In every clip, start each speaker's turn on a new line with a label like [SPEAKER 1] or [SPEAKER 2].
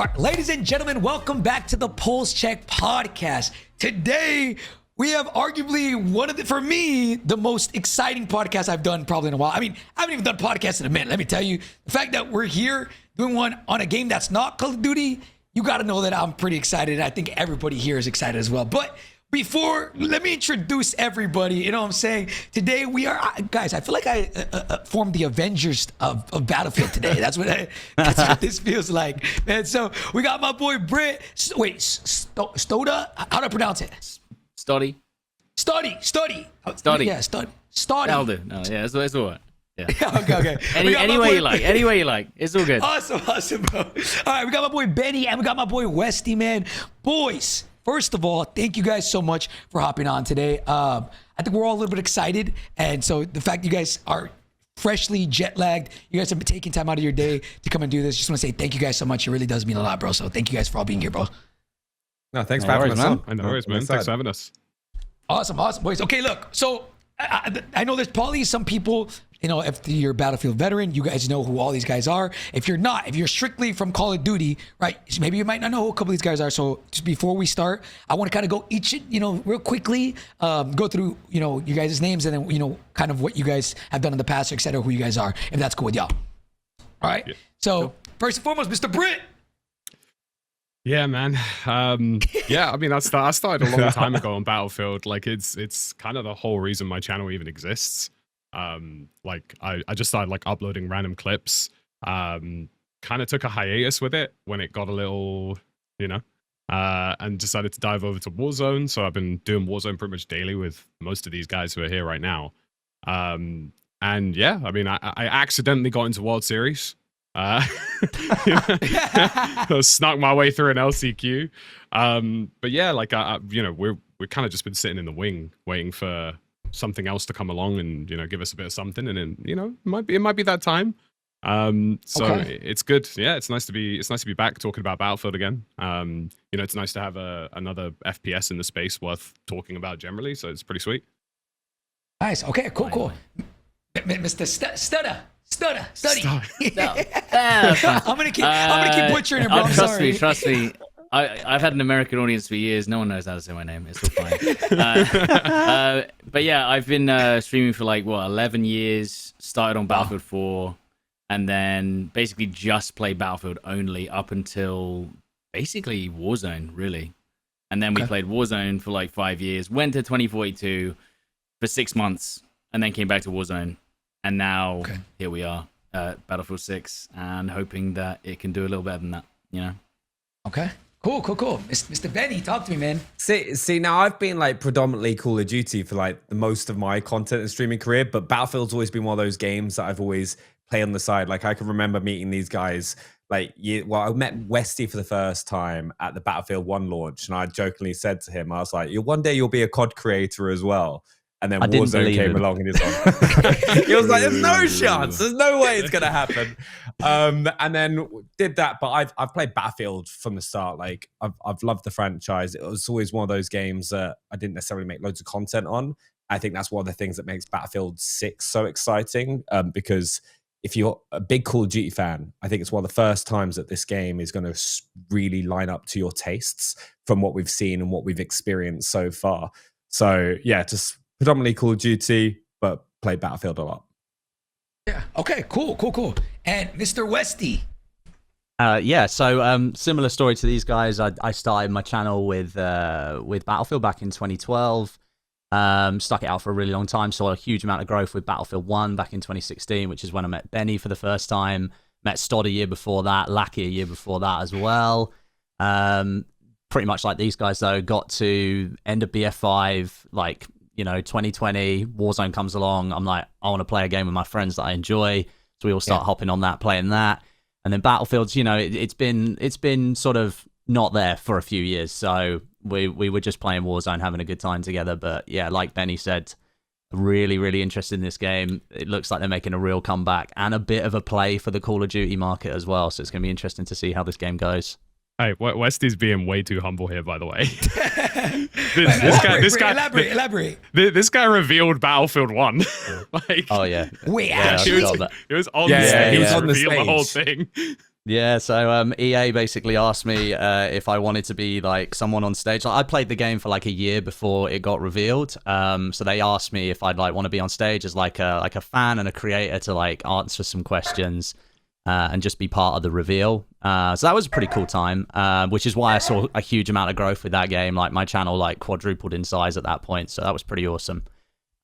[SPEAKER 1] start. Ladies and gentlemen, welcome back to the Pullze Check podcast. Today, we have arguably one of the, for me, the most exciting podcast I've done probably in a while. I mean, I haven't even done podcasts in a minute. Let me tell you, the fact that we're here doing one on a game that's not Call of Duty, you got to know that I'm pretty excited. I think everybody here is excited as well. But before, let me introduce everybody. You know what I'm saying? Today we are, guys, I feel like I formed the Avengers of Battlefield today. That's what this feels like. And so we got my boy Britt. Wait, Stoda? How do I pronounce it?
[SPEAKER 2] Stoddy.
[SPEAKER 1] Stoddy. Yeah, Stoddy.
[SPEAKER 2] That'll do. No, yeah, it's all right. Yeah.
[SPEAKER 1] Okay.
[SPEAKER 2] Any way you like. Any way you like. It's all good.
[SPEAKER 1] Awesome, bro. All right, we got my boy Benny and we got my boy Westy, man. Boys, first of all, thank you guys so much for hopping on today. I think we're all a little bit excited. And so the fact you guys are freshly jet lagged, you guys have been taking time out of your day to come and do this. Just want to say thank you guys so much. It really does mean a lot, bro. So thank you guys for all being here, bro.
[SPEAKER 3] No, thanks for having us on.
[SPEAKER 4] No worries, man. Thanks for having us.
[SPEAKER 1] Awesome, boys. Okay, look. So I know there's probably some people, you know, if you're a Battlefield veteran, you guys know who all these guys are. If you're not, if you're strictly from Call of Duty, right, maybe you might not know who a couple of these guys are. So just before we start, I want to kind of go each, you know, real quickly, go through, you know, you guys' names and then, you know, kind of what you guys have done in the past, et cetera, who you guys are, if that's cool with y'all. All right. Yeah. So first and foremost, Mr. Britt.
[SPEAKER 4] Yeah, man. Yeah, I mean, I started a long time ago on Battlefield. Like, it's kind of the whole reason my channel even exists. Like, I just started like uploading random clips. Kind of took a hiatus with it when it got a little, you know, and decided to dive over to Warzone. So I've been doing Warzone pretty much daily with most of these guys who are here right now. And yeah, I mean, I accidentally got into World Series. Snuck my way through an LCQ. But yeah, like you know, we're kind of just been sitting in the wing waiting for something else to come along and, you know, give us a bit of something, and then, you know, it might be that time. So it's good. Yeah, it's nice to be back talking about Battlefield again. You know, it's nice to have another FPS in the space worth talking about generally, so it's pretty sweet.
[SPEAKER 1] Nice. Okay, cool. Mr. Study. I'm gonna keep butchering it, bro. I'm sorry.
[SPEAKER 2] Trust me. I've had an American audience for years. No one knows how to say my name. It's all fine. But yeah, I've been streaming for like 11 years. Started on Battlefield 4, and then basically just played Battlefield only up until basically Warzone, really. And then we played Warzone for like 5 years. Went to 2042 for 6 months, and then came back to Warzone. And now here we are, Battlefield 6, and hoping that it can do a little better than that, you know?
[SPEAKER 1] Okay, cool. Mr. Benny, talk to me, man.
[SPEAKER 3] See, now I've been like predominantly Call of Duty for like the most of my content and streaming career, but Battlefield's always been one of those games that I've always played on the side. Like, I can remember meeting these guys, like, I met Westy for the first time at the Battlefield 1 launch, and I jokingly said to him, I was like, one day you'll be a COD creator as well. And then Warzone came along and he's like, he was like, there's no chance. There's no way it's going to happen. And then did that. But I've played Battlefield from the start. Like, I've loved the franchise. It was always one of those games that I didn't necessarily make loads of content on. I think that's one of the things that makes Battlefield 6 so exciting. Because if you're a big Call of Duty fan, I think it's one of the first times that this game is going to really line up to your tastes from what we've seen and what we've experienced so far. So yeah, just predominantly Call of Duty, but play Battlefield a lot.
[SPEAKER 1] Yeah. Okay. Cool. And Mr. Westy.
[SPEAKER 5] So similar story to these guys. I started my channel with Battlefield back in 2012. Stuck it out for a really long time. Saw a huge amount of growth with Battlefield 1 back in 2016, which is when I met Benny for the first time. Met Stod a year before that. Lackey a year before that as well. Pretty much like these guys though. Got to end of BF5 like, you know, 2020, Warzone comes along. I'm like, I want to play a game with my friends that I enjoy. So we all start hopping on that, playing that. And then Battlefield's, you know, it's been sort of not there for a few years. So we were just playing Warzone, having a good time together. But yeah, like Benny said, really, really interested in this game. It looks like they're making a real comeback and a bit of a play for the Call of Duty market as well. So it's going to be interesting to see how this game goes.
[SPEAKER 4] Hey, Westy's being way too humble here, by the way.
[SPEAKER 1] Elaborate.
[SPEAKER 4] This guy revealed Battlefield 1.
[SPEAKER 5] Like, oh yeah.
[SPEAKER 1] Wait,
[SPEAKER 4] he was on the stage, the whole thing.
[SPEAKER 5] Yeah, so EA basically asked me if I wanted to be like someone on stage. Like, I played the game for like a year before it got revealed. So they asked me if I'd like want to be on stage as like a fan and a creator to like answer some questions and just be part of the reveal. So that was a pretty cool time, which is why I saw a huge amount of growth with that game. Like my channel like quadrupled in size at that point, so that was pretty awesome.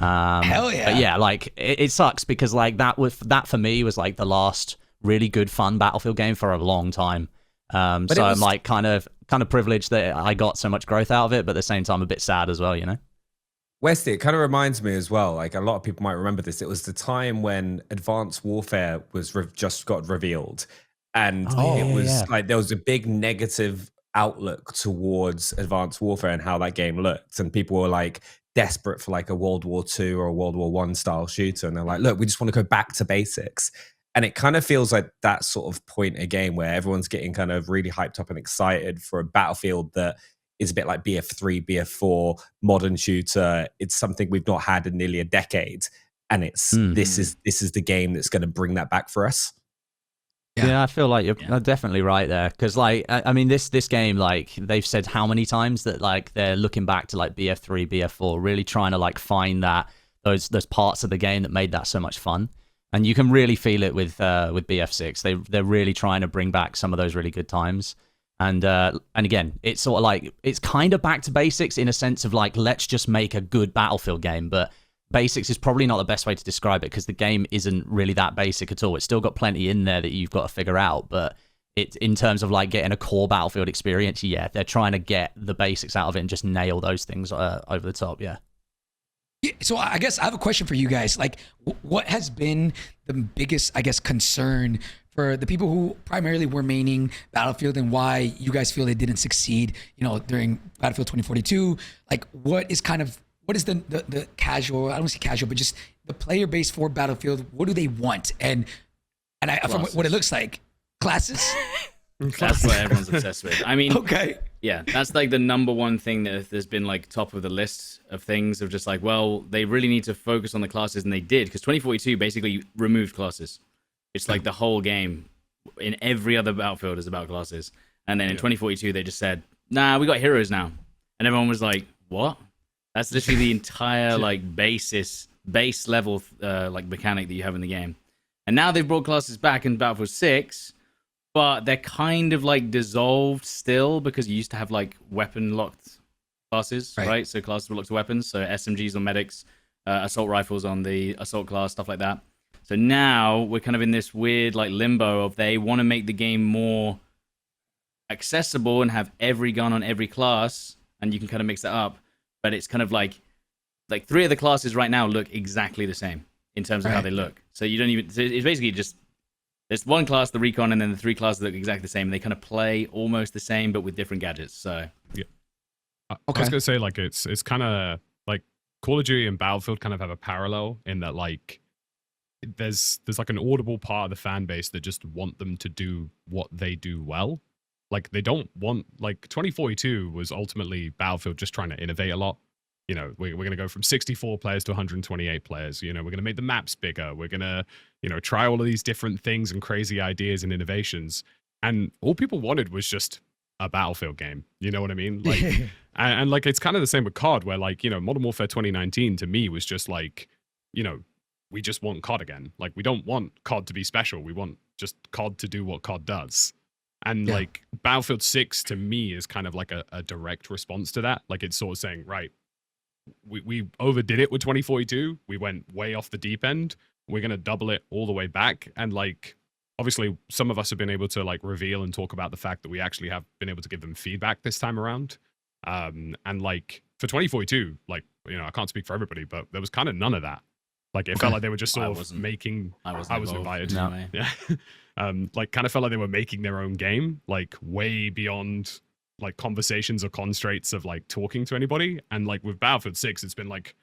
[SPEAKER 1] Hell yeah!
[SPEAKER 5] But yeah, like it sucks because like that for me was like the last really good fun Battlefield game for a long time. So I'm like kind of privileged that I got so much growth out of it, but at the same time a bit sad as well, you know.
[SPEAKER 3] Westy, it kind of reminds me as well, like a lot of people might remember this. It was the time when Advanced Warfare was just got revealed. And it was like there was a big negative outlook towards Advanced Warfare and how that game looked. And people were like desperate for like a World War II or a World War I style shooter. And they're like, look, we just want to go back to basics. And it kind of feels like that sort of point again where everyone's getting kind of really hyped up and excited for a Battlefield that is a bit like BF3, BF4, modern shooter. It's something we've not had in nearly a decade. And it's this is the game that's going to bring that back for us.
[SPEAKER 5] Yeah, I feel like you're definitely right there. Because, like, I mean, this game, like, they've said how many times that, like, they're looking back to, like, BF3, BF4, really trying to, like, find those parts of the game that made that so much fun. And you can really feel it with BF6. They're really trying to bring back some of those really good times. And again, it's sort of like, it's kind of back to basics in a sense of, like, let's just make a good Battlefield game. But basics is probably not the best way to describe it because the game isn't really that basic at all. It's still got plenty in there that you've got to figure out, but it's in terms of like getting a core Battlefield experience, yeah, they're trying to get the basics out of it and just nail those things over the top, yeah.
[SPEAKER 1] So I guess I have a question for you guys. Like, what has been the biggest, I guess, concern for the people who primarily were maining Battlefield and why you guys feel they didn't succeed, you know, during Battlefield 2042? Like, what is the casual, I don't say casual, but just the player base for Battlefield? What do they want? And from what it looks like, classes?
[SPEAKER 2] That's what everyone's obsessed with. I mean,
[SPEAKER 1] okay.
[SPEAKER 2] Yeah, that's like the number one thing that there's been like top of the list of things of just like, well, they really need to focus on the classes, and they did, because 2042 basically removed classes. It's like the whole game in every other Battlefield is about classes. And then in 2042, they just said, nah, we got heroes now. And everyone was like, what? That's literally the entire like base level like mechanic that you have in the game. And now they've brought classes back in Battlefield 6, but they're kind of like dissolved still because you used to have like weapon locked classes, right? So classes were locked to weapons, so SMGs on medics, assault rifles on the assault class, stuff like that. So now we're kind of in this weird like limbo of they want to make the game more accessible and have every gun on every class, and you can kind of mix that up. But it's kind of like three of the classes right now look exactly the same in terms of how they look. So you don't even, it's basically just, there's one class, the recon, and then the three classes look exactly the same. They kind of play almost the same, but with different gadgets. So
[SPEAKER 4] yeah, I was gonna say like it's kind of like Call of Duty and Battlefield kind of have a parallel in that like there's like an audible part of the fan base that just want them to do what they do well. Like they don't want, like 2042 was ultimately Battlefield just trying to innovate a lot. You know, we're going to go from 64 players to 128 players. You know, we're going to make the maps bigger. We're going to, you know, try all of these different things and crazy ideas and innovations. And all people wanted was just a Battlefield game. You know what I mean? Like, and like, it's kind of the same with COD, where like, you know, Modern Warfare 2019 to me was just like, you know, we just want COD again. Like, we don't want COD to be special. We want just COD to do what COD does. And like Battlefield 6 to me is kind of like a direct response to that. Like it's sort of saying, right, we overdid it with 2042. We went way off the deep end. We're going to double it all the way back. And like, obviously some of us have been able to like reveal and talk about the fact that we actually have been able to give them feedback this time around. And like for 2042, like, you know, I can't speak for everybody, but there was kind of none of that. Like it felt like they were just sort of making, I wasn't invited.
[SPEAKER 2] No.
[SPEAKER 4] Yeah. Like kind of felt like they were making their own game, like way beyond like conversations or constraints of like talking to anybody. And like with Battlefield 6, it's been like,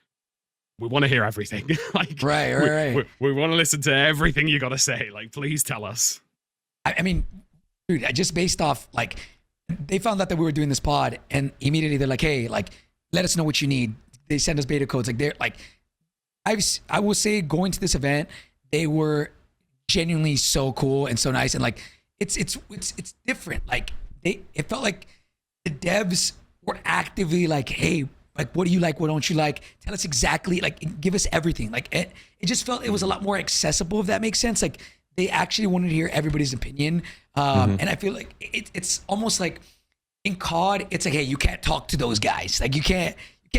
[SPEAKER 4] we want to hear everything. Like,
[SPEAKER 1] right.
[SPEAKER 4] We want to listen to everything you got to say. Like, please tell us.
[SPEAKER 1] I mean, dude, just based off, like, they found out that we were doing this pod, and immediately they're like, hey, like, let us know what you need. They send us beta codes. Like, they're like, I will say going to this event, they were genuinely so cool and so nice. And like, it's different. Like it felt like the devs were actively like, hey, like what do you like, what don't you like? Tell us exactly, like give us everything. Like it just felt it was a lot more accessible, if that makes sense. Like they actually wanted to hear everybody's opinion. And I feel like it's almost like in COD, it's like, hey, you can't talk to those guys. Like you can't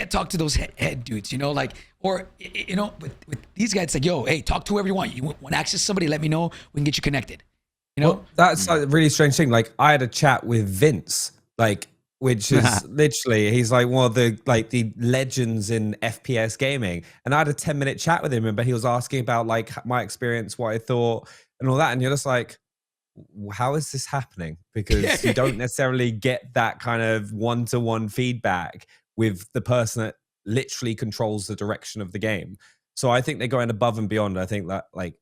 [SPEAKER 1] talk to those head dudes, you know, like, or, you know, with these guys, it's like, yo, hey, talk to whoever you want. You want to access somebody, let me know. We can get you connected. You know?
[SPEAKER 3] Well, that's like a really strange thing. Like I had a chat with Vince, like, which is literally, he's like one of the legends in FPS gaming. And I had a 10-minute chat with him, but he was asking about like my experience, what I thought and all that. And you're just like, how is this happening? Because you don't necessarily get that kind of one-to-one feedback with the person that literally controls the direction of the game. So I think they're going above and beyond. I think that like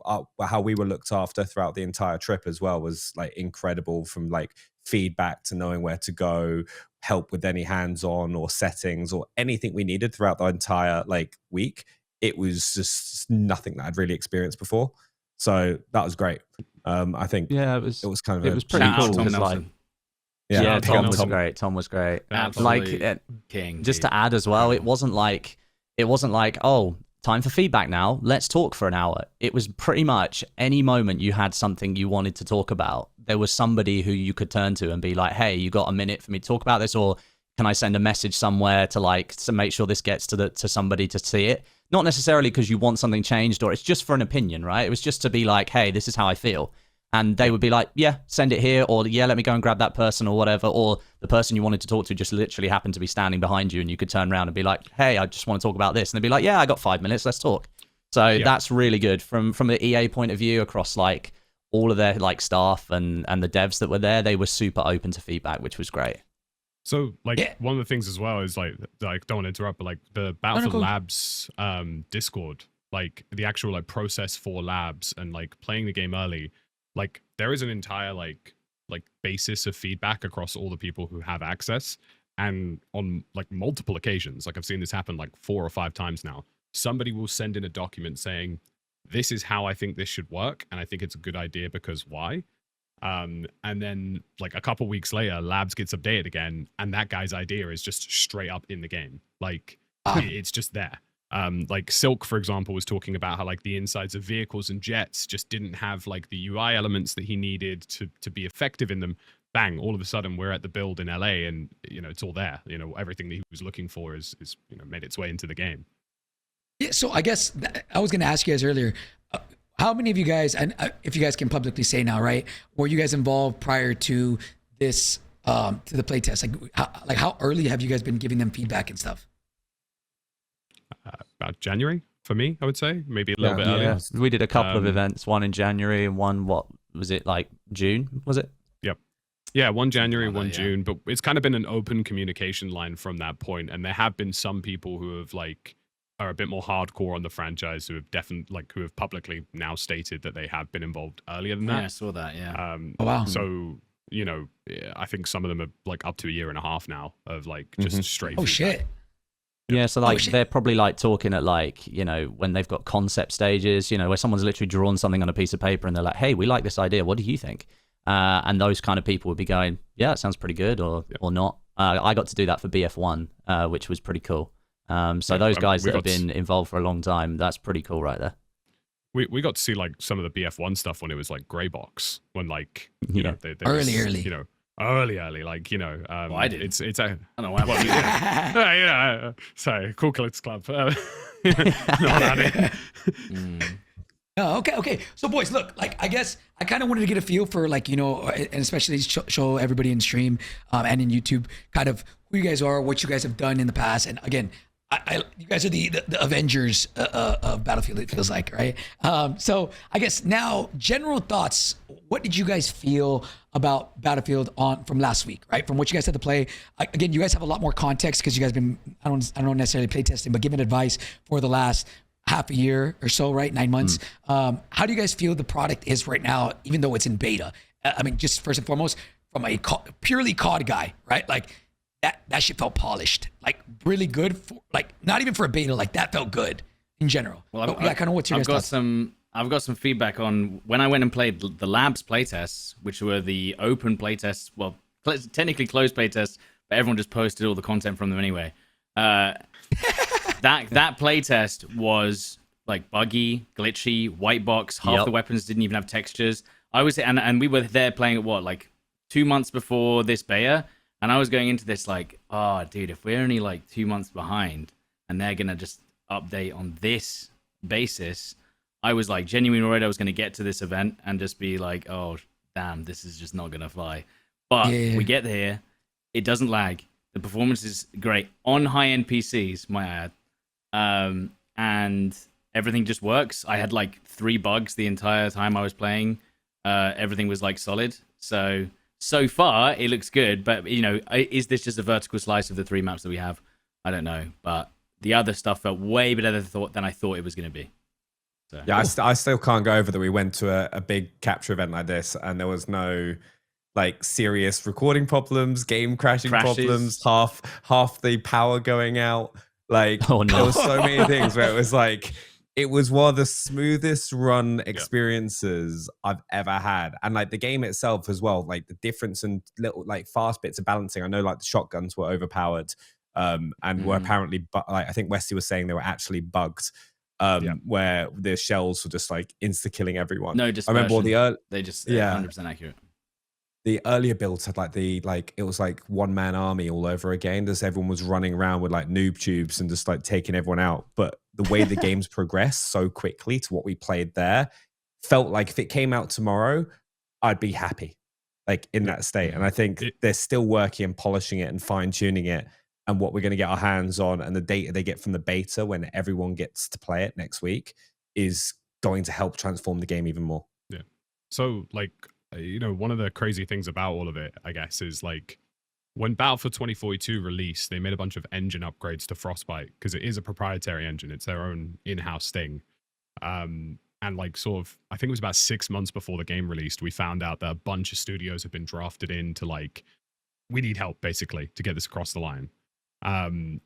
[SPEAKER 3] how we were looked after throughout the entire trip as well was like incredible, from like feedback to knowing where to go, help with any hands-on or settings or anything we needed throughout the entire like week. It was just nothing that I'd really experienced before. So that was great. I think
[SPEAKER 5] it was
[SPEAKER 3] kind of
[SPEAKER 5] it was pretty
[SPEAKER 2] Shout out
[SPEAKER 5] cool.
[SPEAKER 2] Tom
[SPEAKER 5] Because like,
[SPEAKER 2] Nelson.
[SPEAKER 5] yeah,
[SPEAKER 3] big
[SPEAKER 5] Tom
[SPEAKER 3] up
[SPEAKER 5] was great. Tom was great.
[SPEAKER 2] Absolutely
[SPEAKER 5] Like
[SPEAKER 2] king.
[SPEAKER 5] just
[SPEAKER 2] dude.
[SPEAKER 5] to add as well, it wasn't like oh, time for feedback now, let's talk for an hour. It was pretty much any moment you had something you wanted to talk about, there was somebody who you could turn to and be like, hey, you got a minute for me to talk about this, or can I send a message somewhere to make sure this gets to somebody to see it? Not necessarily because you want something changed, or it's just for an opinion, right? It was just to be like, hey, this is how I feel. And they would be like, yeah, send it here, or yeah, let me go and grab that person or whatever. Or the person you wanted to talk to just literally happened to be standing behind you, and you could turn around and be like, hey, I just want to talk about this. And they'd be like, yeah, I got 5 minutes, let's talk. So that's really good from the EA point of view, across like all of their like staff and the devs that were there. They were super open to feedback, which was great.
[SPEAKER 4] So like one of the things as well is like don't want to interrupt, but like the Battlefield Labs Discord, like the actual like process for labs and like playing the game early, like there is an entire like basis of feedback across all the people who have access. And on like multiple occasions, like I've seen this happen like 4 or 5 times now, somebody will send in a document saying, this is how I think this should work, and I think it's a good idea because why. And then like a couple weeks later, labs gets updated again, and that guy's idea is just straight up in the game. Like it's just there. Like Silk, for example, was talking about how like the insides of vehicles and jets just didn't have like the UI elements that he needed to be effective in them. Bang, all of a sudden we're at the build in LA, and you know it's all there. You know, everything that he was looking for is you know made its way into the game.
[SPEAKER 1] Yeah, so I guess I was going to ask you guys earlier, how many of you guys, and if you guys can publicly say now, right, were you guys involved prior to this, to the playtest? Like how early have you guys been giving them feedback and stuff?
[SPEAKER 4] About January for me, I would say, maybe a little bit earlier.
[SPEAKER 5] We did a couple of events, one in January and one, what was it, like June, was it?
[SPEAKER 4] Yep. Yeah, one January, one June, but it's kind of been an open communication line from that point, and there have been some people who have like are a bit more hardcore on the franchise who have definitely like who have publicly now stated that they have been involved earlier than that.
[SPEAKER 2] Yeah, I saw that. Yeah.
[SPEAKER 1] Oh, wow.
[SPEAKER 4] So you know, I think some of them are like up to a year and a half now of like just straight.
[SPEAKER 1] Oh
[SPEAKER 4] feedback.
[SPEAKER 1] shit.
[SPEAKER 5] Yeah, so like they're probably like talking at like, you know, when they've got concept stages, you know, where someone's literally drawn something on a piece of paper and they're like, hey, we like this idea. What do you think? And those kind of people would be going, yeah, it sounds pretty good, or not. I got to do that for BF1, which was pretty cool. So those guys that have been involved for a long time, that's pretty cool right there.
[SPEAKER 4] We got to see like some of the BF1 stuff when it was like grey box, when like you know they
[SPEAKER 1] early,
[SPEAKER 4] you know early like you know
[SPEAKER 2] well, I did.
[SPEAKER 4] It's
[SPEAKER 2] I don't know why.
[SPEAKER 4] well, yeah, sorry, Cool Kids Club. Not that
[SPEAKER 1] Oh, okay. So, boys, look, like, I guess I kind of wanted to get a feel for, like, you know, and especially show everybody in stream and in YouTube kind of who you guys are, what you guys have done in the past. And again, you guys are the Avengers of Battlefield, it feels like, right? So I guess now, general thoughts. What did you guys feel about Battlefield from last week, right? From what you guys had to play. Again, you guys have a lot more context because you guys been, I don't necessarily play testing, but giving advice for the last half a year or so, right? 9 months. How do you guys feel the product is right now, even though it's in beta? I mean, just first and foremost, from a purely COD guy, right? Like that shit felt polished, like really good for, like, not even for a beta, like that felt good in general.
[SPEAKER 2] Well,
[SPEAKER 1] kind of what's your
[SPEAKER 2] I've
[SPEAKER 1] guys'
[SPEAKER 2] got
[SPEAKER 1] thoughts?
[SPEAKER 2] I've got some feedback on when I went and played the labs playtests, which were the open playtests. Well, technically closed playtests, but everyone just posted all the content from them anyway. That playtest was like buggy, glitchy, white box. Half the weapons didn't even have textures. And we were there playing it like 2 months before this beta, and I was going into this like, oh, dude, if we're only like 2 months behind, and they're gonna just update on this basis, I was like genuinely worried I was gonna get to this event and just be like, oh, damn, this is just not gonna fly. But we get there, it doesn't lag. The performance is great on high-end PCs, might I add, and everything just works. I had like 3 bugs the entire time I was playing. Everything was like solid. So far it looks good, but is this just a vertical slice of the 3 maps that we have? I don't know, but the other stuff felt way better than I thought it was going to be. So.
[SPEAKER 3] Yeah, I still can't go over that we went to a big capture event like this and there was no like serious recording problems, game crashing problems, half the power going out. Like there was so many things where it was like it was one of the smoothest run experiences I've ever had. And like the game itself as well, like the difference in little like fast bits of balancing. I know like the shotguns were overpowered and were apparently like I think Westy was saying they were actually bugged. Where the shells were just like insta killing everyone.
[SPEAKER 2] No dispersion. I remember they just 100% accurate.
[SPEAKER 3] The earlier builds had it was like one man army all over again. Just everyone was running around with like noob tubes and just like taking everyone out. But the way the games progressed so quickly to what we played there felt like if it came out tomorrow, I'd be happy like in that state. And I think they're still working and polishing it and fine tuning it. And what we're going to get our hands on and the data they get from the beta when everyone gets to play it next week is going to help transform the game even more.
[SPEAKER 4] Yeah. So like, one of the crazy things about all of it, I guess, is like when Battlefield 2042 released, they made a bunch of engine upgrades to Frostbite because it is a proprietary engine. It's their own in-house thing. And like sort of, I think it was about 6 months before the game released, we found out that a bunch of studios have been drafted in to like, we need help basically to get this across the line. And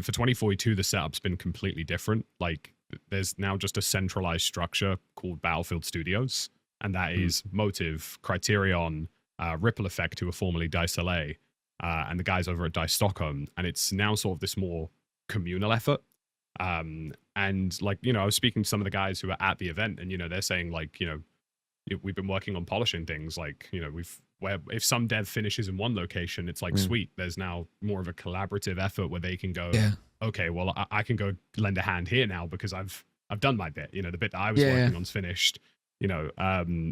[SPEAKER 4] for 2042, the setup's been completely different. Like there's now just a centralized structure called Battlefield Studios. And that is Motive, Criterion, Ripple Effect, who were formerly Dice LA, and the guys over at Dice Stockholm. And it's now sort of this more communal effort. And like, I was speaking to some of the guys who were at the event and, they're saying like, we've been working on polishing things. Like, where if some dev finishes in one location, it's like, sweet, there's now more of a collaborative effort where they can go, okay, well, I can go lend a hand here now because I've done my bit, the bit that I was working on's finished.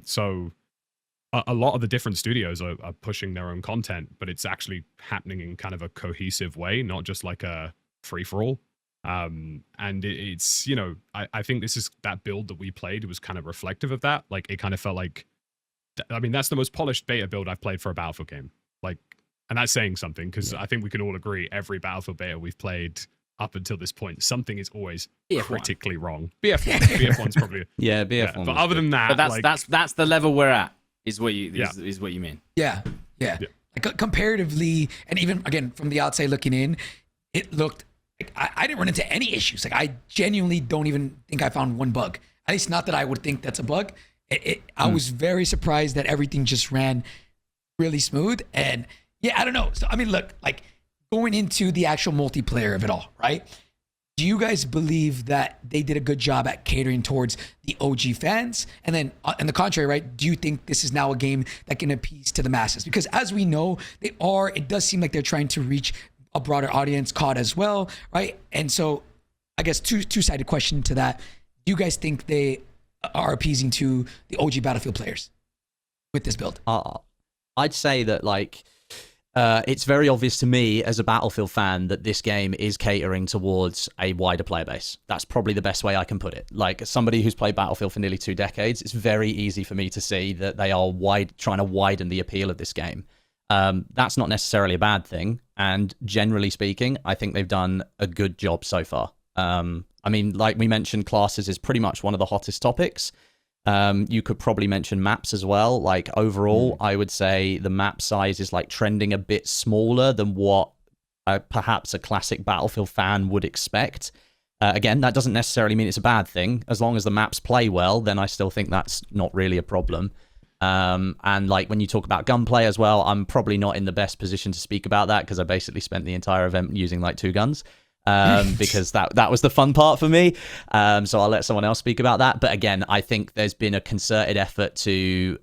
[SPEAKER 4] So a lot of the different studios are pushing their own content, but it's actually happening in kind of a cohesive way, not just like a free-for-all. And it's, I think this is that build that we played was kind of reflective of that. Like, it kind of felt like, I mean, that's the most polished beta build I've played for a Battlefield game. Like, and that's saying something because I think we can all agree every Battlefield beta we've played up until this point, something is always critically wrong. BF1. BF1's probably BF1. But other than that,
[SPEAKER 2] but that's the level we're at. Is what you mean? Yeah. Like, comparatively, and even again from the outside looking in, it looked like I didn't run into any issues. Like I genuinely don't even think I found one bug. At least not that I would think that's a bug. I was very surprised that everything just ran really smooth. And I don't know. So I mean, look, like. Going into the actual multiplayer of it all, right? Do you guys believe that they did a good job at catering towards the OG fans? And then on the contrary, right? Do you think this is now a game that can appease to the masses? Because as we know, it does seem like they're trying to reach a broader audience, COD as well, right? And so I guess two-sided question to that. Do you guys think they are appeasing to the OG Battlefield players with this build?
[SPEAKER 5] I'd say that like, it's very obvious to me as a Battlefield fan that this game is catering towards a wider player base. That's probably the best way I can put it. Like, as somebody who's played Battlefield for nearly 2 decades, it's very easy for me to see that they are trying to widen the appeal of this game. That's not necessarily a bad thing. And generally speaking, I think they've done a good job so far. I mean, like we mentioned, classes is pretty much one of the hottest topics. You could probably mention maps as well. Like overall, I would say the map size is like trending a bit smaller than what perhaps a classic Battlefield fan would expect. Again, that doesn't necessarily mean it's a bad thing. As long as the maps play well, then I still think that's not really a problem. And like when you talk about gunplay as well, I'm probably not in the best position to speak about that because I basically spent the entire event using like 2 guns. Because that was the fun part for me. So I'll let someone else speak about that. But again, I think there's been a concerted effort to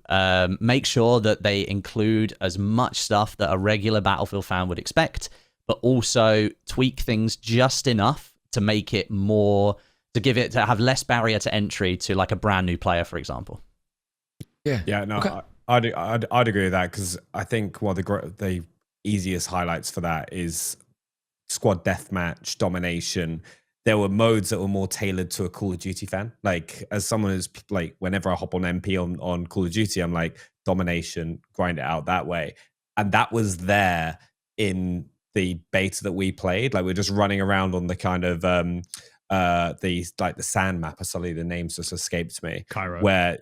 [SPEAKER 5] make sure that they include as much stuff that a regular Battlefield fan would expect, but also tweak things just enough to make it more, to have less barrier to entry to like a brand new player, for example.
[SPEAKER 3] Yeah, no,
[SPEAKER 1] Okay.
[SPEAKER 3] I'd agree with that because I think the easiest highlights for that is squad deathmatch, domination. There were modes that were more tailored to a Call of Duty fan. Like as someone who's like, whenever I hop on MP on Call of Duty, I'm like domination, grind it out that way, and that was there in the beta that we played. Like we're just running around on the kind of the sand map. Suddenly the names just escaped me.
[SPEAKER 4] Cairo.
[SPEAKER 3] Where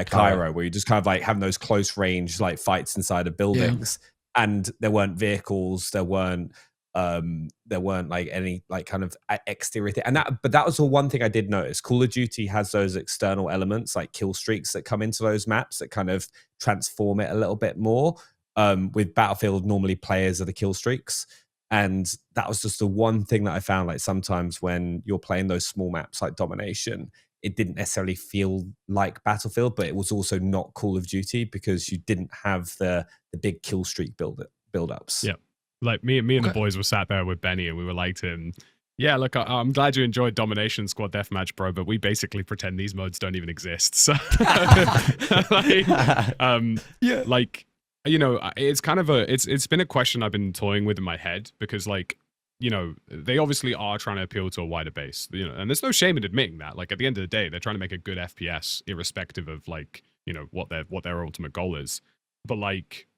[SPEAKER 3] Cairo, where you just kind of like having those close range like fights inside of buildings, and there weren't vehicles, there weren't like any like kind of exterior thing. And that was the one thing I did notice. Call of Duty has those external elements like kill streaks that come into those maps that kind of transform it a little bit more. With Battlefield, normally players are the kill streaks. And that was just the one thing that I found, like sometimes when you're playing those small maps like Domination, it didn't necessarily feel like Battlefield, but it was also not Call of Duty because you didn't have the big kill streak build-ups.
[SPEAKER 4] Yeah. Like me and the boys were sat there with Benny and we were like to him, yeah, look, I'm glad you enjoyed Domination Squad Deathmatch, bro, but we basically pretend these modes don't even exist. So, like, you know, it's kind of it's been a question I've been toying with in my head because, like, you know, they obviously are trying to appeal to a wider base, you know, and there's no shame in admitting that. Like, at the end of the day, they're trying to make a good FPS, irrespective of, like, you know, what their ultimate goal is. But, like,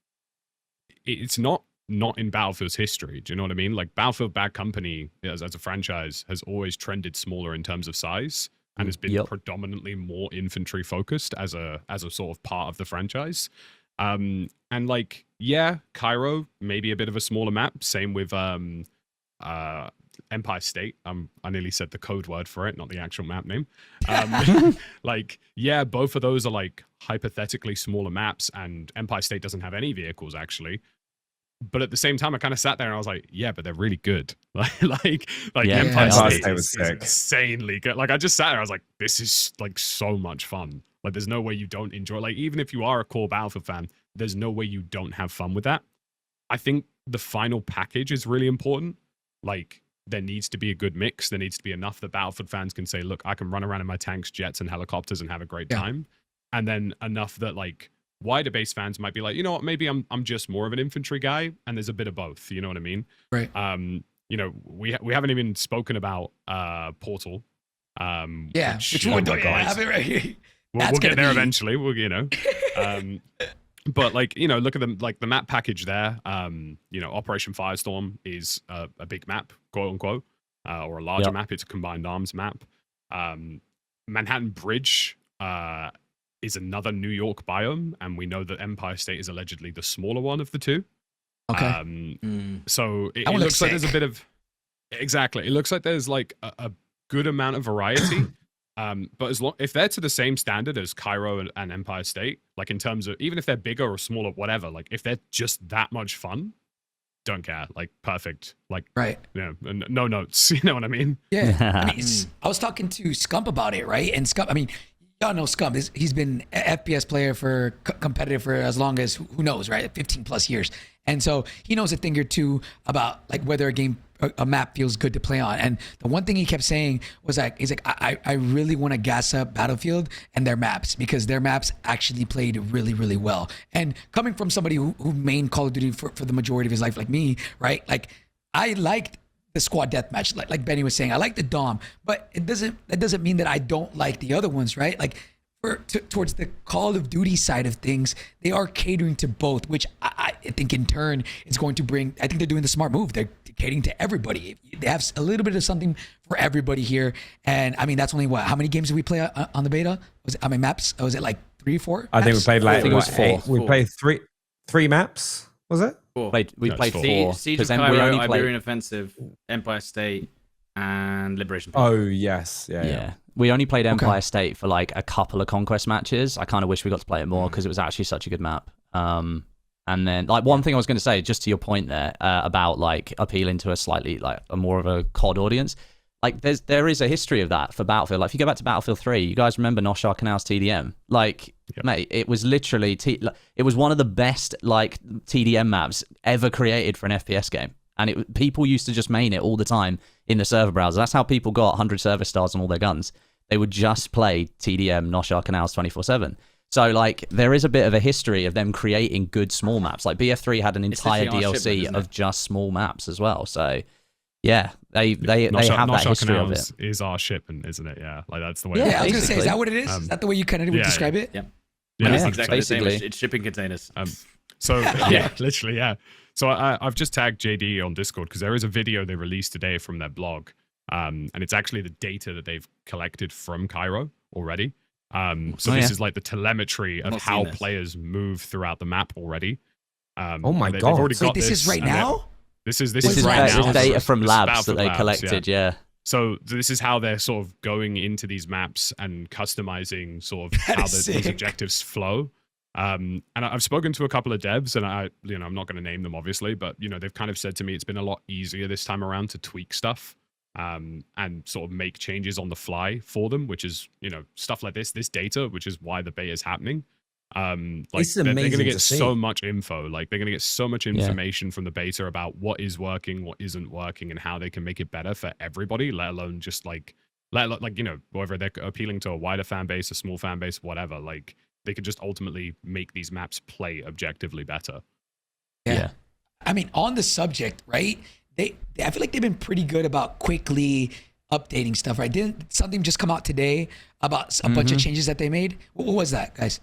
[SPEAKER 4] it's not in Battlefield's history. Do you know what I mean? Like Battlefield Bad Company as a franchise has always trended smaller in terms of size and has been predominantly more infantry focused as a sort of part of the franchise. And like, yeah, Cairo, maybe a bit of a smaller map. Same with Empire State. I nearly said the code word for it, not the actual map name. Like, yeah, both of those are like hypothetically smaller maps, and Empire State doesn't have any vehicles actually. But at the same time, I kind of sat there and I was like, yeah, but they're really good. like Empire State is insanely good. Like I just sat there, I was like, this is like so much fun. Like there's no way you don't enjoy, like even if you are a core Battlefield fan, there's no way you don't have fun with that. I think the final package is really important. Like there needs to be a good mix. There needs to be enough that Battlefield fans can say, look, I can run around in my tanks, jets, and helicopters and have a great time. And then enough that like wider base fans might be like, you know what, maybe I'm just more of an infantry guy, and there's a bit of both. You know what I mean?
[SPEAKER 1] Right.
[SPEAKER 4] You know, we haven't even spoken about Portal.
[SPEAKER 1] Which one don't have it right here?
[SPEAKER 4] We'll get there eventually. We'll, you know, but like, you know, look at them, like the map package there. You know, Operation Firestorm is a big map, quote unquote, or a larger map. It's a combined arms map. Manhattan Bridge is another New York biome, and we know that Empire State is allegedly the smaller one of the two.
[SPEAKER 1] Okay.
[SPEAKER 4] So it looks like there's a bit of it looks like there's like a good amount of variety. But if they're to the same standard as Cairo and Empire State, like in terms of even if they're bigger or smaller, whatever, like if they're just that much fun, don't care. Like perfect. Like
[SPEAKER 1] right.
[SPEAKER 4] You know, no notes. You know what I mean?
[SPEAKER 1] Yeah. I mean, I was talking to Scump about it, right? And Scump, I mean, y'all know Scump. He's been an FPS player for competitive for as long as who knows, right? 15 plus years. And so he knows a thing or two about like whether a map feels good to play on. And the one thing he kept saying was like, he's like, I really want to gas up Battlefield and their maps because their maps actually played really, really well. And coming from somebody who mained Call of Duty for the majority of his life, like me, right? Like I liked the squad deathmatch, like Benny was saying, I like the Dom, but that doesn't mean that I don't like the other ones, right? Like towards the Call of Duty side of things, they are catering to both, which I think in turn is going to bring, I think they're doing the smart move. They're catering to everybody. They have a little bit of something for everybody here. And I mean, that's only how many games did we play on the beta? How many maps? Was it like 3 or 4?
[SPEAKER 3] I think we played like,
[SPEAKER 5] it was 4.
[SPEAKER 3] We played three maps, was it?
[SPEAKER 5] We played 4.
[SPEAKER 2] Siege of Cairo, Iberian Offensive, Empire State, and Liberation Peak.
[SPEAKER 3] Oh yes, yeah.
[SPEAKER 5] We only played Empire State for like a couple of conquest matches. I kind of wish we got to play it more because it was actually such a good map. And then like one thing I was going to say, just to your point there about like appealing to a slightly like a more of a COD audience. Like there is a history of that for Battlefield. Like if you go back to Battlefield 3, you guys remember Noshar Canal's TDM? Like, mate, it was literally it was one of the best like TDM maps ever created for an FPS game. And people used to just main it all the time in the server browser. That's how people got 100 service stars on all their guns. They would just play TDM Noshar Canals 24/7. So like there is a bit of a history of them creating good small maps. Like BF3 had an entire DLC of just small maps as well. So yeah, they have that history of it.
[SPEAKER 4] Is our shipment, isn't it? Yeah, like that's the way.
[SPEAKER 1] Yeah, I was gonna say, is that what it is? Is that the way you kind of would describe it?
[SPEAKER 2] Yeah,
[SPEAKER 4] yeah,
[SPEAKER 2] exactly basically. The same. It's shipping containers.
[SPEAKER 4] So yeah, literally, yeah. So I've just tagged JD on Discord because there is a video they released today from their blog, and it's actually the data that they've collected from Cairo already. So this is like the telemetry of how players move throughout the map already.
[SPEAKER 3] Oh my god!
[SPEAKER 4] So
[SPEAKER 1] this is right now.
[SPEAKER 4] This is right now.
[SPEAKER 5] This is data from labs that they collected. Yeah.
[SPEAKER 4] So this is how they're sort of going into these maps and customizing sort of how these objectives flow. And I've spoken to a couple of devs, and I'm not going to name them obviously, but they've kind of said to me it's been a lot easier this time around to tweak stuff, and sort of make changes on the fly for them, which is stuff like this data, which is why the beta is happening. Like they're going to get so much info, like they're going to get so much information from the beta about what is working, what isn't working, and how they can make it better for everybody, let alone just whether they're appealing to a wider fan base, a small fan base, whatever, like they could just ultimately make these maps play objectively better.
[SPEAKER 1] Yeah. I mean, on the subject, right? I feel like they've been pretty good about quickly updating stuff, right? Didn't something just come out today about a bunch of changes that they made? What was that, guys?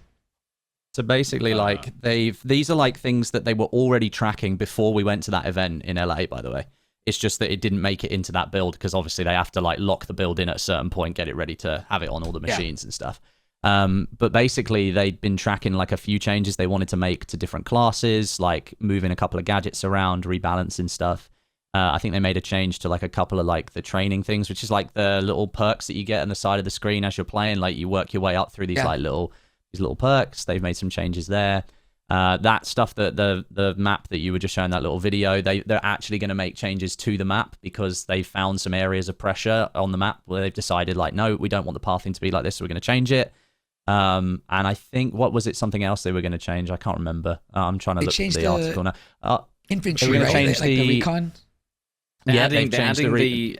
[SPEAKER 5] So basically, like these are like things that they were already tracking before we went to that event in LA, by the way. It's just that it didn't make it into that build because obviously they have to like lock the build in at a certain point, get it ready to have it on all the machines and stuff. But basically they'd been tracking like a few changes they wanted to make to different classes, like moving a couple of gadgets around, rebalancing stuff. I think they made a change to like a couple of like the training things, which is like the little perks that you get on the side of the screen as you're playing. Like you work your way up through these like these little perks. They've made some changes there. That stuff, that the map that you were just showing that little video, they're actually going to make changes to the map because they found some areas of pressure on the map where they've decided like, no, we don't want the pathing to be like this, so we're going to change it. And I think, what was it, something else they were going to change? I can't remember. I'm trying to look at the article now.
[SPEAKER 1] Infantry, right?
[SPEAKER 5] Change
[SPEAKER 1] like the recon.
[SPEAKER 2] They're adding the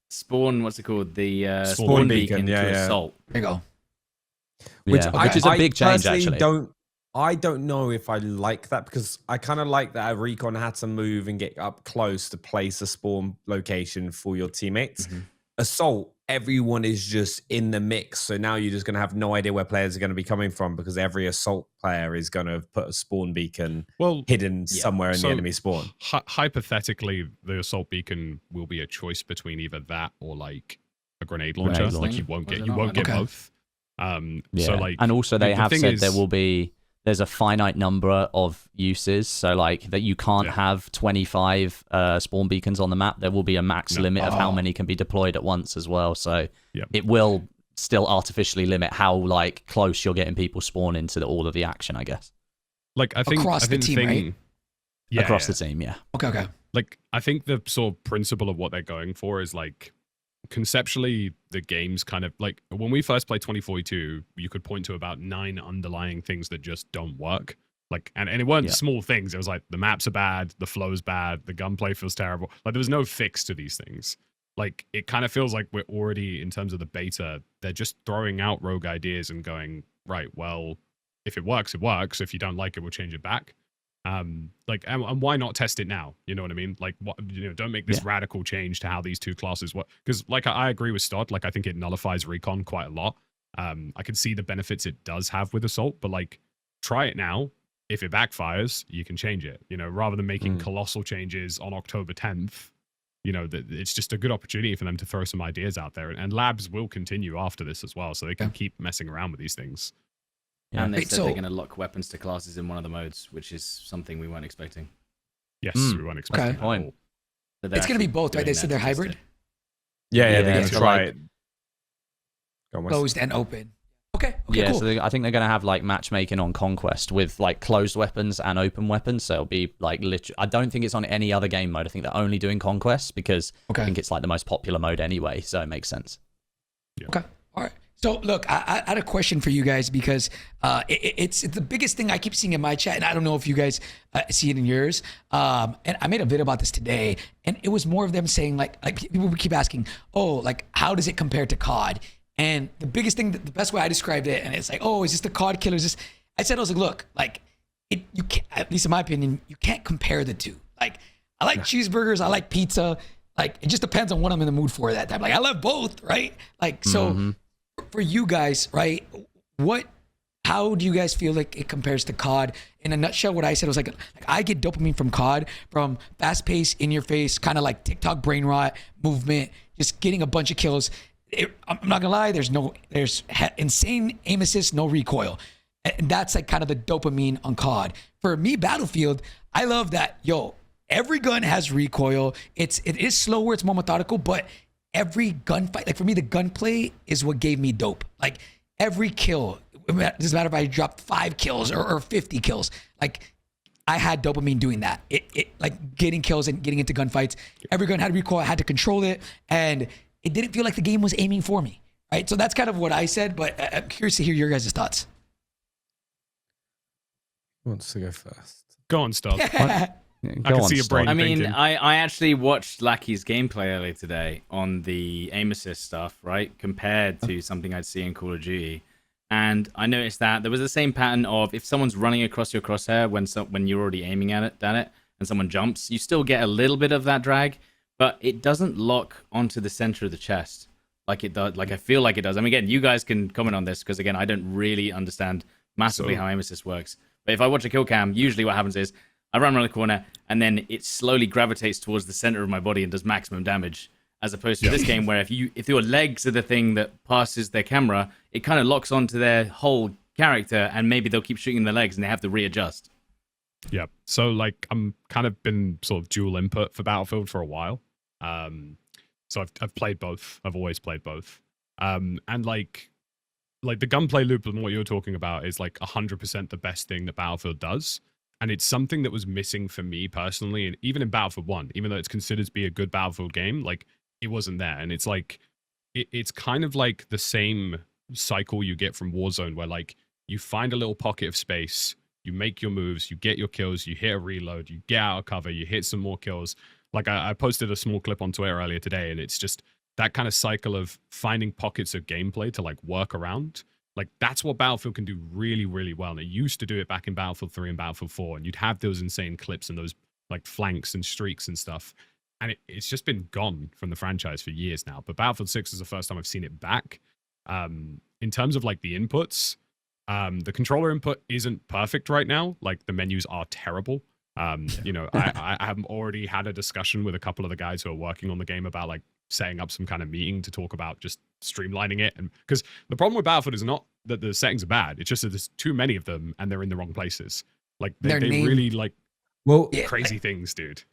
[SPEAKER 2] spawn, what's it called? The spawn beacon to assault.
[SPEAKER 1] There you go.
[SPEAKER 5] Which is a big change, actually.
[SPEAKER 3] I don't know if I like that because I kind of like that a recon had to move and get up close to place a spawn location for your teammates. Assault, everyone is just in the mix. So now you're just going to have no idea where players are going to be coming from because every assault player is going to put a spawn beacon hidden somewhere in the enemy spawn.
[SPEAKER 4] Hypothetically, the assault beacon will be a choice between either that or like a grenade launcher. Like you won't get both. So like,
[SPEAKER 5] and also they have said there's a finite number of uses, so like that you can't have 25 spawn beacons on the map. There will be a max limit of how many can be deployed at once as well. So it will still artificially limit how like close you're getting people spawn into all of the action, I guess.
[SPEAKER 4] Like I think
[SPEAKER 1] across the team, right?
[SPEAKER 5] Yeah, across the team, yeah.
[SPEAKER 1] Okay.
[SPEAKER 4] Like I think the sort of principle of what they're going for is like, conceptually the game's kind of like, when we first played 2042, you could point to about 9 underlying things that just don't work, like, and it weren't small things. It was like the maps are bad, the flow's bad, the gunplay feels terrible. Like there was no fix to these things. Like it kind of feels like we're already, in terms of the beta, they're just throwing out rogue ideas and going, right, well, if it works, it works. If you don't like it, we'll change it back. Like, and why not test it now? You know what I mean? Like, what, don't make this radical change to how these two classes work. Because, like, I agree with Stott. Like, I think it nullifies recon quite a lot. I can see the benefits it does have with assault, but like, try it now. If it backfires, you can change it. Rather than making colossal changes on October 10th. It's just a good opportunity for them to throw some ideas out there, and labs will continue after this as well, so they can keep messing around with these things.
[SPEAKER 2] Yeah. And they said they're going to lock weapons to classes in one of the modes, which is something we weren't expecting.
[SPEAKER 4] Yes, we weren't expecting.
[SPEAKER 5] Okay.
[SPEAKER 1] It's going to be both, right? They said they're hybrid.
[SPEAKER 3] Yeah,
[SPEAKER 5] Yeah,
[SPEAKER 3] they
[SPEAKER 5] so,
[SPEAKER 3] try
[SPEAKER 5] like,
[SPEAKER 3] it. Go on, Wes.
[SPEAKER 1] closed and open. Okay,
[SPEAKER 5] Yeah,
[SPEAKER 1] cool.
[SPEAKER 5] so I think they're going to have like matchmaking on Conquest with like closed weapons and open weapons. So it'll be like literally. I don't think it's on any other game mode. I think they're only doing Conquest because I think it's like the most popular mode anyway. So it makes sense.
[SPEAKER 1] Okay. All right. So look, I had a question for you guys because it's the biggest thing I keep seeing in my chat, and I don't know if you guys see it in yours. And I made a video about this today, and it was more of them saying like people would keep asking, oh, like how does it compare to COD? And the biggest thing, the best way I described it, and it's like, oh, is this the COD killer? Is this? I was like, look, like you can't, at least in my opinion, you can't compare the two. Like I like cheeseburgers, I like pizza. Like it just depends on what I'm in the mood for at that time. Like I love both, right? Like so. For you guys, right? How do you guys feel like it compares to COD? In a nutshell, what I said was like I get dopamine from COD, from fast-paced, in-your-face, kind of like TikTok brain rot movement, just getting a bunch of kills. I'm not gonna lie, there's insane aim assist, no recoil. And that's like kind of the dopamine on COD. For me, Battlefield, I love that, every gun has recoil. It is slower, it's more methodical, but every gunfight, like for me, the gunplay is what gave me dope. Like every kill, it doesn't matter if I dropped 5 kills or 50 kills. Like I had dopamine doing that. It like getting kills and getting into gunfights. Every gun had recoil, I had to control it, and it didn't feel like the game was aiming for me. Right. So that's kind of what I said, but I'm curious to hear your guys' thoughts.
[SPEAKER 3] Who wants to go first?
[SPEAKER 4] Go on, Stop.
[SPEAKER 5] I
[SPEAKER 4] can see a brain
[SPEAKER 2] I mean,
[SPEAKER 4] thinking.
[SPEAKER 2] I actually watched Lackey's gameplay earlier today on the aim assist stuff, right? Compared to something I'd see in Call of Duty. And I noticed that there was the same pattern of if someone's running across your crosshair when you're already aiming at it, and someone jumps, you still get a little bit of that drag, but it doesn't lock onto the center of the chest like it does. Like I feel like it does. I mean, again, you guys can comment on this because again, I don't really understand massively how aim assist works. But if I watch a kill cam, usually what happens is I run around the corner, and then it slowly gravitates towards the center of my body and does maximum damage. As opposed to this game, where if your legs are the thing that passes their camera, it kind of locks onto their whole character, and maybe they'll keep shooting their legs, and they have to readjust.
[SPEAKER 4] Yeah. So like I'm kind of been sort of dual input for Battlefield for a while. So I've played both. I've always played both. And like the gunplay loop and what you're talking about is like 100% the best thing that Battlefield does. And it's something that was missing for me personally, and even in Battlefield 1, even though it's considered to be a good Battlefield game, like it wasn't there. And it's like it's kind of like the same cycle you get from Warzone, where like you find a little pocket of space, you make your moves, you get your kills, you hit a reload, you get out of cover, you hit some more kills. Like I posted a small clip on Twitter earlier today, and it's just that kind of cycle of finding pockets of gameplay to like work around. Like that's what Battlefield can do really, really well. And it used to do it back in Battlefield 3 and Battlefield 4. And you'd have those insane clips and those like flanks and streaks and stuff. And it's just been gone from the franchise for years now. But Battlefield 6 is the first time I've seen it back. In terms of like the inputs, the controller input isn't perfect right now. Like the menus are terrible. You know, I have already had a discussion with a couple of the guys who are working on the game about like setting up some kind of meeting to talk about just streamlining it. And because the problem with Battlefield is not that the settings are bad, it's just that there's too many of them and they're in the wrong places. Like they really like crazy things, dude.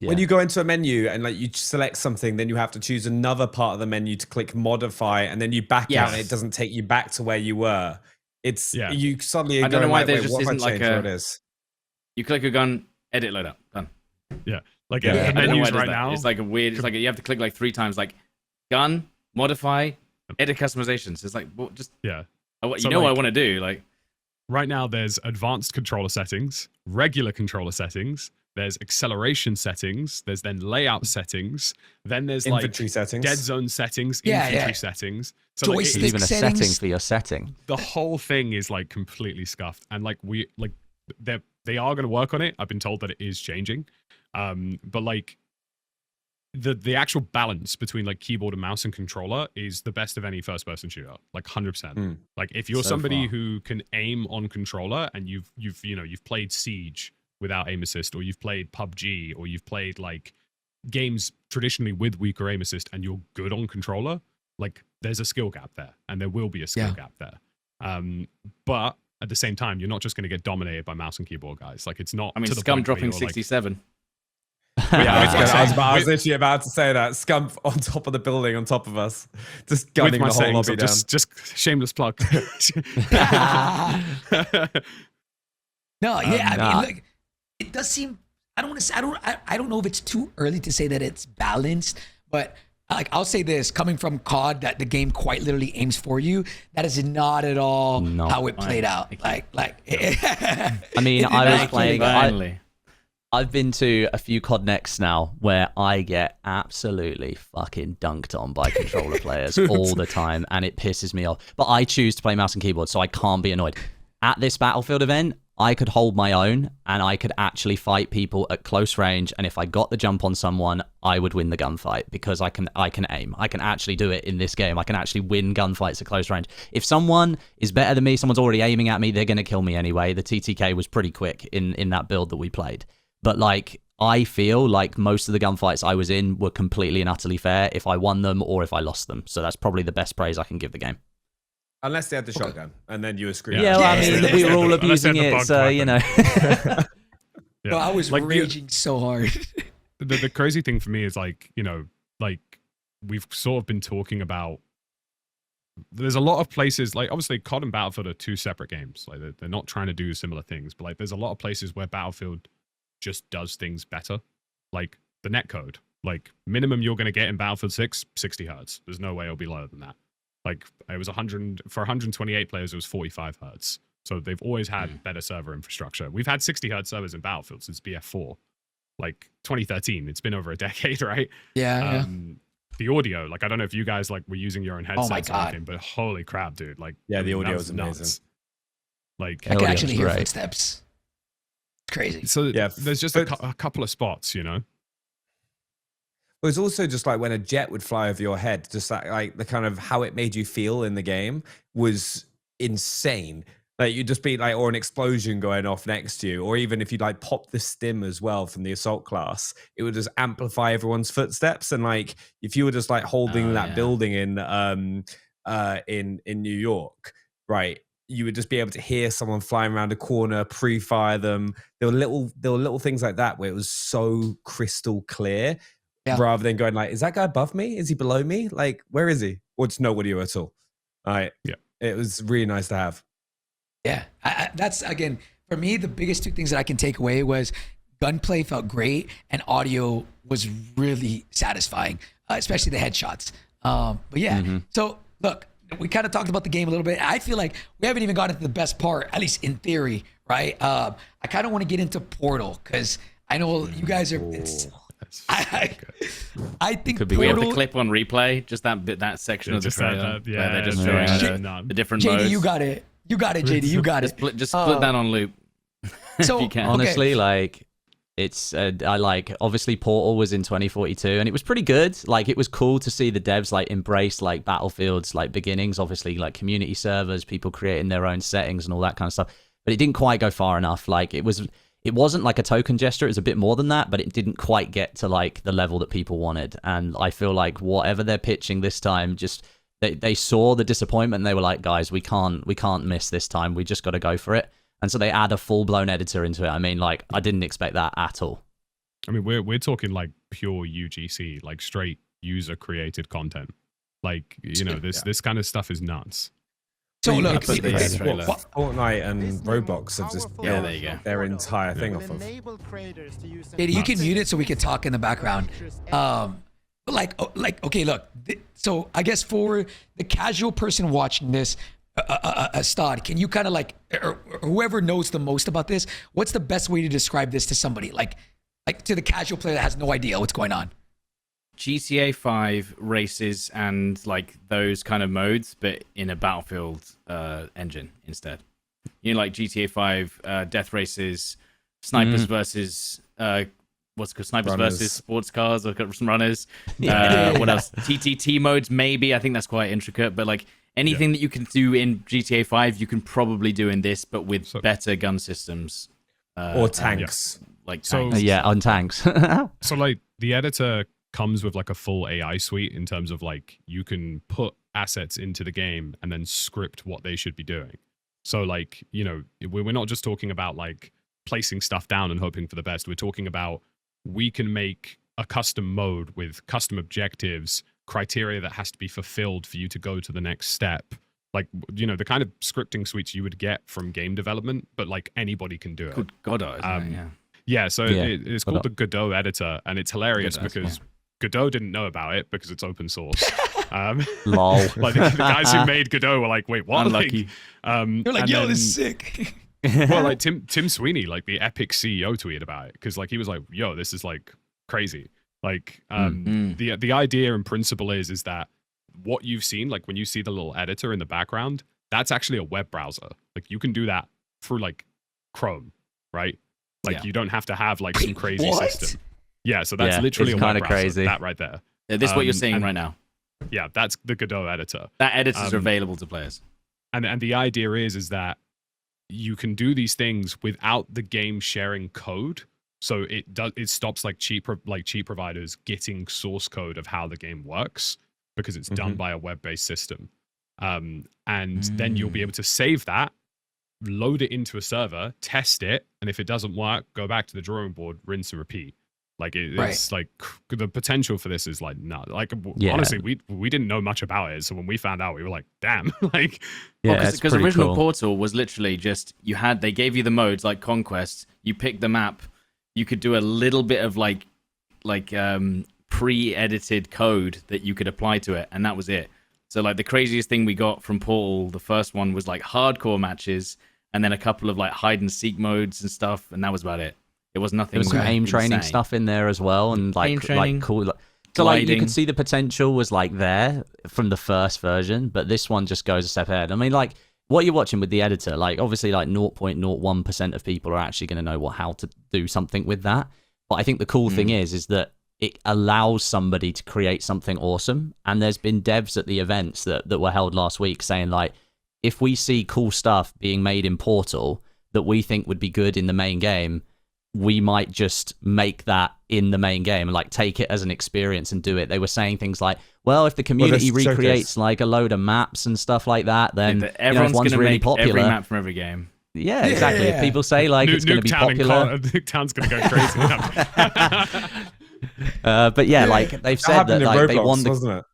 [SPEAKER 3] When you go into a menu and like you select something, then you have to choose another part of the menu to click modify, and then you back out and it doesn't take you back to where you were. It's you suddenly
[SPEAKER 2] I don't know why there just
[SPEAKER 3] what
[SPEAKER 2] isn't like
[SPEAKER 3] what it is.
[SPEAKER 2] You click a gun, edit loadout, done.
[SPEAKER 4] Yeah. Like
[SPEAKER 2] I
[SPEAKER 4] the
[SPEAKER 2] don't know why
[SPEAKER 4] menus
[SPEAKER 2] it does
[SPEAKER 4] right
[SPEAKER 2] that.
[SPEAKER 4] now.
[SPEAKER 2] It's like a weird. It's like you have to click like 3 times, like gun, modify, edit customizations. It's like just
[SPEAKER 4] you
[SPEAKER 2] know
[SPEAKER 4] like,
[SPEAKER 2] what I want to do. Like
[SPEAKER 4] right now, there's advanced controller settings, regular controller settings. There's acceleration settings. There's then layout settings. Then there's
[SPEAKER 3] inventory
[SPEAKER 4] like
[SPEAKER 3] settings,
[SPEAKER 4] dead zone settings, infantry settings. So like,
[SPEAKER 5] it's even a setting for your setting.
[SPEAKER 4] The whole thing is like completely scuffed, and like they are going to work on it. I've been told that it is changing, but like the actual balance between like keyboard and mouse and controller is the best of any first person shooter, like 100%. Like if you're somebody who can aim on controller and you've played Siege without aim assist, or you've played PUBG, or you've played like games traditionally with weaker aim assist and you're good on controller, like there's a skill gap there, and there will be a skill gap there. But at the same time, you're not just going to get dominated by mouse and keyboard guys. Like it's not.
[SPEAKER 2] I mean,
[SPEAKER 4] to the
[SPEAKER 2] Scum
[SPEAKER 4] point where
[SPEAKER 2] dropping
[SPEAKER 4] you're, like,
[SPEAKER 2] 67.
[SPEAKER 3] I was literally about to say that. Scump on top of the building, on top of us, just gunning the whole lobby down.
[SPEAKER 4] Just shameless plug.
[SPEAKER 1] No, yeah, I mean, look, it does seem. I don't want to say. I don't know if it's too early to say that it's balanced, but like I'll say this: coming from COD, that the game quite literally aims for you. That is not at all how it played out. Like.
[SPEAKER 5] I mean, I was playing. I've been to a few COD Next now where I get absolutely fucking dunked on by controller players all the time, and it pisses me off. But I choose to play mouse and keyboard, so I can't be annoyed. At this Battlefield event, I could hold my own, and I could actually fight people at close range, and if I got the jump on someone, I would win the gunfight because I can aim. I can actually do it in this game. I can actually win gunfights at close range. If someone is better than me, someone's already aiming at me, they're going to kill me anyway. The TTK was pretty quick in that build that we played. But like, I feel like most of the gunfights I was in were completely and utterly fair if I won them or if I lost them. So that's probably the best praise I can give the game.
[SPEAKER 3] Unless they had the shotgun, and then you were screwed.
[SPEAKER 5] Yeah, well, I mean, we were all abusing it, so, you know.
[SPEAKER 1] No, I was like, raging so hard.
[SPEAKER 4] The crazy thing for me is like, you know, like we've sort of been talking about, there's a lot of places, like obviously COD and Battlefield are two separate games. Like they're not trying to do similar things, but like there's a lot of places where Battlefield just does things better. Like the netcode, like minimum you're going to get in Battlefield 6, 60 hertz. There's no way it'll be lower than that. Like it was 100 for 128 players, it was 45 hertz. So they've always had better server infrastructure. We've had 60 hertz servers in Battlefield since BF4, like 2013. It's been over a decade, right?
[SPEAKER 1] Yeah.
[SPEAKER 4] The audio, like I don't know if you guys like were using your own headsets
[SPEAKER 1] my
[SPEAKER 4] or
[SPEAKER 1] God.
[SPEAKER 4] anything, but holy crap, dude! Like
[SPEAKER 3] the audio was
[SPEAKER 4] nuts.
[SPEAKER 3] amazing.
[SPEAKER 4] Like
[SPEAKER 1] I can actually hear footsteps. It's crazy.
[SPEAKER 4] So yeah, there's just a couple of spots, you know.
[SPEAKER 3] It was also just like when a jet would fly over your head, just like the kind of how it made you feel in the game was insane. Like you'd just be like, or an explosion going off next to you, or even if you like pop the stim as well from the assault class, it would just amplify everyone's footsteps. And like if you were just like holding that building in New York, right, you would just be able to hear someone flying around a corner, pre-fire them. There were little things like that where it was so crystal clear. Yeah. Rather than going like, is that guy above me? Is he below me? Like, where is he? Or it's no audio at all. All right.
[SPEAKER 4] Yeah.
[SPEAKER 3] It was really nice to have.
[SPEAKER 1] Yeah. That's, again, for me, the biggest two things that I can take away was gunplay felt great and audio was really satisfying, especially the headshots. But yeah, so look, we kind of talked about the game a little bit. I feel like we haven't even gotten to the best part, at least in theory, right? I kind of want to get into Portal because I know you guys are... I think
[SPEAKER 2] we have the clip on replay, just that section of the trailer where they're just showing the different
[SPEAKER 1] JD,
[SPEAKER 2] modes.
[SPEAKER 1] you got it, JD, you got it.
[SPEAKER 2] Just put that on loop.
[SPEAKER 1] So
[SPEAKER 2] if you can.
[SPEAKER 5] Honestly, like it's I like obviously Portal was in 2042 and it was pretty good. Like it was cool to see the devs like embrace like Battlefield's like beginnings, obviously like community servers, people creating their own settings and all that kind of stuff. But it didn't quite go far enough. Like it wasn't like a token gesture. It was a bit more than that, but it didn't quite get to like the level that people wanted. And I feel like whatever they're pitching this time, just they saw the disappointment and they were like, guys, we can't miss this time. We just got to go for it. And so they add a full blown editor into it. I mean, like I didn't expect that at all.
[SPEAKER 4] I mean, we're talking like pure UGC, like straight user created content. Like, you know, this kind of stuff is nuts.
[SPEAKER 1] So look,
[SPEAKER 3] Fortnite and Roblox have just
[SPEAKER 2] there you go.
[SPEAKER 3] their entire thing off of.
[SPEAKER 1] JD, you can mute it so we can talk in the background. But like, okay, look. So I guess for the casual person watching this, Stod, can you kind of like, or whoever knows the most about this, what's the best way to describe this to somebody? Like to the casual player that has no idea what's going on.
[SPEAKER 2] GTA 5 races and like those kind of modes, but in a Battlefield engine instead. You know, like GTA 5 death races, snipers versus what's it called? Snipers versus sports cars or runners. What else? TTT modes, maybe. I think that's quite intricate, but like anything that you can do in GTA 5, you can probably do in this, but with better gun systems
[SPEAKER 3] or tanks.
[SPEAKER 2] Like tanks.
[SPEAKER 5] On tanks.
[SPEAKER 4] So like the editor comes with like a full AI suite in terms of like you can put assets into the game and then script what they should be doing. So like, you know, we're not just talking about like placing stuff down and hoping for the best. We're talking about we can make a custom mode with custom objectives, criteria that has to be fulfilled for you to go to the next step. Like, you know, the kind of scripting suites you would get from game development, but like anybody can do it.
[SPEAKER 2] Good Godot, isn't it? Yeah.
[SPEAKER 4] Yeah, so it's called the Godot editor, and it's hilarious because Godot didn't know about it because it's open source.
[SPEAKER 5] Lol.
[SPEAKER 4] Like the guys who made Godot were like, "Wait, what?"
[SPEAKER 2] Unlucky.
[SPEAKER 1] You're like, yo, this is sick.
[SPEAKER 4] Well, like Tim Sweeney, like the Epic CEO, tweeted about it because like he was like, "Yo, this is like crazy." Like the idea and principle is that what you've seen, like when you see the little editor in the background, that's actually a web browser. Like you can do that through like Chrome, right? Like you don't have to have like some crazy system. Yeah, so that's literally a web browser. Crazy. That right there.
[SPEAKER 2] This is what you're seeing right now.
[SPEAKER 4] Yeah, that's the Godot editor.
[SPEAKER 2] That editor's available to players.
[SPEAKER 4] And the idea is that you can do these things without the game sharing code. So it stops like cheap providers getting source code of how the game works because it's done by a web-based system. And then you'll be able to save that, load it into a server, test it, and if it doesn't work, go back to the drawing board, rinse and repeat. Like it's like the potential for this is like nut. Like honestly, we didn't know much about it, so when we found out, we were like, damn. Like
[SPEAKER 2] because original Portal was literally just they gave you the modes like Conquest. You pick the map. You could do a little bit of like pre-edited code that you could apply to it, and that was it. So like the craziest thing we got from Portal, the first one was like hardcore matches, and then a couple of like hide and seek modes and stuff, and that was about it. It was nothing.
[SPEAKER 5] There was some aim training stuff in there as well, and like cool. So like you could see the potential was like there from the first version, but this one just goes a step ahead. I mean, like what you're watching with the editor, like obviously like 0.01% of people are actually going to know how to do something with that. But I think the cool thing is that it allows somebody to create something awesome. And there's been devs at the events that were held last week saying like, if we see cool stuff being made in Portal that we think would be good in the main game, we might just make that in the main game and like take it as an experience and do it. They were saying things like, well, if the community recreates like a load of maps and stuff like that, then
[SPEAKER 2] everyone's going to make
[SPEAKER 5] popular.
[SPEAKER 2] Every map from every game.
[SPEAKER 5] Yeah, exactly. If people say like it's going to be popular,
[SPEAKER 4] Nuketown's going to go crazy.
[SPEAKER 5] But yeah, like they've said that like
[SPEAKER 3] Roblox,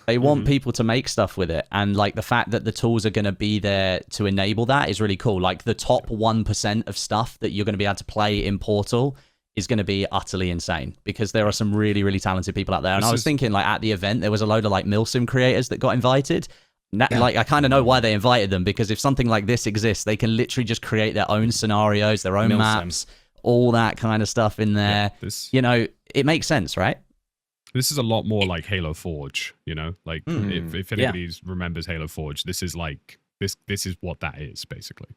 [SPEAKER 5] they want people to make stuff with it, and like the fact that the tools are going to be there to enable that is really cool. Like the top 1% of stuff that you're going to be able to play in Portal is going to be utterly insane because there are some really, really talented people out there. And I was thinking like at the event, there was a load of like Milsim creators that got invited. Like I kind of know why they invited them, because if something like this exists, they can literally just create their own scenarios, their own maps, all that kind of stuff in there. You know, it makes sense, right?
[SPEAKER 4] This is a lot more like Halo Forge, you know? Like if anybody remembers Halo Forge, this is like this is what that is basically.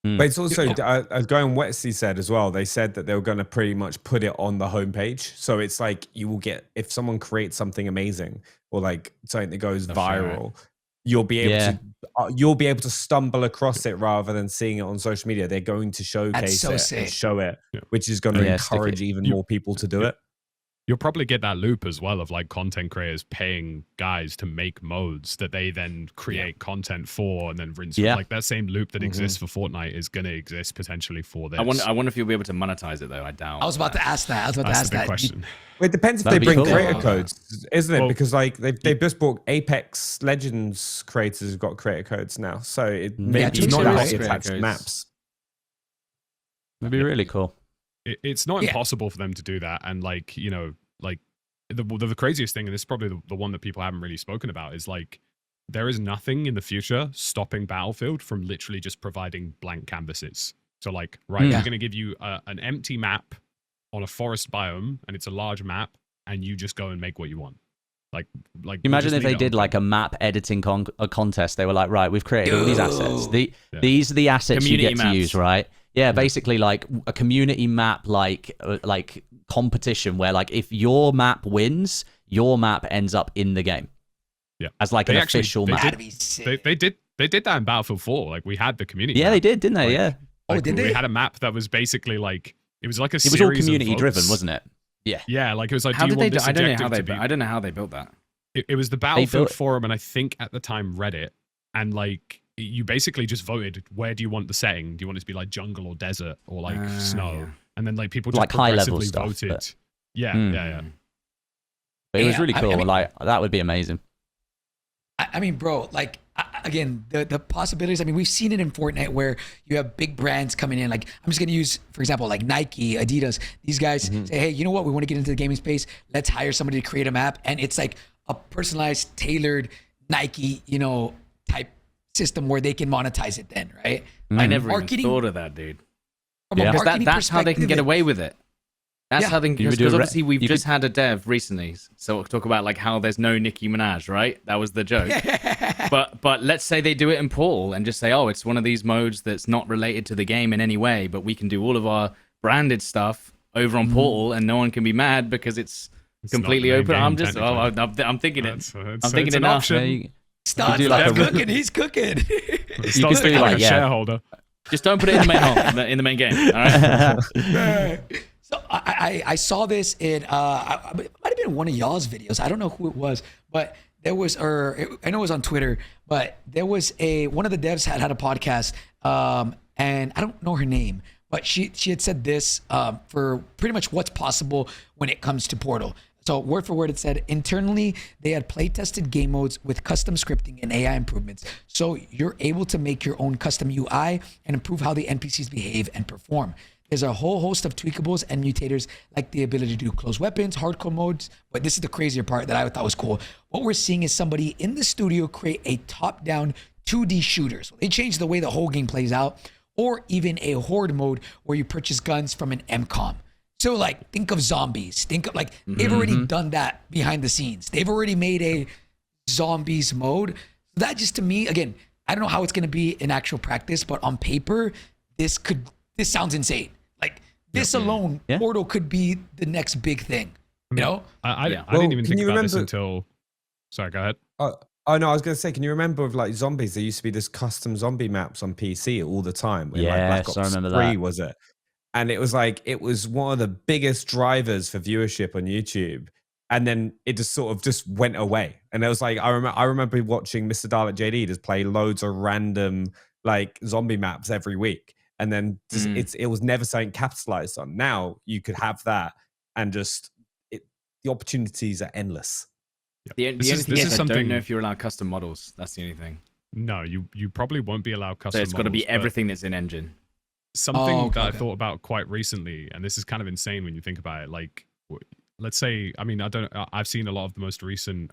[SPEAKER 3] But it's also going Wetsy said as well, they said that they were going to pretty much put it on the homepage. So it's like you will get, if someone creates something amazing or like something that goes viral, you'll be able to stumble across it rather than seeing it on social media. They're going to showcase it and show it, which is going to encourage even more people to do it.
[SPEAKER 4] You'll probably get that loop as well of like content creators paying guys to make modes that they then create content for and then rinse. Like that same loop that exists for Fortnite is going to exist potentially for this.
[SPEAKER 2] I wonder if you'll be able to monetize it though. I doubt.
[SPEAKER 1] I was about to ask that.
[SPEAKER 4] That's the big question.
[SPEAKER 3] Well, it depends if they bring creator codes, isn't it? Because like they've just brought Apex Legends creators who've got creator codes now, so it maybe not attached maps.
[SPEAKER 5] It'd be really cool.
[SPEAKER 4] It's not impossible for them to do that, and like you know, like the craziest thing, and this is probably the one that people haven't really spoken about, is like there is nothing in the future stopping Battlefield from literally just providing blank canvases. So like, we're going to give you an empty map on a forest biome, and it's a large map, and you just go and make what you want. Like
[SPEAKER 5] imagine if they did like a map editing contest. They were like, right, we've created all these assets. These are the assets community you get to use, right? Yeah, basically like a community map, like competition where like if your map wins, your map ends up in the game. Yeah, as like an official map.
[SPEAKER 4] They did that in Battlefield 4. Like we had the community.
[SPEAKER 5] Yeah,
[SPEAKER 4] map.
[SPEAKER 5] they did, didn't they?
[SPEAKER 4] Like, did they? We had a map that was basically like it was like a.
[SPEAKER 5] It was all community driven, wasn't it? Yeah.
[SPEAKER 4] Yeah, like it was like.
[SPEAKER 2] How did they? I don't know how they built that.
[SPEAKER 4] It was the Battlefield forum, and I think at the time Reddit, and like. You basically just voted, where do you want the setting? Do you want it to be like jungle or desert or like snow? and then like people just
[SPEAKER 5] Like high-level
[SPEAKER 4] progressively
[SPEAKER 5] stuff,
[SPEAKER 4] voted.
[SPEAKER 5] but-
[SPEAKER 4] Yeah.
[SPEAKER 5] But it was
[SPEAKER 1] Yeah,
[SPEAKER 5] really
[SPEAKER 1] I
[SPEAKER 5] cool.
[SPEAKER 1] mean-
[SPEAKER 5] Like that would be amazing.
[SPEAKER 1] I mean, bro, like again, the possibilities. I mean, we've seen it in Fortnite where you have big brands coming in. Like I'm just gonna use, for example, like Nike, Adidas. These guys say, hey, you know what? We want to get into the gaming space. Let's hire somebody to create a map, and it's like a personalized, tailored Nike, type system where they can monetize it. Then, right?
[SPEAKER 2] I never
[SPEAKER 1] marketing-
[SPEAKER 2] even thought of that, dude.
[SPEAKER 1] From a
[SPEAKER 5] Yeah.
[SPEAKER 2] Because
[SPEAKER 1] marketing
[SPEAKER 2] that's how they can
[SPEAKER 1] perspective,
[SPEAKER 2] get away with it. That's
[SPEAKER 1] Yeah.
[SPEAKER 2] how they can.
[SPEAKER 5] You would
[SPEAKER 2] Because
[SPEAKER 5] do a
[SPEAKER 2] obviously we've
[SPEAKER 5] you
[SPEAKER 2] just had a dev recently, so we'll talk about like how there's no Nicki Minaj, right? That was the joke. but let's say they do it in Portal and just say, oh, it's one of these modes that's not related to the game in any way, but we can do all of our branded stuff over on Portal, and no one can be mad because it's completely
[SPEAKER 4] not the
[SPEAKER 2] open.
[SPEAKER 4] main
[SPEAKER 2] I'm
[SPEAKER 4] game,
[SPEAKER 2] just,
[SPEAKER 4] technically.
[SPEAKER 2] I'm thinking it.
[SPEAKER 4] It's
[SPEAKER 2] I'm thinking
[SPEAKER 4] it's
[SPEAKER 2] it
[SPEAKER 4] an
[SPEAKER 2] now.
[SPEAKER 4] option.
[SPEAKER 5] Yeah,
[SPEAKER 1] Stop,
[SPEAKER 5] do like
[SPEAKER 1] he's
[SPEAKER 5] a-
[SPEAKER 1] cooking. He's cooking.
[SPEAKER 4] It's
[SPEAKER 5] You
[SPEAKER 4] not
[SPEAKER 5] could do
[SPEAKER 4] like
[SPEAKER 5] like,
[SPEAKER 4] a
[SPEAKER 5] yeah.
[SPEAKER 4] shareholder.
[SPEAKER 2] Just don't put it in the main home, in the main game. All right.
[SPEAKER 1] So I saw this in it might have been one of y'all's videos. I don't know who it was, but there was, I know it was on Twitter, but there was one of the devs had a podcast, and I don't know her name, but she had said this for pretty much what's possible when it comes to Portal. So word for word, it said internally they had play tested game modes with custom scripting and AI improvements. So you're able to make your own custom UI and improve how the NPCs behave and perform. There's a whole host of tweakables and mutators like the ability to do closed weapons, hardcore modes. But this is the crazier part that I thought was cool. What we're seeing is somebody in the studio create a top-down 2D shooter. So they changed the way the whole game plays out, or even a horde mode where you purchase guns from an MCOM. So like, think of zombies. Think of like, they've already done that behind the scenes. They've already made a zombies mode. That just, to me, again, I don't know how it's going to be in actual practice, but on paper, this sounds insane. Like this alone,
[SPEAKER 5] Yeah.
[SPEAKER 1] Portal could be the next big thing. You know?
[SPEAKER 4] I
[SPEAKER 2] Yeah.
[SPEAKER 4] didn't even
[SPEAKER 3] Can
[SPEAKER 4] think
[SPEAKER 3] you
[SPEAKER 4] about this
[SPEAKER 3] remember-
[SPEAKER 4] until. Sorry, go ahead.
[SPEAKER 3] Oh no, I was gonna say, can you remember with like zombies? There used to be this custom zombie maps on PC all the time. In, like,
[SPEAKER 5] Yes,
[SPEAKER 3] Black
[SPEAKER 5] I
[SPEAKER 3] Ops
[SPEAKER 5] remember
[SPEAKER 3] 3,
[SPEAKER 5] that.
[SPEAKER 3] was it? And it was one of the biggest drivers for viewership on YouTube. And then it just sort of just went away. And it was like I remember watching Mr. Dalek JD just play loads of random like zombie maps every week. And then just, it was never something capitalized on. Now you could have that and just the opportunities are endless.
[SPEAKER 2] The only
[SPEAKER 4] This is
[SPEAKER 2] thing is, I don't
[SPEAKER 4] something-
[SPEAKER 2] know if you're allowed custom models. That's the only thing.
[SPEAKER 4] No, you probably won't be allowed custom.
[SPEAKER 2] So it's got to be
[SPEAKER 4] models, but
[SPEAKER 2] everything that's in engine.
[SPEAKER 4] Something
[SPEAKER 1] okay,
[SPEAKER 4] that I
[SPEAKER 1] okay.
[SPEAKER 4] thought about quite recently, and this is kind of insane when you think about it. Like, let's say, I mean, I've seen a lot of the most recent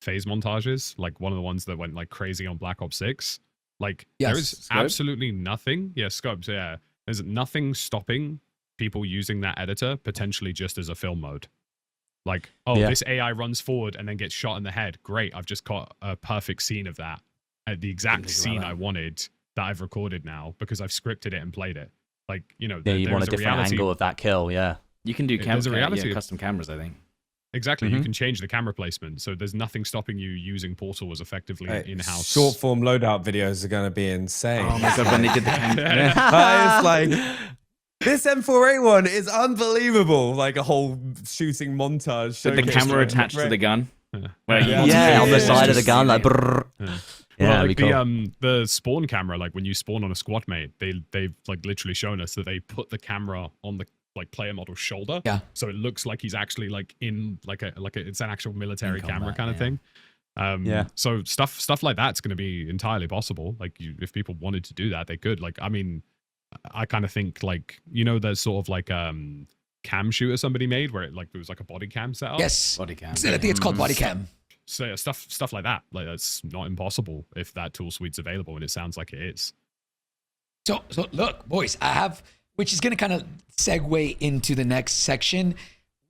[SPEAKER 4] phase montages, like one of the ones that went like crazy on Black Ops 6. Like, there is
[SPEAKER 2] Scope?
[SPEAKER 4] absolutely nothing. Yeah, scopes. Yeah, there's nothing stopping people using that editor potentially just as a film mode. Like, oh,
[SPEAKER 5] Yeah.
[SPEAKER 4] this AI runs forward and then gets shot in the head. Great, I've just got a perfect scene of that. The exact
[SPEAKER 2] think about
[SPEAKER 4] scene
[SPEAKER 2] that.
[SPEAKER 4] I wanted that I've recorded now because I've scripted it and played it. Like,
[SPEAKER 5] Yeah, you
[SPEAKER 4] there
[SPEAKER 5] want a
[SPEAKER 4] is
[SPEAKER 5] different
[SPEAKER 4] reality.
[SPEAKER 5] angle of that kill. Yeah.
[SPEAKER 2] You can do
[SPEAKER 4] There's a reality.
[SPEAKER 2] custom cameras, I think.
[SPEAKER 4] Exactly, you can change the camera placement, so there's nothing stopping you using Portal as effectively in-house.
[SPEAKER 3] Short form loadout videos are going to be insane.
[SPEAKER 2] Oh my god, when they did the camera.
[SPEAKER 3] It's like this M4A1 is unbelievable. Like a whole shooting montage.
[SPEAKER 2] With the
[SPEAKER 3] showcasing
[SPEAKER 2] camera
[SPEAKER 3] it.
[SPEAKER 2] attached to the gun.
[SPEAKER 4] Yeah.
[SPEAKER 5] Yeah, on the
[SPEAKER 3] Yeah.
[SPEAKER 5] side of the gun, like. Brrr.
[SPEAKER 4] Yeah.
[SPEAKER 5] Yeah,
[SPEAKER 4] Well,
[SPEAKER 5] that'd
[SPEAKER 4] like
[SPEAKER 5] be cool.
[SPEAKER 4] the spawn camera, like when you spawn on a squad mate, they've like literally shown us that they put the camera on the like player model's shoulder,
[SPEAKER 1] Yeah.
[SPEAKER 4] so it looks like he's actually like in like a it's an actual military
[SPEAKER 2] In
[SPEAKER 4] camera
[SPEAKER 2] combat,
[SPEAKER 4] kind of
[SPEAKER 2] yeah.
[SPEAKER 4] thing.
[SPEAKER 5] Yeah.
[SPEAKER 4] So stuff like that's going to be entirely possible. Like, if people wanted to do that, they could. Like, I mean, I kind of think like, there's sort of like cam shooter somebody made where it was like a body cam setup.
[SPEAKER 1] Yes.
[SPEAKER 2] Body cam.
[SPEAKER 1] I think it's called body cam.
[SPEAKER 4] So yeah, stuff like that. Like, that's not impossible if that tool suite's available, and it sounds like it is.
[SPEAKER 1] So look, boys, I have, which is going to kind of segue into the next section.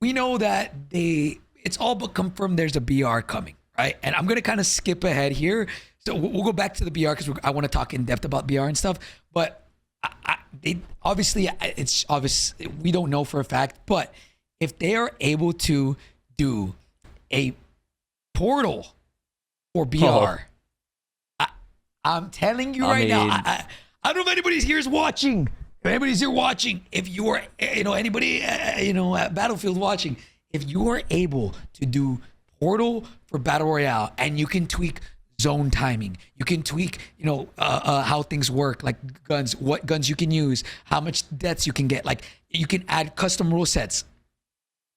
[SPEAKER 1] We know that it's all but confirmed there's a BR coming, right? And I'm going to kind of skip ahead here. So we'll go back to the BR because I want to talk in depth about BR and stuff. But it's obvious, we don't know for a fact, but if they are able to do a portal for BR, I'm telling you right now, I don't know if anybody's here is watching. If anybody's here watching, if you are, anybody, at Battlefield watching, if you are able to do Portal for Battle Royale and you can tweak zone timing. You can tweak, how things work, like guns, what guns you can use, how much deaths you can get. Like you can add custom rule sets.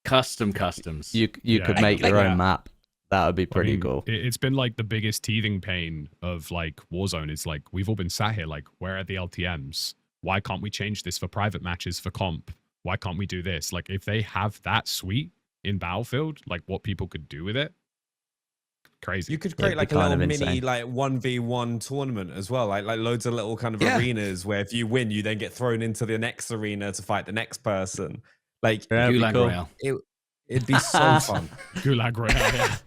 [SPEAKER 2] Customs.
[SPEAKER 5] You
[SPEAKER 4] Yeah.
[SPEAKER 5] could make your
[SPEAKER 4] Yeah.
[SPEAKER 5] own map. That would be pretty
[SPEAKER 4] I mean,
[SPEAKER 5] cool.
[SPEAKER 4] It's been like the biggest teething pain of like Warzone. Is like we've all been sat here like, where are the LTMs? Why can't we change this for private matches for comp? Why can't we do this? Like if they have that suite in Battlefield, like what people could do with it, crazy.
[SPEAKER 3] You could create
[SPEAKER 5] It'd be
[SPEAKER 3] like a
[SPEAKER 5] kind
[SPEAKER 3] little
[SPEAKER 5] of
[SPEAKER 3] mini
[SPEAKER 5] insane.
[SPEAKER 3] like 1v1 tournament as well, like loads of little kind of
[SPEAKER 1] Yeah.
[SPEAKER 3] arenas where if you win, you then get thrown into the next arena to fight the next person. Like
[SPEAKER 5] Yeah, it'd be
[SPEAKER 2] Gulag
[SPEAKER 5] cool.
[SPEAKER 2] Royale.
[SPEAKER 3] it'd be so fun.
[SPEAKER 4] Gulag Royale. Yeah.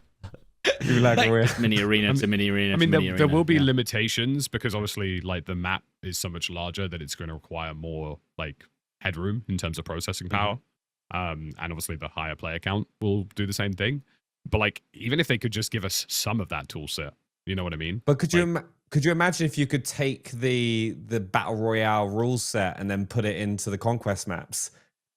[SPEAKER 3] Gulag
[SPEAKER 1] Like-
[SPEAKER 3] Royale.
[SPEAKER 2] Mini arena to mini arena.
[SPEAKER 4] I mean,
[SPEAKER 2] to mini
[SPEAKER 4] there
[SPEAKER 2] arena.
[SPEAKER 4] will be
[SPEAKER 2] Yeah.
[SPEAKER 4] limitations because obviously, like the map is so much larger that it's going to require more like headroom in terms of processing power. And obviously, the higher player count will do the same thing. But like, even if they could just give us some of that tool set, you know what I mean?
[SPEAKER 3] But could
[SPEAKER 4] Like,
[SPEAKER 3] could you imagine if you could take the battle royale rule set and then put it into the conquest maps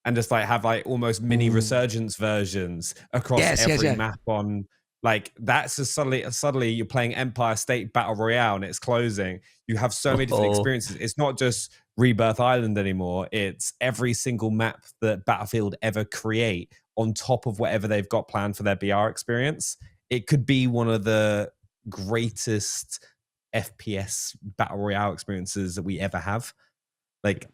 [SPEAKER 3] and just like have like almost mini
[SPEAKER 1] Ooh.
[SPEAKER 3] resurgence versions across
[SPEAKER 1] Yes,
[SPEAKER 3] every
[SPEAKER 1] yeah.
[SPEAKER 3] map on like that's just suddenly you're playing Empire State Battle Royale and it's closing. You have so many different
[SPEAKER 5] Uh-oh.
[SPEAKER 3] experiences. It's not just Rebirth Island anymore. It's every single map that Battlefield ever create on top of whatever they've got planned for their BR experience. It could be one of the greatest FPS Battle Royale experiences that we ever have. Like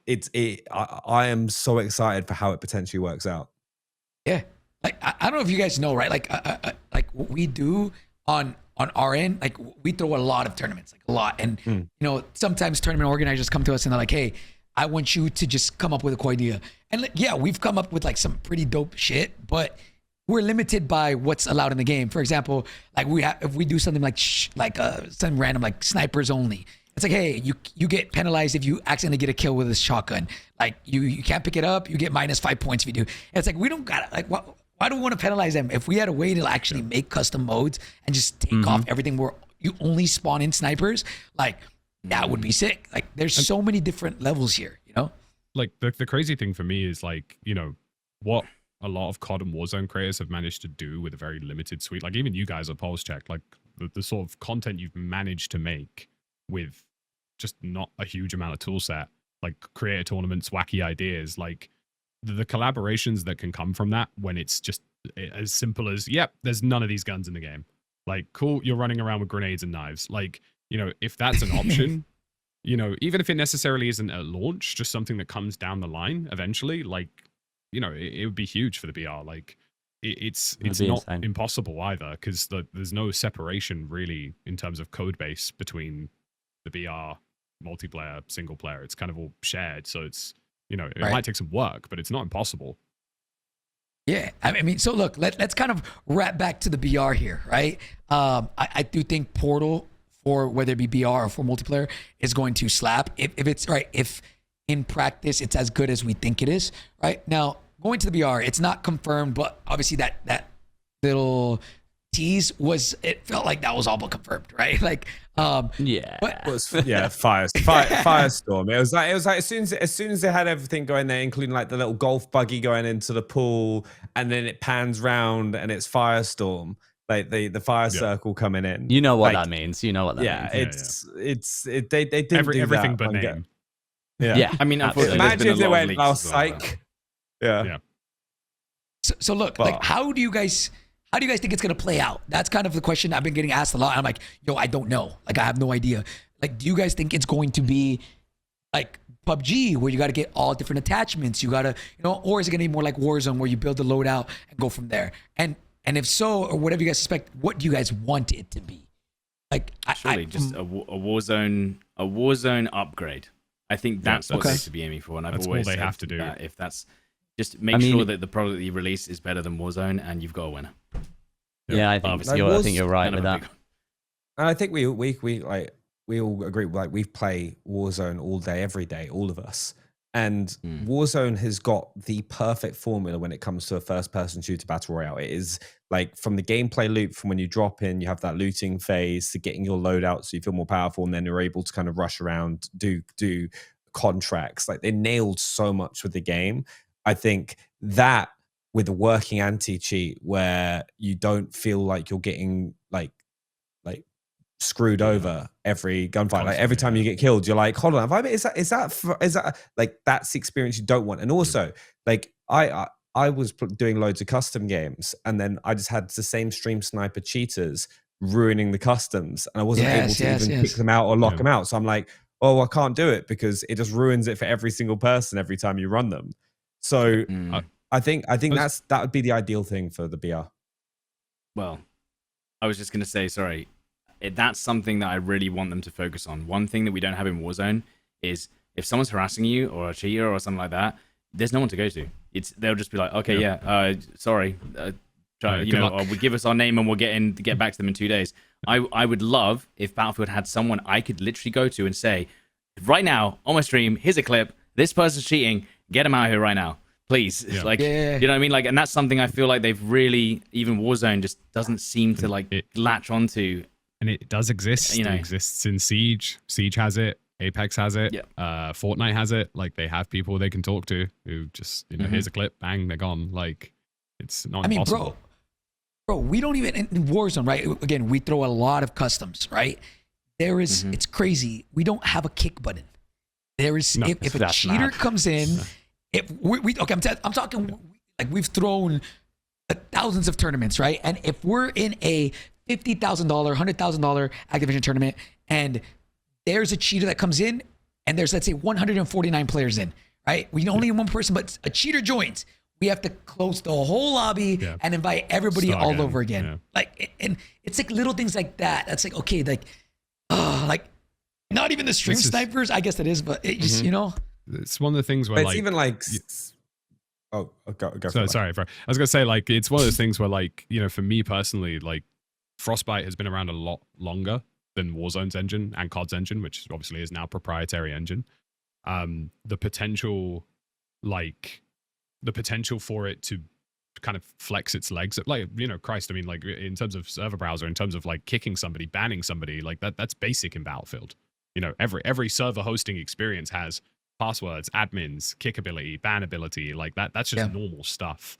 [SPEAKER 3] I am so excited for how it potentially works out.
[SPEAKER 1] Yeah. Like I don't know if you guys know, right? Like what we do on our end, like we throw a lot of tournaments, like a lot. And sometimes tournament organizers come to us and they're like, "Hey, I want you to just come up with a cool idea." And like, yeah, we've come up with like some pretty dope shit, but we're limited by what's allowed in the game. For example, like if we do something like some random like snipers only. It's like, hey, you get penalized if you accidentally get a kill with a shotgun. Like you can't pick it up, you get -5 points if you do. And it's like we don't got like why do we want to penalize them? If we had a way to actually make custom modes and just take off everything where you only spawn in snipers, like that would be sick. Like there's so many different levels here,
[SPEAKER 4] like the crazy thing for me is like, what a lot of COD and Warzone creators have managed to do with a very limited suite. Like even you guys at Pullze Check, like the sort of content you've managed to make with just not a huge amount of tool set, like creator tournaments, wacky ideas, like the collaborations that can come from that when it's just as simple as, yep, there's none of these guns in the game. Like, cool, you're running around with grenades and knives. Like, if that's an option, even if it necessarily isn't at launch, just something that comes down the line eventually, like, it would be huge for the BR. Like, it's
[SPEAKER 5] be
[SPEAKER 4] not
[SPEAKER 5] insane.
[SPEAKER 4] impossible either because there's no separation really in terms of code base between the BR multiplayer, single player. It's kind of all shared. So it's, it
[SPEAKER 1] Right.
[SPEAKER 4] might take some work, but it's not impossible.
[SPEAKER 1] Yeah, I mean, so look, let's kind of wrap back to the BR here, right? I do think Portal, for whether it be BR or for multiplayer, is going to slap if it's right. If in practice it's as good as we think it is, right? Now going to the BR, it's not confirmed, but obviously that little tease it felt like that was all but confirmed, right? Like,
[SPEAKER 5] Yeah.
[SPEAKER 1] but
[SPEAKER 3] Firestorm. It was like as soon as they had everything going there, including like the little golf buggy going into the pool, and then it pans round and it's Firestorm, like the fire circle coming in.
[SPEAKER 5] You know what
[SPEAKER 3] Like,
[SPEAKER 5] that means. You know what that means.
[SPEAKER 3] They didn't do
[SPEAKER 4] everything
[SPEAKER 3] that
[SPEAKER 4] but
[SPEAKER 3] on
[SPEAKER 4] name.
[SPEAKER 5] Yeah.
[SPEAKER 2] I mean, unfortunately,
[SPEAKER 3] Imagine
[SPEAKER 2] there's
[SPEAKER 3] if
[SPEAKER 2] been
[SPEAKER 3] they
[SPEAKER 2] a lot of
[SPEAKER 3] went
[SPEAKER 2] leaks
[SPEAKER 3] last
[SPEAKER 2] as well,
[SPEAKER 3] psych. Yeah.
[SPEAKER 4] Yeah.
[SPEAKER 1] So look,
[SPEAKER 3] But-
[SPEAKER 1] like, how do you guys think it's gonna play out? That's kind of the question I've been getting asked a lot. I'm like, yo, I don't know. Like, I have no idea. Like, do you guys think it's going to be like PUBG, where you got to get all different attachments? You got to, or is it gonna be more like Warzone, where you build the loadout and go from there? And if so, or whatever you guys suspect, what do you guys want it to be? Like,
[SPEAKER 2] surely just a Warzone upgrade. I think that's what they should be aiming for, and I've
[SPEAKER 4] That's all
[SPEAKER 2] always
[SPEAKER 4] they
[SPEAKER 2] said
[SPEAKER 4] have to do.
[SPEAKER 2] that if that's just make sure that the product that you release is better than Warzone, and you've got a winner.
[SPEAKER 5] Yeah, I think
[SPEAKER 2] Obviously,
[SPEAKER 5] I think you're right
[SPEAKER 2] Kind
[SPEAKER 5] with
[SPEAKER 2] of a
[SPEAKER 5] that.
[SPEAKER 2] big-
[SPEAKER 3] And I think we all agree. Like we play Warzone all day, every day, all of us. And Warzone has got the perfect formula when it comes to a first-person shooter battle royale. It is like from the gameplay loop, from when you drop in, you have that looting phase to getting your loadout, so you feel more powerful, and then you're able to kind of rush around, do contracts. Like they nailed so much with the game. I think that with a working anti-cheat where you don't feel like you're getting like screwed over every gunfight. Like every time you get killed, you're like, hold on, have I been, is that like that's the experience you don't want? And also, like I was doing loads of custom games, and then I just had the same stream sniper cheaters ruining the customs, and I wasn't able to even kick them out or lock them out. So I'm like, oh, I can't do it because it just ruins it for every single person every time you run them. So I think that would be the ideal thing for the BR.
[SPEAKER 2] Well, I was just gonna say, sorry. That's something that I really want them to focus on. One thing that we don't have in Warzone is if someone's harassing you or a cheater or something like that, there's no one to go to. They'll just be like, okay, sorry, or we give us our name and we'll get back to them in 2 days. I would love if Battlefield had someone I could literally go to and say, right now on my stream, here's a clip. This person's cheating. Get him out here right now, please. You know what I mean? Like, and that's something I feel like they've really, even Warzone just doesn't seem to latch onto.
[SPEAKER 4] And it does exist. It exists in Siege. Siege has it. Apex has it. Fortnite has it. Like, they have people they can talk to who just, here's a clip, bang, they're gone. Like, it's not impossible.
[SPEAKER 1] Mean, bro, we don't even, in Warzone, right? Again, we throw a lot of customs, right? There is, it's crazy. We don't have a kick button. There is, if a cheater comes in, I'm talking, like, we've thrown thousands of tournaments, right? And if we're in a $50,000, $100,000 Activision tournament, and there's a cheater that comes in, and there's, let's say, 149 players in, right? We only have one person, but a cheater joins. We have to close the whole lobby and invite everybody all over again. Yeah. Like, and it's like little things like that. That's like, okay, like not even the stream snipers. I guess it is, but it just,
[SPEAKER 4] it's one of the things where,
[SPEAKER 3] but it's even like. Go
[SPEAKER 4] sorry, bro. I was gonna say, like, it's one of those things where, like, for me personally, like, Frostbite has been around a lot longer than Warzone's engine and COD's engine, which obviously is now a proprietary engine. The potential for it to kind of flex its legs, like, Christ, I mean, like, in terms of server browser, in terms of like kicking somebody, banning somebody, like that's basic in Battlefield. Every server hosting experience has passwords, admins, kick ability, ban ability, like that's just normal stuff.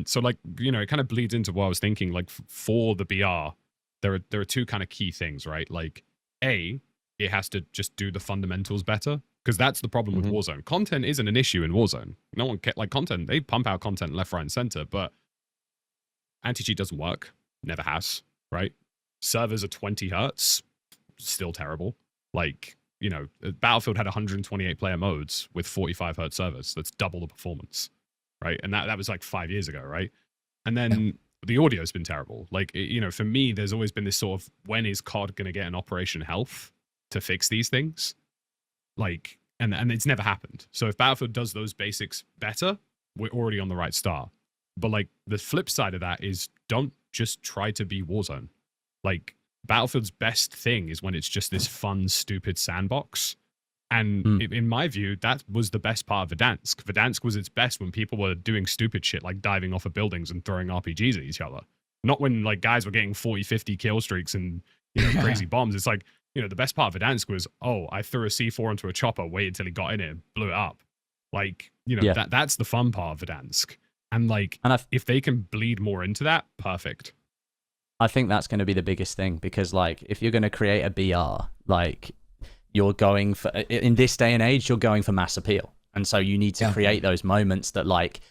[SPEAKER 4] So, like, it kind of bleeds into what I was thinking. Like, for the BR, there are two kind of key things, right? Like, A, it has to just do the fundamentals better, because that's the problem with Warzone. Content isn't an issue in Warzone. No one content. They pump out content left, right, and center, but anti-cheat doesn't work. Never has, right? Servers are 20 hertz, still terrible. Like, Battlefield had 128 player modes with 45 hertz servers. That's double the performance. Right. And that was like 5 years ago. Right. And then the audio has been terrible. Like, for me, there's always been this sort of, when is COD going to get an Operation Health to fix these things? Like, and it's never happened. So if Battlefield does those basics better, we're already on the right start. But, like, the flip side of that is, don't just try to be Warzone. Like, Battlefield's best thing is when it's just this fun, stupid sandbox. And in my view, that was the best part of Verdansk. Verdansk was its best when people were doing stupid shit like diving off of buildings and throwing RPGs at each other. Not when, like, guys were getting 40, 50 kill streaks and, crazy bombs. It's like, the best part of Verdansk was, I threw a C4 into a chopper, waited till he got in it, blew it up. Like, that's the fun part of Verdansk. And, like, if they can bleed more into that, perfect.
[SPEAKER 5] I think that's going to be the biggest thing, because, like, if you're going to create a BR, like, you're going for, in this day and age, you're going for mass appeal. And so you need to create those moments that, like,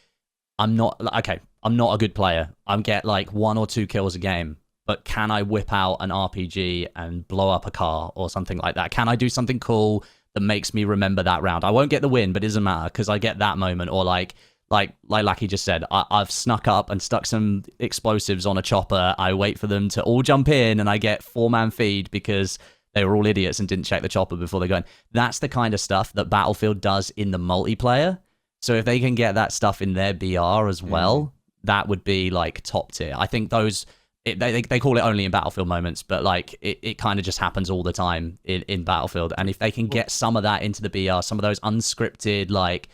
[SPEAKER 5] I'm not a good player. I get like 1 or 2 kills a game, but can I whip out an RPG and blow up a car or something like that? Can I do something cool that makes me remember that round? I won't get the win, but it doesn't matter, because I get that moment. Or like Lucky just said, I've snuck up and stuck some explosives on a chopper. I wait for them to all jump in and I get 4-man feed because they were all idiots and didn't check the chopper before they go in. That's the kind of stuff that Battlefield does in the multiplayer. So if they can get that stuff in their BR as well, that would be, like, top tier. I think those, they call it only in Battlefield moments, but, like, it kind of just happens all the time in Battlefield. And if they can get some of that into the BR, some of those unscripted, like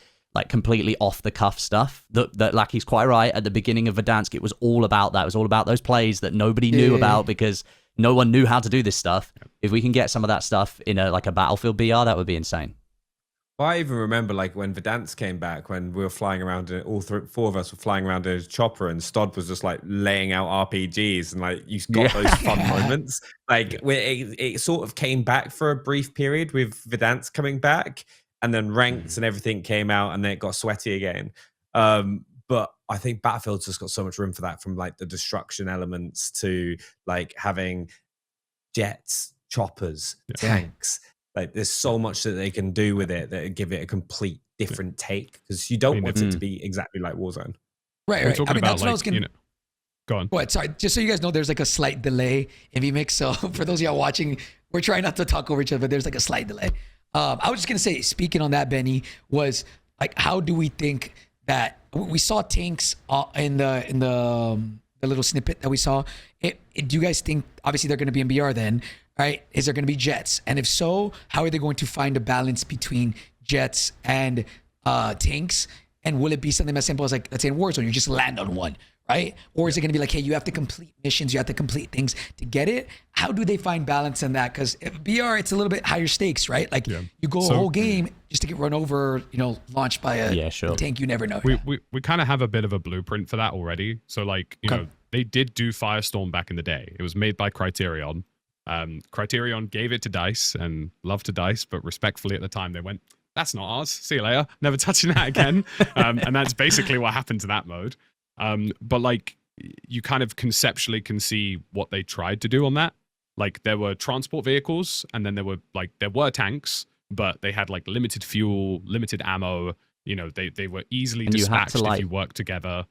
[SPEAKER 5] completely off the cuff stuff that Lucky's quite right. At the beginning of Verdansk, it was all about that. It was all about those plays that nobody knew about because no one knew how to do this stuff. If we can get some of that stuff in a Battlefield BR, that would be insane.
[SPEAKER 3] Well, I even remember like when Verdansk came back, when we were flying around, four of us were flying around in a chopper, and Stod was just like laying out RPGs, and like you got those fun moments. Like where it sort of came back for a brief period with Verdansk coming back, and then ranked and everything came out, and then it got sweaty again. But I think Battlefield's just got so much room for that, from like the destruction elements to like having jets, choppers, tanks. Like there's so much that they can do with it that give it a complete different take, because you don't want it to be exactly like Warzone.
[SPEAKER 1] Right.
[SPEAKER 4] We're talking about
[SPEAKER 1] that's what I was
[SPEAKER 4] like,
[SPEAKER 1] gonna.
[SPEAKER 4] Go on.
[SPEAKER 1] What? Sorry. Just so you guys know, there's like a slight delay in VMix. So for those of y'all watching, we're trying not to talk over each other, but there's like a slight delay. I was just gonna say, speaking on that, Benny, was like, how do we think that we saw tanks in the little snippet that we saw? Do you guys think, obviously they're gonna be in BR then, right? Is there gonna be jets? And if so, how are they going to find a balance between jets and tanks? And will it be something as simple as, like, let's say in Warzone, you just land on one, right? Or is it going to be like, hey, you have to complete missions, you have to complete things to get it? How do they find balance in that? Because BR, it's a little bit higher stakes, right? Like you go a whole game just to get run over, launched by a tank. You never know.
[SPEAKER 4] We kind of have a bit of a blueprint for that already. So like, you know, they did do Firestorm back in the day. It was made by Criterion. Criterion gave it to DICE and loved to DICE, but respectfully at the time they went, that's not ours. See you later. Never touching that again. And that's basically what happened to that mode. But like, you kind of conceptually can see what they tried to do on that. Like there were transport vehicles, and then there were tanks, but they had like limited fuel, limited ammo. You know, they were easily dispatched if you worked together.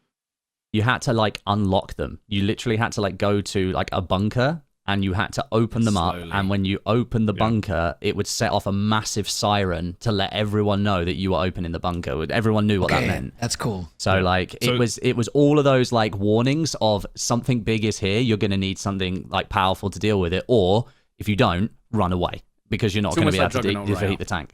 [SPEAKER 5] You had to like unlock them. You literally had to like go to like a bunker, and you had to open them up. And when you opened the bunker, it would set off a massive siren to let everyone know that you were opening the bunker. Everyone knew what that meant.
[SPEAKER 1] That's cool.
[SPEAKER 5] So like it was all of those like warnings of something big is here. You're going to need something like powerful to deal with it. Or if you don't, run away, because you're not going to be able to defeat the tank.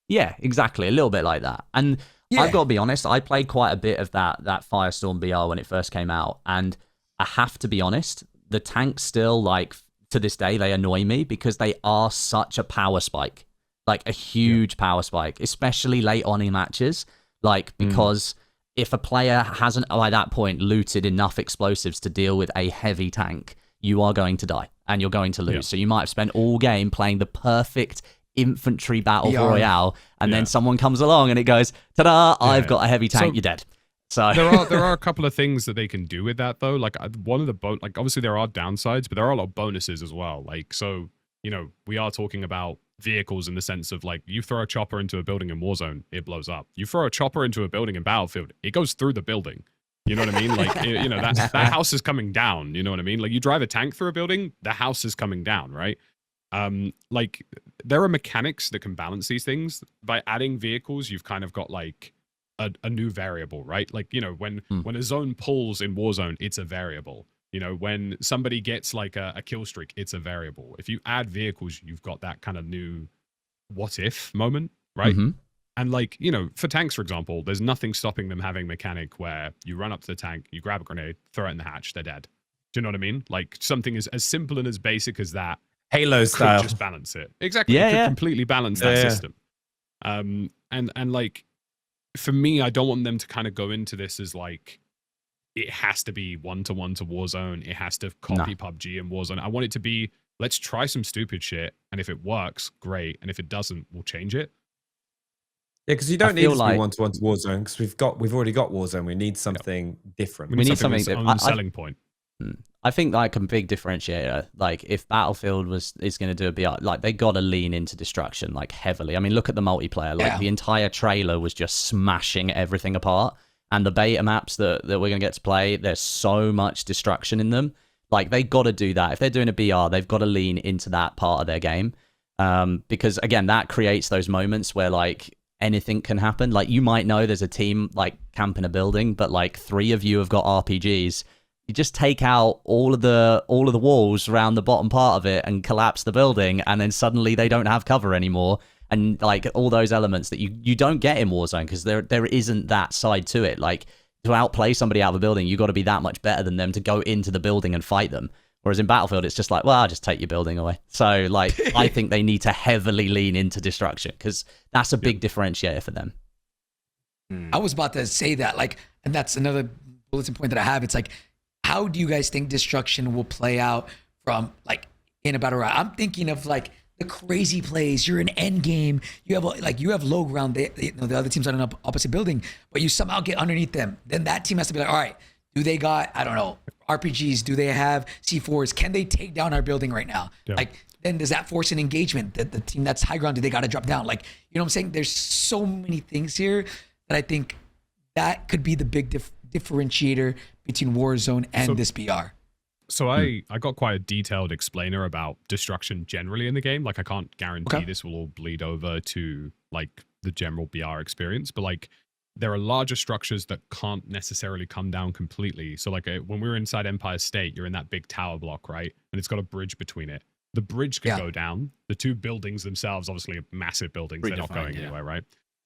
[SPEAKER 5] Yeah, exactly. A little bit like that. And I've got to be honest, I played quite a bit of that Firestorm BR when it first came out. And I have to be honest, the tanks still, like, to this day, they annoy me because they are such a power spike, like a huge power spike, especially late on in matches. Like, because if a player hasn't, by that point, looted enough explosives to deal with a heavy tank, you are going to die and you're going to lose. So you might have spent all game playing the perfect infantry battle Royale, and then someone comes along and it goes, ta-da, I've got a heavy tank, you're dead. So
[SPEAKER 4] there are a couple of things that they can do with that though. Like one of the like obviously there are downsides, but there are a lot of bonuses as well. Like, so, you know, we are talking about vehicles in the sense of like, you throw a chopper into a building in Warzone, it blows up. You throw a chopper into a building in Battlefield, it goes through the building. You know what I mean? Like, you know, that house is coming down. You know what I mean? Like, you drive a tank through a building, the house is coming down, right? Like, there are mechanics that can balance these things. By adding vehicles, you've kind of got like a new variable, right? Like, you know, when a zone pulls in Warzone, it's a variable. You know, when somebody gets like a kill streak, it's a variable. If you add vehicles, you've got that kind of new what if moment, right? And like, you know, for tanks, for example, there's nothing stopping them having mechanic where you run up to the tank, you grab a grenade, throw it in the hatch, they're dead. Do you know what I mean? Like, something as simple and as basic as that,
[SPEAKER 3] Halo style,
[SPEAKER 4] could just balance it. Exactly. Could completely balance that system. And like, for me, I don't want them to kind of go into this as like, it has to be one-to-one to Warzone. It has to copy PUBG and Warzone. I want it to be, let's try some stupid shit. And if it works, great. And if it doesn't, we'll change it.
[SPEAKER 3] Yeah, because you don't need it to be one-to-one to Warzone, because we've already got Warzone. We need something different.
[SPEAKER 5] We need something
[SPEAKER 4] different. Selling point.
[SPEAKER 5] I think like a big differentiator, like if Battlefield is going to do a BR, like they got to lean into destruction like heavily. I mean, look at the multiplayer. Like the entire trailer was just smashing everything apart. And the beta maps that we're going to get to play, there's so much destruction in them. Like, they got to do that. If they're doing a BR, they've got to lean into that part of their game. Because, again, that creates those moments where, like, anything can happen. Like, you might know there's a team, like, camping a building, but, like, 3 of you have got RPGs. You just take out all of the walls around the bottom part of it and collapse the building, and then suddenly they don't have cover anymore. And like all those elements that you don't get in Warzone, because there isn't that side to it. Like, to outplay somebody out of a building, you got to be that much better than them to go into the building and fight them. Whereas in Battlefield, it's just like, well, I'll just take your building away. So, like, I think they need to heavily lean into destruction because that's a big differentiator for them.
[SPEAKER 1] I was about to say that, like, and that's another bulletin point that I have. It's like, how do you guys think destruction will play out from, like, in a battle royale? I'm thinking of, like, the crazy plays. You're in end game. You have, like, you have low ground. The other team's on an opposite building, but you somehow get underneath them. Then that team has to be like, all right, do they got, I don't know, RPGs? Do they have C4s? Can they take down our building right now?
[SPEAKER 4] Yeah.
[SPEAKER 1] Like, then does that force an engagement? The team that's high ground, do they got to drop down? Like, you know what I'm saying? There's so many things here that I think that could be the big differentiator between Warzone and this BR.
[SPEAKER 4] So I got quite a detailed explainer about destruction generally in the game. Like, I can't guarantee this will all bleed over to like the general BR experience, but like there are larger structures that can't necessarily come down completely. So like when we were inside Empire State, you're in that big tower block, right? And it's got a bridge between it. The bridge could go down. The two buildings themselves, obviously massive buildings, they're not going anywhere, right?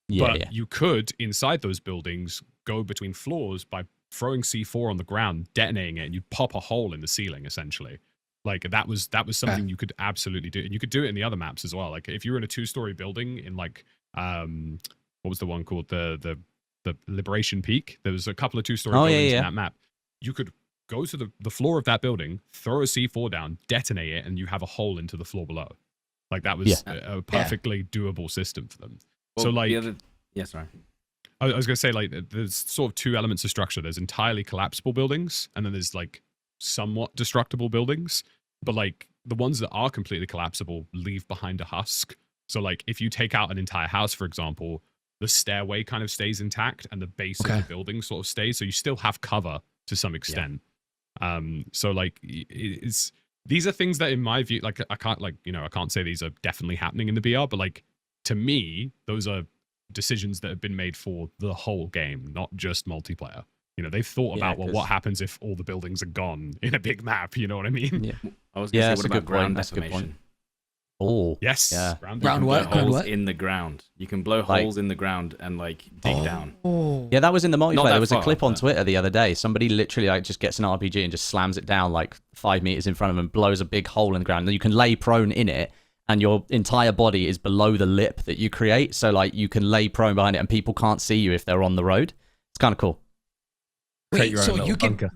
[SPEAKER 4] But you could, inside those buildings, go between floors by throwing C4 on the ground, detonating it, and you'd pop a hole in the ceiling, essentially. Like, that was something you could absolutely do. And you could do it in the other maps as well. Like, if you were in a 2-story building in, like, what was the one called? The Liberation Peak. There was a couple of 2-story buildings in that map. You could go to the floor of that building, throw a C4 down, detonate it, and you have a hole into the floor below. Like, that was a perfectly doable system for them.
[SPEAKER 2] Well,
[SPEAKER 4] so, like...
[SPEAKER 2] sorry.
[SPEAKER 4] I was going to say, like, there's sort of two elements of structure. There's entirely collapsible buildings, and then there's, like, somewhat destructible buildings. But, like, the ones that are completely collapsible leave behind a husk. So, like, if you take out an entire house, for example, the stairway kind of stays intact, and the base of the building sort of stays. So you still have cover to some extent. So, like, these are things that, in my view, like, I can't say these are definitely happening in the BR, but, like, to me, those are decisions that have been made for the whole game, not just multiplayer. You know, they've thought about, well, what happens if all the buildings are gone in a big map? You know what I mean?
[SPEAKER 5] Yeah.
[SPEAKER 2] I was going to say, what about ground
[SPEAKER 5] That's a good
[SPEAKER 2] defamation?
[SPEAKER 5] point. Oh,
[SPEAKER 4] yes.
[SPEAKER 5] Yeah.
[SPEAKER 1] Ground what? Ground
[SPEAKER 2] Holes
[SPEAKER 1] what?
[SPEAKER 2] in the ground. You can blow holes in the ground and, like, dig down.
[SPEAKER 1] Oh.
[SPEAKER 5] Yeah, that was in the multiplayer. There was a
[SPEAKER 2] far,
[SPEAKER 5] clip on
[SPEAKER 2] but-
[SPEAKER 5] Twitter the other day. Somebody literally like just gets an RPG and just slams it down like 5 meters in front of them, blows a big hole in the ground. And you can lay prone in it, and your entire body is below the lip that you create. So like you can lay prone behind it, and people can't see you if they're on the road. It's kind of cool.
[SPEAKER 3] Create your own
[SPEAKER 1] so
[SPEAKER 3] little
[SPEAKER 1] you can,
[SPEAKER 3] bunker.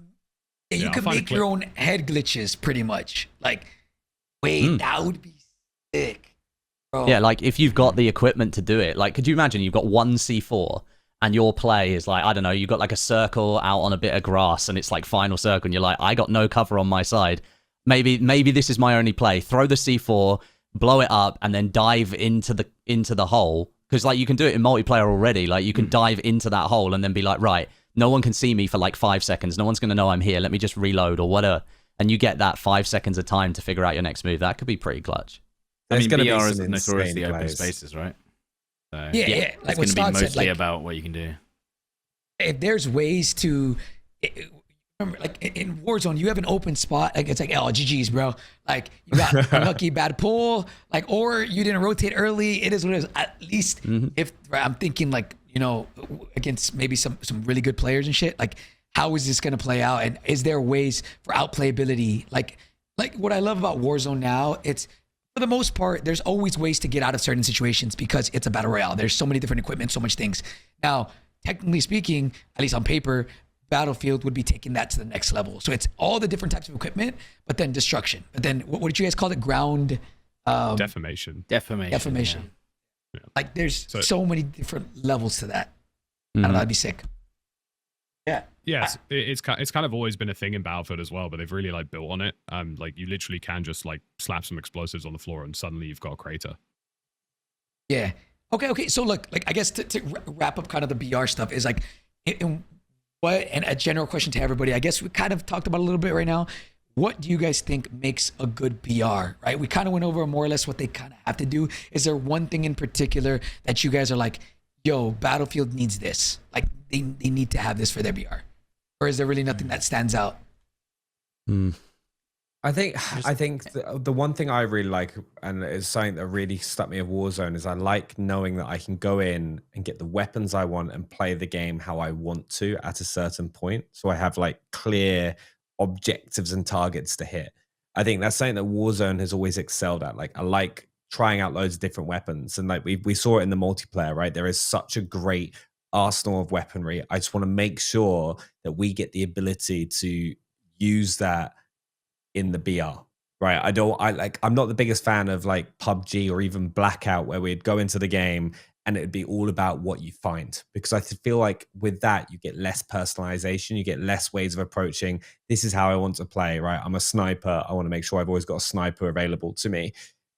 [SPEAKER 1] you
[SPEAKER 4] I'll
[SPEAKER 1] can
[SPEAKER 4] find a
[SPEAKER 1] make your
[SPEAKER 4] clip.
[SPEAKER 1] own head glitches, pretty much. Like, wait, that would be sick, bro.
[SPEAKER 5] Yeah, like if you've got the equipment to do it, like could you imagine you've got one C4 and your play is like, I don't know, you've got like a circle out on a bit of grass and it's like final circle and you're like, I got no cover on my side. Maybe this is my only play. Throw the C4, blow it up, and then dive into the hole. Because like you can do it in multiplayer already. Like you can dive into that hole and then be like, right, no one can see me for like 5 seconds. No one's gonna know I'm here. Let me just reload or whatever. And you get that 5 seconds of time to figure out your next move. That could be pretty clutch.
[SPEAKER 2] I mean,
[SPEAKER 3] There's gonna
[SPEAKER 2] BR
[SPEAKER 3] be
[SPEAKER 2] is
[SPEAKER 3] some
[SPEAKER 2] notoriously
[SPEAKER 3] insane
[SPEAKER 2] open
[SPEAKER 3] plays.
[SPEAKER 2] spaces, right? So
[SPEAKER 1] Yeah. Like
[SPEAKER 2] it's
[SPEAKER 1] what
[SPEAKER 2] going to be
[SPEAKER 1] Stod
[SPEAKER 2] mostly
[SPEAKER 1] said, like,
[SPEAKER 2] about what you can do.
[SPEAKER 1] if there's ways to remember, like in Warzone, you have an open spot, like it's like, oh, GG's, bro. Like you got a lucky bad pull, like, or you didn't rotate early. It is what it is. At least if I'm thinking, like, you know, against maybe some really good players and shit, like how is this gonna play out, and is there ways for outplayability? Like what I love about Warzone now, it's for the most part, there's always ways to get out of certain situations because it's a battle royale. There's so many different equipment, so much things. Now, technically speaking, at least on paper, Battlefield would be taking that to the next level. So it's all the different types of equipment, but then destruction. But then what did you guys call it? Ground
[SPEAKER 4] Defamation.
[SPEAKER 1] defamation.
[SPEAKER 4] Yeah.
[SPEAKER 1] Like there's
[SPEAKER 4] So-
[SPEAKER 1] so many different levels to that. I don't know, that'd be sick. Yeah.
[SPEAKER 4] Yes, it's kind of always been a thing in Battlefield as well, but they've really like built on it. Like you literally can just like slap some explosives on the floor and suddenly you've got a crater.
[SPEAKER 1] Yeah. Okay. So look, like I guess to wrap up kind of the BR stuff is like, and a general question to everybody. I guess we kind of talked about a little bit right now. What do you guys think makes a good BR? Right? We kind of went over more or less what they kind of have to do. Is there one thing in particular that you guys are like, yo, Battlefield needs this? Like they need to have this for their BR, or is there really nothing that stands out?
[SPEAKER 3] I think the one thing I really like, and it's something that really stuck me of Warzone, is I like knowing that I can go in and get the weapons I want and play the game how I want to at a certain point. So I have like clear objectives and targets to hit. I think that's something that Warzone has always excelled at. Like, I like trying out loads of different weapons, and like we saw it in the multiplayer, right? There is such a great arsenal of weaponry. I just want to make sure that we get the ability to use that in the BR. Right. I'm not the biggest fan of like PUBG or even Blackout, where we'd go into the game and it'd be all about what you find. Because I feel like with that, you get less personalization, you get less ways of approaching. This is how I want to play, right? I'm a sniper. I want to make sure I've always got a sniper available to me.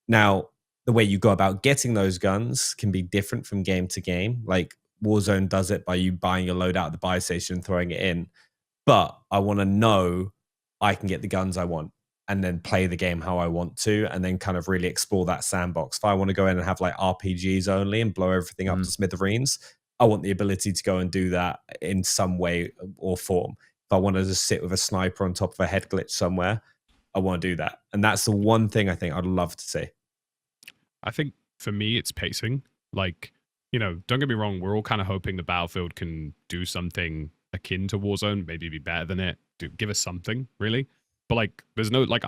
[SPEAKER 3] Now, the way you go about getting those guns can be different from game to game. Like Warzone does it by you buying your load out at the buy station and throwing it in. But I want to know I can get the guns I want and then play the game how I want to, and then kind of really explore that sandbox. If I want to go in and have like RPGs only and blow everything up to smithereens, I want the ability to go and do that in some way or form. If I want to just sit with a sniper on top of a head glitch somewhere, I want to do that. And that's the one thing I think I'd love to see.
[SPEAKER 4] I think for me, it's pacing. Like, you know, don't get me wrong, we're all kind of hoping the Battlefield can do something akin to Warzone, maybe be better than it, give us something, really. But like, there's no, like,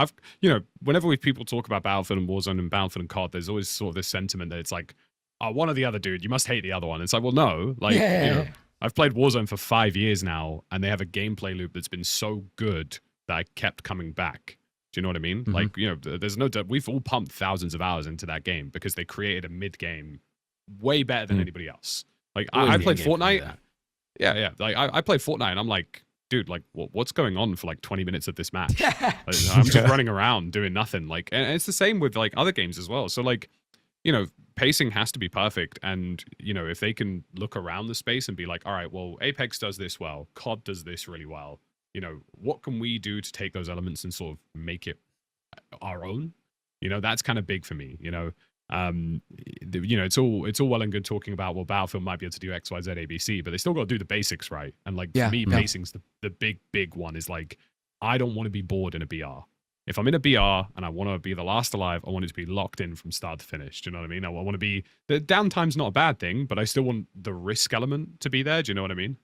[SPEAKER 4] whenever people talk about Battlefield and Warzone and Battlefield and COD, there's always sort of this sentiment that it's like, oh, one or the other, dude, you must hate the other one. It's like, well, no, like, you know, I've played Warzone for 5 years now, and they have a gameplay loop that's been so good that I kept coming back. Do you know what I mean? Mm-hmm. Like, you know, there's no doubt, we've all pumped thousands of hours into that game because they created a mid-game way better than anybody else. Like, I played Fortnite. Yeah. Like, I played Fortnite, and I'm like, dude, like, what's going on for like 20 minutes of this match? Like, I'm just running around doing nothing. Like, and it's the same with like other games as well. So like, you know, pacing has to be perfect. And, you know, if they can look around the space and be like, all right, well, Apex does this well, COD does this really well. You know, what can we do to take those elements and sort of make it our own? You know, that's kind of big for me, you know. You know, it's all well and good talking about, well, Battlefield might be able to do X, Y, Z, A, B, C, but they still got to do the basics right. And like, for me, pacing's the big one. Is like, I don't want to be bored in a BR. If I'm in a BR and I want to be the last alive, I want it to be locked in from start to finish. Do you know what I mean? I want to be, the downtime's not a bad thing, but I still want the risk element to be there. Do you know what I mean?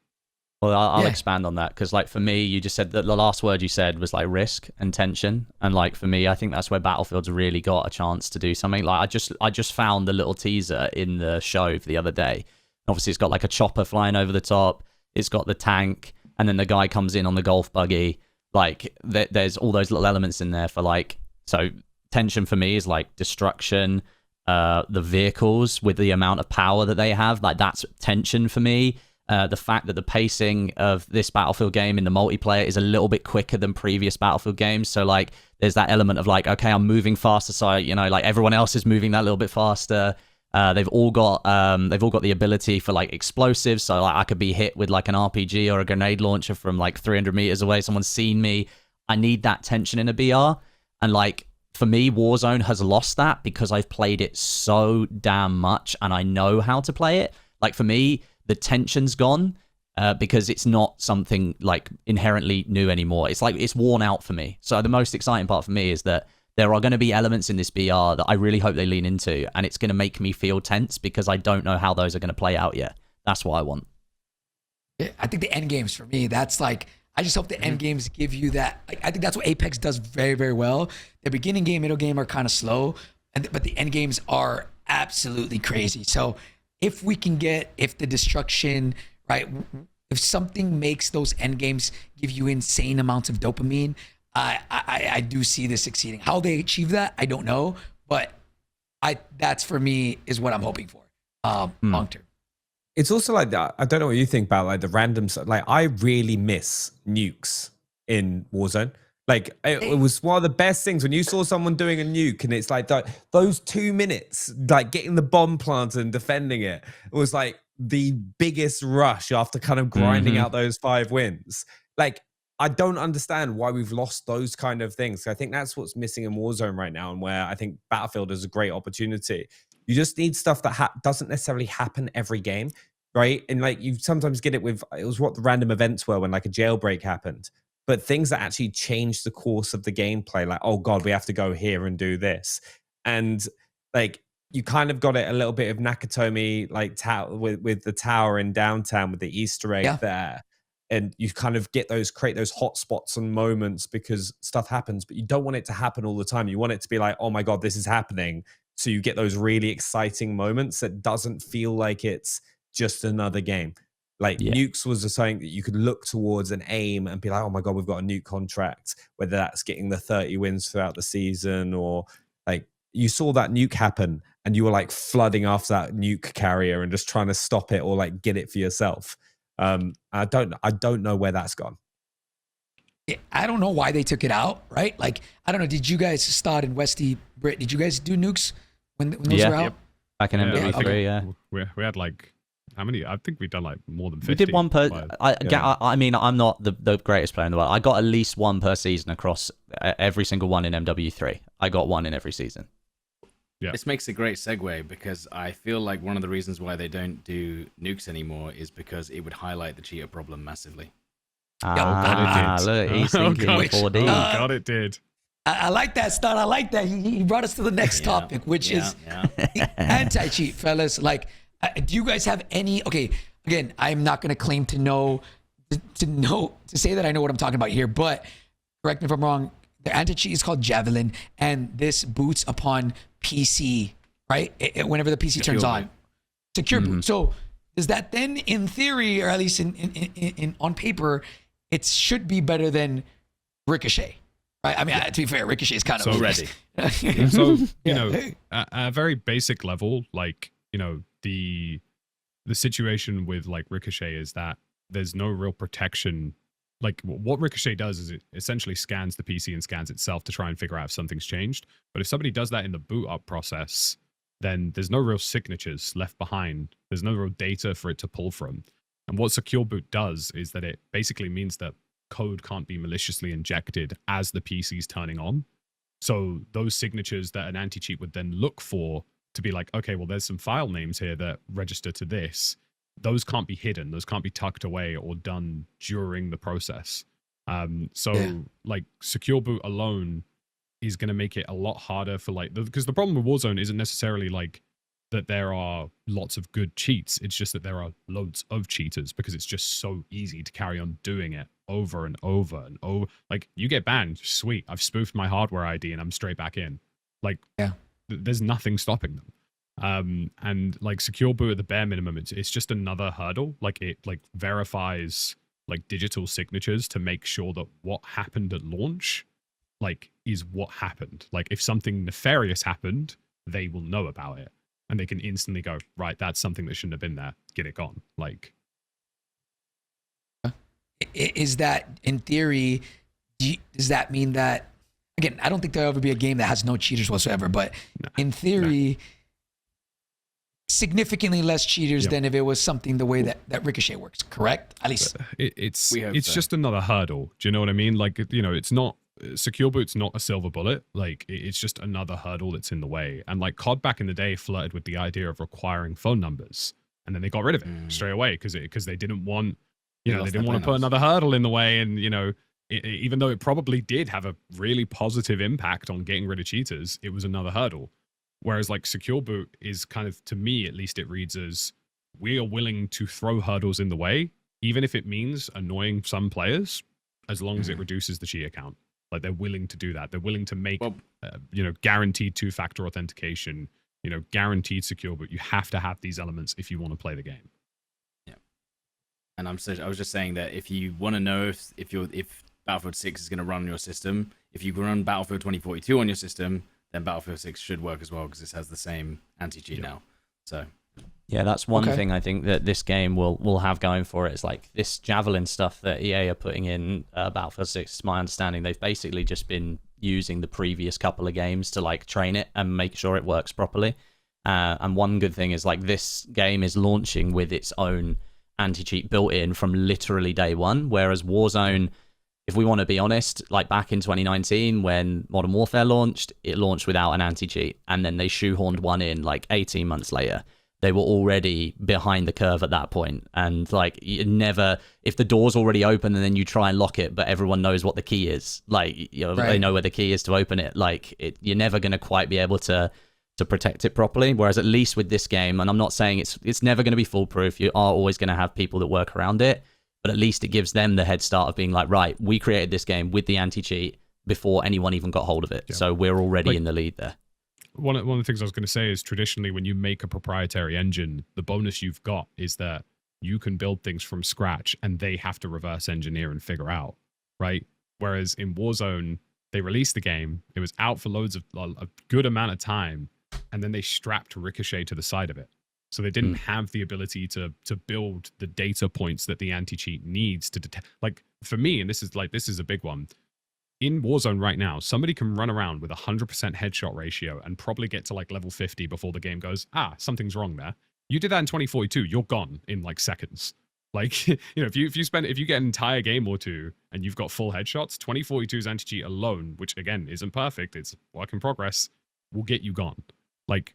[SPEAKER 5] Well, I'll expand on that, because like for me, you just said that the last word you said was like risk and tension, and like for me, I think that's where Battlefield's really got a chance to do something. Like I just found the little teaser in the show for the other day. Obviously, it's got like a chopper flying over the top. It's got the tank, and then the guy comes in on the golf buggy. Like there's all those little elements in there for like, so tension for me is like destruction, the vehicles with the amount of power that they have. Like that's tension for me. The fact that the pacing of this Battlefield game in the multiplayer is a little bit quicker than previous Battlefield games. So like, there's that element of like, okay, I'm moving faster, so you know, like everyone else is moving that little bit faster. They've all got the ability for like explosives. So like, I could be hit with like an RPG or a grenade launcher from like 300 meters away. Someone's seen me. I need that tension in a BR, and like for me, Warzone has lost that because I've played it so damn much and I know how to play it. Like for me, the tension's gone because it's not something like inherently new anymore. It's like it's worn out for me. So the most exciting part for me is that there are going to be elements in this BR that I really hope they lean into, and it's going to make me feel tense because I don't know how those are going to play out yet. That's what I want.
[SPEAKER 1] I think the end games for me, that's like, I just hope the end games give you that. Like, I think that's what Apex does very, very well. The beginning game, middle game are kind of slow, but the end games are absolutely crazy. So if we can get, if the destruction, right, if something makes those end games give you insane amounts of dopamine, I do see this succeeding. How they achieve that, I don't know, but that's for me is what I'm hoping for long term.
[SPEAKER 3] It's also like that. I don't know what you think about like the random stuff. Like I really miss nukes in Warzone. Like it was one of the best things when you saw someone doing a nuke, and it's like those 2 minutes, like getting the bomb planted and defending it, was like the biggest rush after kind of grinding out those 5 wins. Like I don't understand why we've lost those kind of things. I think that's what's missing in Warzone right now, and where I think Battlefield is a great opportunity. You just need stuff that doesn't necessarily happen every game, right? And like you sometimes get it with, it was what the random events were when like a jailbreak happened. But things that actually change the course of the gameplay, like, oh God, we have to go here and do this. And like, you kind of got it a little bit of Nakatomi, like with the tower in downtown with the Easter egg there. and you kind of create those hot spots and moments because stuff happens, but you don't want it to happen all the time. You want it to be like, oh my God, this is happening. So you get those really exciting moments that doesn't feel like it's just another game. Like nukes was something that you could look towards and aim and be like, oh my God, we've got a nuke contract, whether that's getting the 30 wins throughout the season, or like you saw that nuke happen and you were like flooding after that nuke carrier and just trying to stop it or like get it for yourself. I don't know where that's gone.
[SPEAKER 1] I don't know why they took it out, right? Like, I don't know. Did you guys start in Westy Brit? Did you guys do nukes when those were out?
[SPEAKER 5] Yep. Back in MW3, yeah.
[SPEAKER 4] We had like, how many? I think we've done like more than 50.
[SPEAKER 5] We did one per. I mean, I'm not the greatest player in the world. I got at least one per season across every single one in MW3. I got one in every season.
[SPEAKER 2] Yeah. This makes a great segue because I feel like one of the reasons why they don't do nukes anymore is because it would highlight the cheater problem massively.
[SPEAKER 5] Look, he's thinking 4D.
[SPEAKER 4] Oh, God, it did.
[SPEAKER 1] I like that, Stud. I like that. He brought us to the next topic, which is anti-cheat, fellas. Like, do you guys have any? Okay, again, I'm not going to claim to say that I know what I'm talking about here, but correct me if I'm wrong. The anti-cheat is called Javelin, and this boots upon PC, right? Whenever the PC turns on, secure boot. So does that then, in theory, or at least in on paper, it should be better than Ricochet, right? I mean, to be fair, Ricochet is kind of
[SPEAKER 2] ready.
[SPEAKER 4] So you know, at a very basic level, like, you know, the situation with like Ricochet is that there's no real protection. Like, what Ricochet does is it essentially scans the PC and scans itself to try and figure out if something's changed. But if somebody does that in the boot up process, then there's no real signatures left behind. There's no real data for it to pull from. And what Secure Boot does is that it basically means that code can't be maliciously injected as the PC's turning on. So those signatures that an anti-cheat would then look for to be like, okay, well, there's some file names here that register to this. Those can't be hidden. Those can't be tucked away or done during the process. Like, Secure Boot alone is going to make it a lot harder for like, because the problem with Warzone isn't necessarily like that there are lots of good cheats. It's just that there are loads of cheaters because it's just so easy to carry on doing it over and over and over. Like, you get banned, sweet. I've spoofed my hardware ID and I'm straight back in. Like, there's nothing stopping them. And like Secure Boot at the bare minimum, it's just another hurdle. Like, it like verifies like digital signatures to make sure that what happened at launch like is what happened. Like, if something nefarious happened, they will know about it and they can instantly go, right, that's something that shouldn't have been there, get it gone. Like,
[SPEAKER 1] is that, in theory, does that mean that, again, I don't think there'll ever be a game that has no cheaters whatsoever, but in theory, significantly less cheaters than if it was something the way that Ricochet works, correct? At least
[SPEAKER 4] it's just another hurdle. Do you know what I mean? Like, you know, it's not, Secure Boot's not a silver bullet. Like, it's just another hurdle that's in the way. And like COD back in the day flirted with the idea of requiring phone numbers, and then they got rid of it straight away because they didn't want, you know, they didn't want to put another hurdle in the way. And, you know, even though it probably did have a really positive impact on getting rid of cheaters, it was another hurdle. Whereas like Secure Boot is kind of, to me at least, it reads as, we are willing to throw hurdles in the way, even if it means annoying some players, as long as it reduces the cheat account. Like, they're willing to do that. They're willing to make, you know, guaranteed 2-factor authentication, you know, guaranteed Secure Boot. You have to have these elements if you want to play the game.
[SPEAKER 2] Yeah. And I was just saying that if you want to know if Battlefield 6 is going to run on your system, if you can run Battlefield 2042 on your system, then Battlefield 6 should work as well because it has the same anti-cheat now. So,
[SPEAKER 5] yeah, that's one thing I think that this game will have going for it. Is like this Javelin stuff that EA are putting in Battlefield 6. It's my understanding they've basically just been using the previous couple of games to like train it and make sure it works properly. And one good thing is like this game is launching with its own anti-cheat built in from literally day one, whereas Warzone, if we want to be honest, like back in 2019 when Modern Warfare launched, it launched without an anti-cheat, and then they shoehorned one in like 18 months later. They were already behind the curve at that point, and like you never, if the door's already open and then you try and lock it, but everyone knows what the key is, like, you know, they know where the key is to open it. Like, you're never going to quite be able to protect it properly. Whereas at least with this game, and I'm not saying it's never going to be foolproof, you are always going to have people that work around it. but at least it gives them the head start of being like, right, we created this game with the anti-cheat before anyone even got hold of it.
[SPEAKER 4] Yeah.
[SPEAKER 5] So we're already in the lead there.
[SPEAKER 4] One of the things I was going to say is traditionally when you make a proprietary engine, the bonus you've got is that you can build things from scratch and they have to reverse engineer and figure out, right? Whereas in Warzone, they released the game, it was out for a good amount of time, and then they strapped Ricochet to the side of it. So they didn't have the ability to build the data points that the anti-cheat needs to detect. Like for me, and this is a big one. In Warzone right now, somebody can run around with 100% headshot ratio and probably get to like level 50 before the game goes, something's wrong there. You did that in 2042, you're gone in like seconds. Like, you know, if you get an entire game or two and you've got full headshots, 2042's anti-cheat alone, which again isn't perfect, it's work in progress, will get you gone. Like,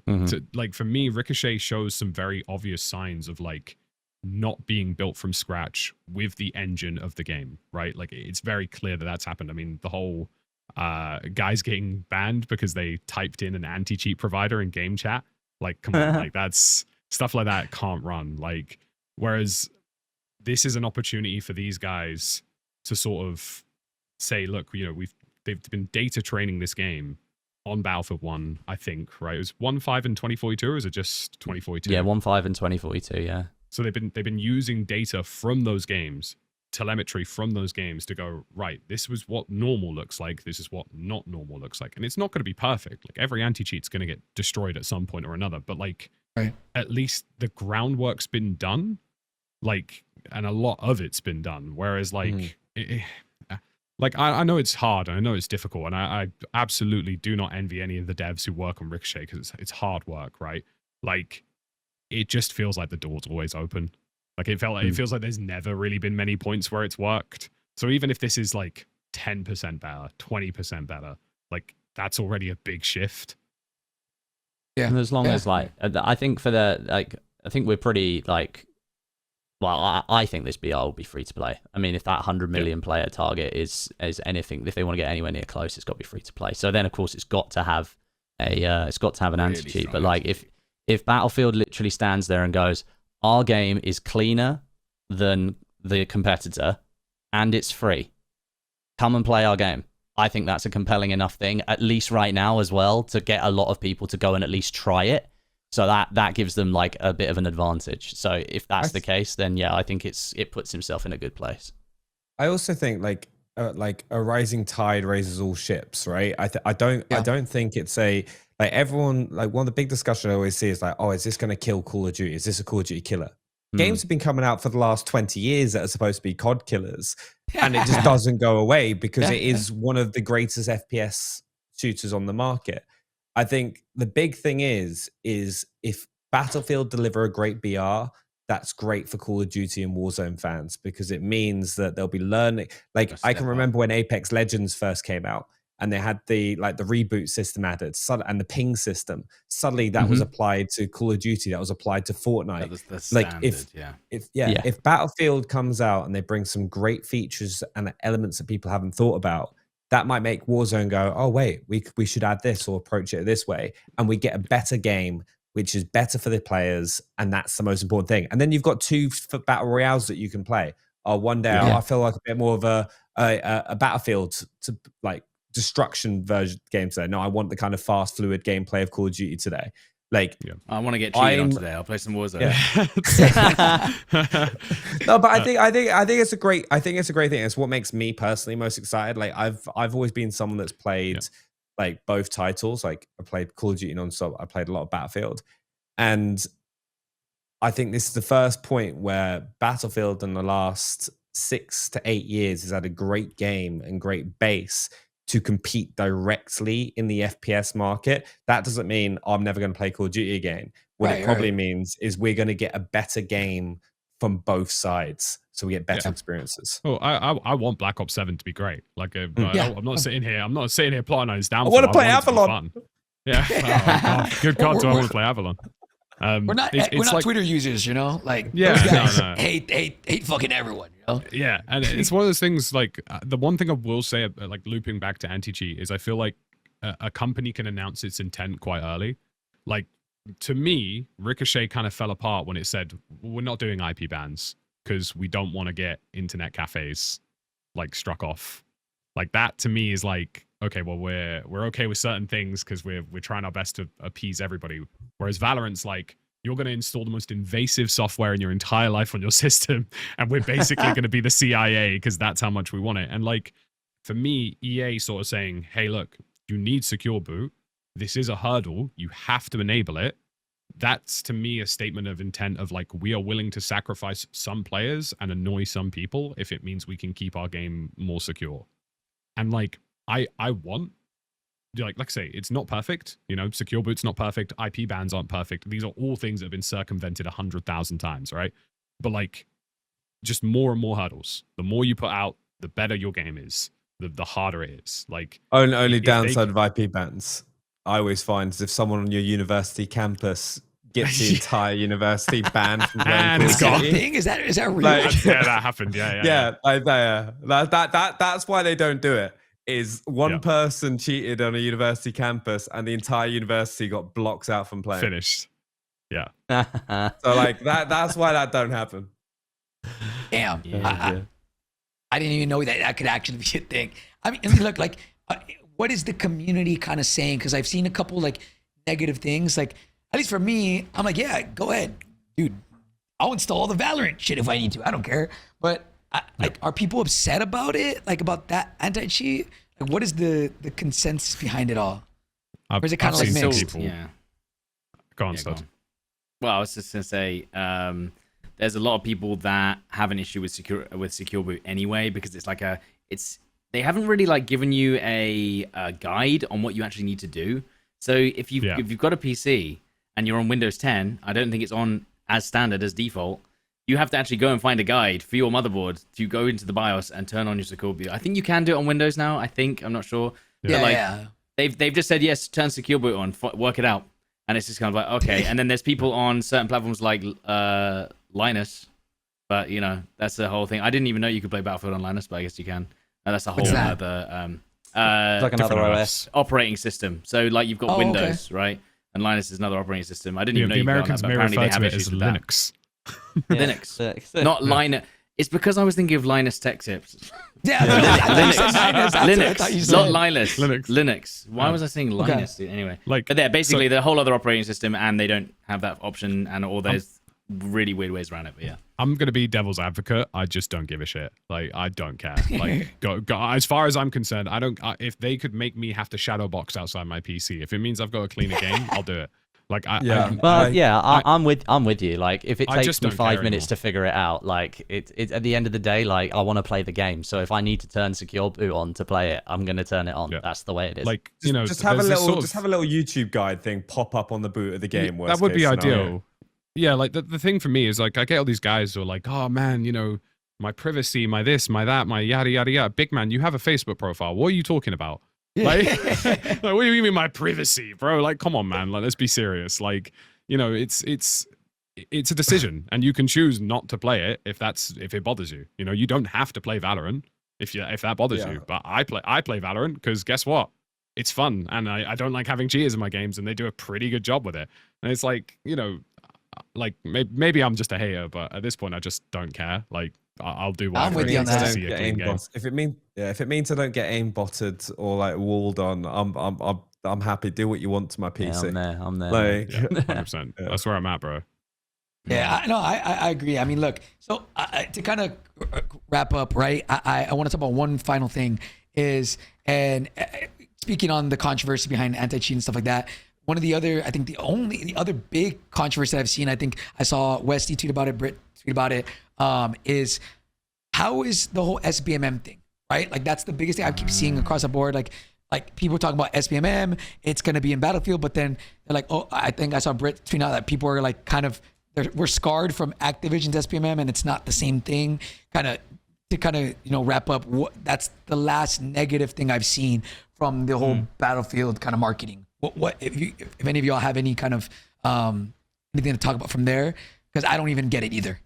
[SPEAKER 4] for me, Ricochet shows some very obvious signs of like not being built from scratch with the engine of the game, right? Like it's very clear that that's happened. I mean, the whole guys getting banned because they typed in an anti-cheat provider in game chat, like come on, like that's stuff like that can't run. Like, whereas this is an opportunity for these guys to sort of say, look, you know, they've been data training this game on Battlefield 1, I think, right? It was 1.5 and 2042, or is it just 2042?
[SPEAKER 5] Yeah, 1.5 and 2042, yeah.
[SPEAKER 4] So they've been using data from those games, telemetry from those games to go, right, this was what normal looks like, this is what not normal looks like. And it's not going to be perfect. Like every anti-cheat's going to get destroyed at some point or another, but like at least the groundwork's been done, like, and a lot of it's been done. Whereas like, like I know it's hard, and I know it's difficult, and I absolutely do not envy any of the devs who work on Ricochet because it's hard work, right? Like, it just feels like the door's always open. Like it feels like there's never really been many points where it's worked. So even if this is like 10% better, 20% better, like that's already a big shift.
[SPEAKER 5] Yeah. And as long as like, I think I think we're pretty like, well, I think this BR will be free to play. I mean, if that 100 million player target is anything, if they want to get anywhere near close, it's got to be free to play. So then of course it's got to have an anti-cheat. But like if Battlefield literally stands there and goes, our game is cleaner than the competitor and it's free, come and play our game. I think that's a compelling enough thing, at least right now as well, to get a lot of people to go and at least try it. So that gives them like a bit of an advantage. So if that's the case, then yeah, I think it puts himself in a good place.
[SPEAKER 3] I also think like a rising tide raises all ships, right? I don't think it's like everyone, like one of the big discussions I always see is like, oh, is this going to kill Call of Duty? Is this a Call of Duty killer? Games have been coming out for the last 20 years that are supposed to be COD killers, and it just doesn't go away because it is one of the greatest FPS shooters on the market. I think the big thing is if Battlefield deliver a great BR, that's great for Call of Duty and Warzone fans because it means that they'll be learning. Like I can remember when Apex Legends first came out and they had the reboot system added and the ping system. Suddenly that was applied to Call of Duty, that was applied to Fortnite.
[SPEAKER 2] That was the standard,
[SPEAKER 3] if Battlefield comes out and they bring some great features and elements that people haven't thought about, that might make Warzone go, oh wait, we should add this or approach it this way, and we get a better game which is better for the players, and that's the most important thing. And then you've got 2 battle royales that you can play. One day I feel like a bit more of a Battlefield to like destruction version game today. No, I want the kind of fast, fluid gameplay of Call of Duty today. Like,
[SPEAKER 2] I want to get cheated on today. I'll play some Warzone.
[SPEAKER 3] No, but I think it's a great thing. It's what makes me personally most excited. Like I've always been someone that's played like both titles. Like I played Call of Duty non-stop. I played a lot of Battlefield, and I think this is the first point where Battlefield in the last 6 to 8 years has had a great game and great base to compete directly in the FPS market. That doesn't mean I'm never going to play Call of Duty again. What it probably means is we're going to get a better game from both sides, so we get better experiences.
[SPEAKER 4] Oh, I want Black Ops 7 to be great. Like, I'm not sitting here plotting on his downfall.
[SPEAKER 3] I want to play Avalon.
[SPEAKER 4] Yeah, good God, do I want to play Avalon?
[SPEAKER 1] We're not like, Twitter users, you know. Like those guys hate fucking everyone, you know.
[SPEAKER 4] Yeah, and it's one of those things. Like the one thing I will say, like looping back to anti-cheat, is I feel like a company can announce its intent quite early. Like to me, Ricochet kind of fell apart when it said we're not doing IP bans. because we don't want to get internet cafes like struck off. Like that to me is like, okay, well we're okay with certain things because we're trying our best to appease everybody. Whereas Valorant's like, you're going to install the most invasive software in your entire life on your system, and we're basically going to be the CIA because that's how much we want it. And like, for me, EA sort of saying, hey, look, you need secure boot. This is a hurdle. You have to enable it. That's to me a statement of intent of like, we are willing to sacrifice some players and annoy some people if it means we can keep our game more secure. And like, I want, like I say, it's not perfect. You know, secure boot's not perfect. IP bans aren't perfect. These are all things that have been circumvented 100,000 times, right? But like, just more and more hurdles. The more you put out, the better your game is. The harder it is. Like,
[SPEAKER 3] only downside of IP bans, I always find, is if someone on your university campus gets the entire university banned from going
[SPEAKER 4] And
[SPEAKER 3] to
[SPEAKER 4] it's
[SPEAKER 3] the
[SPEAKER 4] gone.
[SPEAKER 3] city.
[SPEAKER 1] Thing is that real?
[SPEAKER 4] Yeah, that happened. Yeah.
[SPEAKER 3] That's why they don't do it. Is one
[SPEAKER 4] Yeah.
[SPEAKER 3] person cheated on a university campus and the entire university got blocks out from playing.
[SPEAKER 4] Finished. Yeah.
[SPEAKER 3] So like that's why that don't happen.
[SPEAKER 1] Damn.
[SPEAKER 2] Yeah.
[SPEAKER 1] I didn't even know that could actually be a thing. I mean, look, like, what is the community kind of saying? Because I've seen a couple like negative things. Like, at least for me, I'm like, yeah, go ahead, dude. I'll install the Valorant shit if I need to. I don't care. But like, are people upset about it? Like about that anti-cheat? Like, what is the consensus behind it all? Or is it kind of like
[SPEAKER 4] seen some
[SPEAKER 1] mixed?
[SPEAKER 4] people-
[SPEAKER 2] Yeah.
[SPEAKER 4] Go on,
[SPEAKER 2] Yeah, go
[SPEAKER 4] Stud.
[SPEAKER 2] on. Well, I was just gonna say, there's a lot of people that have an issue with secure boot anyway, because it's like they haven't really like given you a guide on what you actually need to do. So if you've got a PC and you're on Windows 10, I don't think it's on as standard as default. You have to actually go and find a guide for your motherboard to go into the BIOS and turn on your secure boot. I think you can do it on Windows now. I'm not sure.
[SPEAKER 1] Yeah,
[SPEAKER 2] But, like,
[SPEAKER 1] yeah.
[SPEAKER 2] they've just said yes, turn secure boot on, work it out, and it's just kind of like okay. And then there's people on certain platforms like Linus, but you know that's the whole thing. I didn't even know you could play Battlefield on Linus, but I guess you can. And that's a whole
[SPEAKER 1] What's that?
[SPEAKER 2] other
[SPEAKER 5] It's like another
[SPEAKER 4] different
[SPEAKER 5] OS.
[SPEAKER 2] operating system. So like you've got
[SPEAKER 1] Oh,
[SPEAKER 2] Windows, right? And Linus is another operating system. I didn't even know
[SPEAKER 4] The
[SPEAKER 2] you could
[SPEAKER 4] Americans
[SPEAKER 2] on
[SPEAKER 4] may
[SPEAKER 2] that, but apparently
[SPEAKER 4] refer
[SPEAKER 2] they have
[SPEAKER 4] to it
[SPEAKER 2] issues
[SPEAKER 4] as
[SPEAKER 2] with that.
[SPEAKER 4] Linux.
[SPEAKER 2] Linux, not Linus. It's because I was thinking of Linus Tech Tips.
[SPEAKER 1] Yeah, I thought you said Linus. That's what I thought you
[SPEAKER 2] Linux,
[SPEAKER 1] said.
[SPEAKER 2] not Linus.
[SPEAKER 4] Linux.
[SPEAKER 2] Linux. Why was I saying Linus? Dude? Anyway,
[SPEAKER 4] Like,
[SPEAKER 2] but they're basically
[SPEAKER 4] so-
[SPEAKER 2] the whole other operating system, and they don't have that option, and all there's really weird ways around it. But yeah,
[SPEAKER 4] I'm gonna be devil's advocate. I just don't give a shit. Like, I don't care. Like, go. As far as I'm concerned, I don't. If they could make me have to shadow box outside my PC, if it means I've got to clean a game, I'll do it. Like,
[SPEAKER 5] But I'm with you. Like, if it
[SPEAKER 4] I
[SPEAKER 5] takes
[SPEAKER 4] just
[SPEAKER 5] me
[SPEAKER 4] don't
[SPEAKER 5] 5
[SPEAKER 4] care
[SPEAKER 5] minutes
[SPEAKER 4] anymore.
[SPEAKER 5] to figure it out, like it at the end of the day, like I want to play the game. So if I need to turn secure boot on to play it, I'm gonna turn it on.
[SPEAKER 4] Yeah.
[SPEAKER 5] That's the way it is.
[SPEAKER 4] like, you know,
[SPEAKER 3] Just have a
[SPEAKER 4] there's this
[SPEAKER 3] little
[SPEAKER 4] sort of-
[SPEAKER 3] just have a little YouTube guide thing pop up on the boot of the game.
[SPEAKER 4] that would be ideal. Yeah, like the thing for me is like I get all these guys who are like, oh man, you know, my privacy, my this, my that, my yada yada yada. Big man, you have a Facebook profile. What are you talking about? Like, like, what do you mean my privacy, bro? Like, come on, man. Like, let's be serious. Like, you know, it's a decision, and you can choose not to play it if it bothers you. You know, you don't have to play Valorant if that bothers you. But I play Valorant because guess what? It's fun, and I don't like having cheaters in my games, and they do a pretty good job with it. And it's like, you know, like maybe I'm just a hater, but at this point I just don't care. Like, I'll do
[SPEAKER 1] I'm
[SPEAKER 4] whatever
[SPEAKER 1] with
[SPEAKER 4] it
[SPEAKER 1] you on
[SPEAKER 4] takes to
[SPEAKER 1] that.
[SPEAKER 4] see a clean game.
[SPEAKER 3] If it means I don't get aimbotted or like walled on, I'm happy. Do what you want to my
[SPEAKER 5] yeah,
[SPEAKER 3] PC.
[SPEAKER 5] I'm there.
[SPEAKER 3] Like,
[SPEAKER 4] Yeah, 100%. That's where I'm at, bro.
[SPEAKER 1] Yeah, I agree. I mean, look, so to kind of wrap up, right? I want to talk about one final thing and speaking on the controversy behind anti-cheat and stuff like that. One of the other, I think the other big controversy that I've seen, I think I saw Westy tweet about it, Britt tweet about it, is how is the whole SBMM thing, right? Like that's the biggest thing I keep seeing across the board. Like people talking about SBMM, it's going to be in Battlefield, but then they're like, oh, I think I saw Britt tweet out that people are like we're scarred from Activision's SBMM and it's not the same thing. To wrap up, that's the last negative thing I've seen from the whole Battlefield kind of marketing. What if any of y'all have any kind of anything to talk about from there? Because I don't even get it either.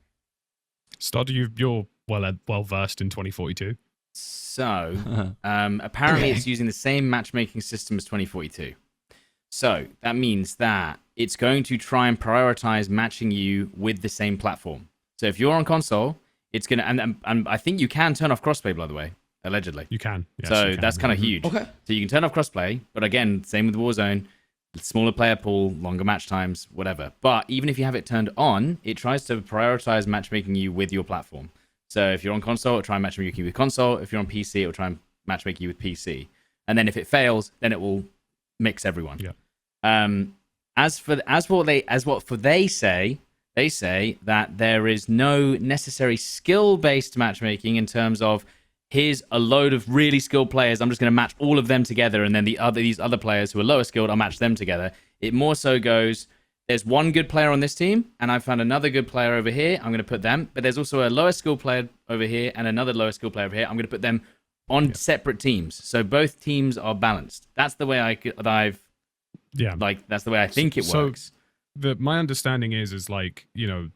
[SPEAKER 4] Stud, you're well versed in 2042.
[SPEAKER 2] So apparently it's using the same matchmaking system as 2042. So that means that it's going to try and prioritize matching you with the same platform. So if you're on console, it's gonna and I think you can turn off crossplay, by the way, allegedly.
[SPEAKER 4] You can. Yes,
[SPEAKER 2] So
[SPEAKER 4] you can.
[SPEAKER 2] that's kind of huge.
[SPEAKER 1] Okay.
[SPEAKER 2] So you can turn off crossplay, but again, same with Warzone, smaller player pool, longer match times, whatever. But even if you have it turned on, it tries to prioritize matchmaking you with your platform. So if you're on console, it'll try and matchmake you with console. If you're on PC, it'll try and matchmake you with PC. And then if it fails, then it will mix everyone.
[SPEAKER 4] Yeah.
[SPEAKER 2] As what they say, they say that there is no necessary skill-based matchmaking in terms of here's a load of really skilled players. I'm just going to match all of them together, and then these other players who are lower skilled, I'll match them together. It more so goes, there's one good player on this team, and I found another good player over here. I'm going to put them. But there's also a lower skilled player over here and another lower skilled player over here. I'm going to put them on separate teams, so both teams are balanced. That's the way that's the way I think it works.
[SPEAKER 4] My understanding is like, you know,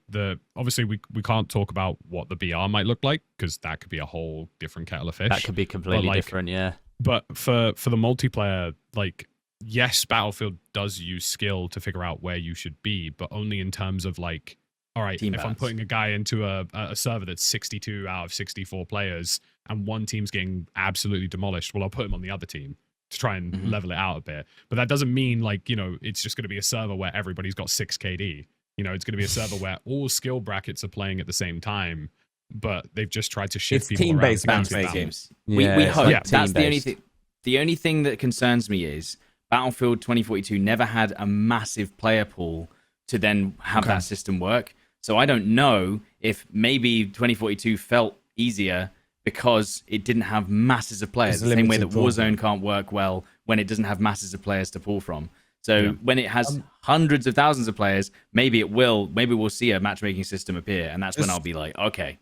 [SPEAKER 4] obviously we can't talk about what the BR might look like, because that could be a whole different kettle of fish.
[SPEAKER 5] That could be completely different, yeah.
[SPEAKER 4] But for the multiplayer, like, yes, Battlefield does use skill to figure out where you should be, but only in terms of like, all right,
[SPEAKER 2] team
[SPEAKER 4] if
[SPEAKER 2] balance.
[SPEAKER 4] I'm putting a guy into a server that's 62 out of 64 players and one team's getting absolutely demolished, well, I'll put him on the other team to try and level it out a bit. But that doesn't mean, like, you know, it's just going to be a server where everybody's got 6 KD. You know, it's going to be a server where all skill brackets are playing at the same time, but they've just tried to shift people
[SPEAKER 3] team-based
[SPEAKER 4] around to
[SPEAKER 3] matchmaking.
[SPEAKER 4] balance.
[SPEAKER 2] We hope.
[SPEAKER 5] Yeah,
[SPEAKER 2] That's the only
[SPEAKER 5] team-based.
[SPEAKER 2] thing. The only thing that concerns me is Battlefield 2042 never had a massive player pool to then have that system work. So I don't know if maybe 2042 felt easier because it didn't have masses of players. The same way that Warzone can't work well when it doesn't have masses of players to pull from. So when it has hundreds of thousands of players, maybe we'll see a matchmaking system appear, and that's when I'll be like, okay,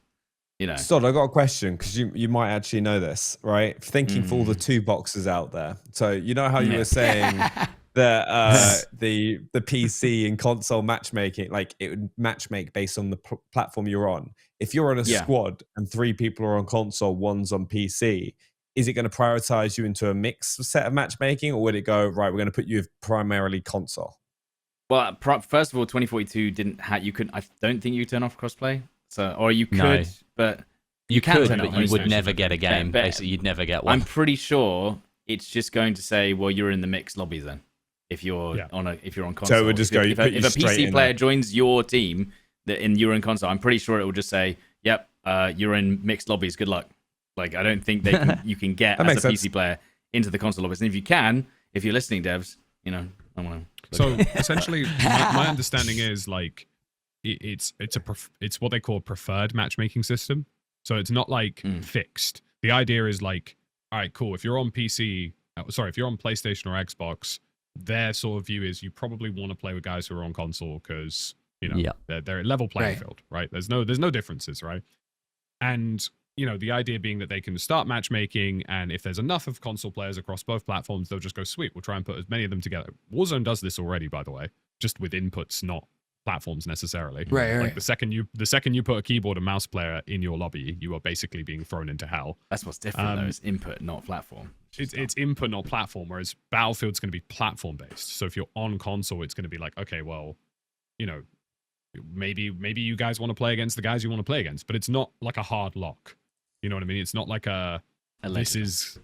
[SPEAKER 2] you know.
[SPEAKER 3] Sod, I got a question, because you might actually know this, right? Thinking for all the 2 boxers out there. So you know how you were saying that the PC and console matchmaking, like it would matchmake based on the platform you're on. If you're on a squad and 3 people are on console, 1's on PC, is it going to prioritize you into a mixed set of matchmaking, or would it go, right, we're going to put you with primarily console?
[SPEAKER 2] Well, first of all, 2042 didn't have. You couldn't. I don't think you could turn off crossplay. So, or you could, but
[SPEAKER 5] you
[SPEAKER 2] can
[SPEAKER 5] could,
[SPEAKER 2] turn it
[SPEAKER 5] but
[SPEAKER 2] on.
[SPEAKER 5] you would never get a game.
[SPEAKER 2] But
[SPEAKER 5] Basically, you'd never get one.
[SPEAKER 2] I'm pretty sure it's just going to say, well, you're in the mixed lobbies then. If you're on console,
[SPEAKER 3] so it would just go.
[SPEAKER 2] If a PC player joins your team you're in console, I'm pretty sure it will just say, "Yep, you're in mixed lobbies. Good luck." Like, I don't think you can get as a PC player into the console lobbies. And if you can, if you're listening, devs, you know, I want to.
[SPEAKER 4] So essentially, my understanding is like it's what they call a preferred matchmaking system. So it's not like fixed. The idea is like, all right, cool. If you're on PC, if you're on PlayStation or Xbox, their sort of view is you probably want to play with guys who are on console because, you know, they're a level playing field, right? There's no differences, right? And, you know, the idea being that they can start matchmaking, and if there's enough of console players across both platforms, they'll just go, sweet, we'll try and put as many of them together. Warzone does this already, by the way, just with inputs, not platforms necessarily.
[SPEAKER 1] Right.
[SPEAKER 4] Like the second you put a keyboard and mouse player in your lobby, you are basically being thrown into hell.
[SPEAKER 2] That's what's different though. It's input, not platform.
[SPEAKER 4] It's input, not platform. Whereas Battlefield's going to be platform based. So if you're on console, it's going to be like, okay, well, you know, maybe you guys want to play against the guys you want to play against, but it's not like a hard lock. You know what I mean? It's not like this is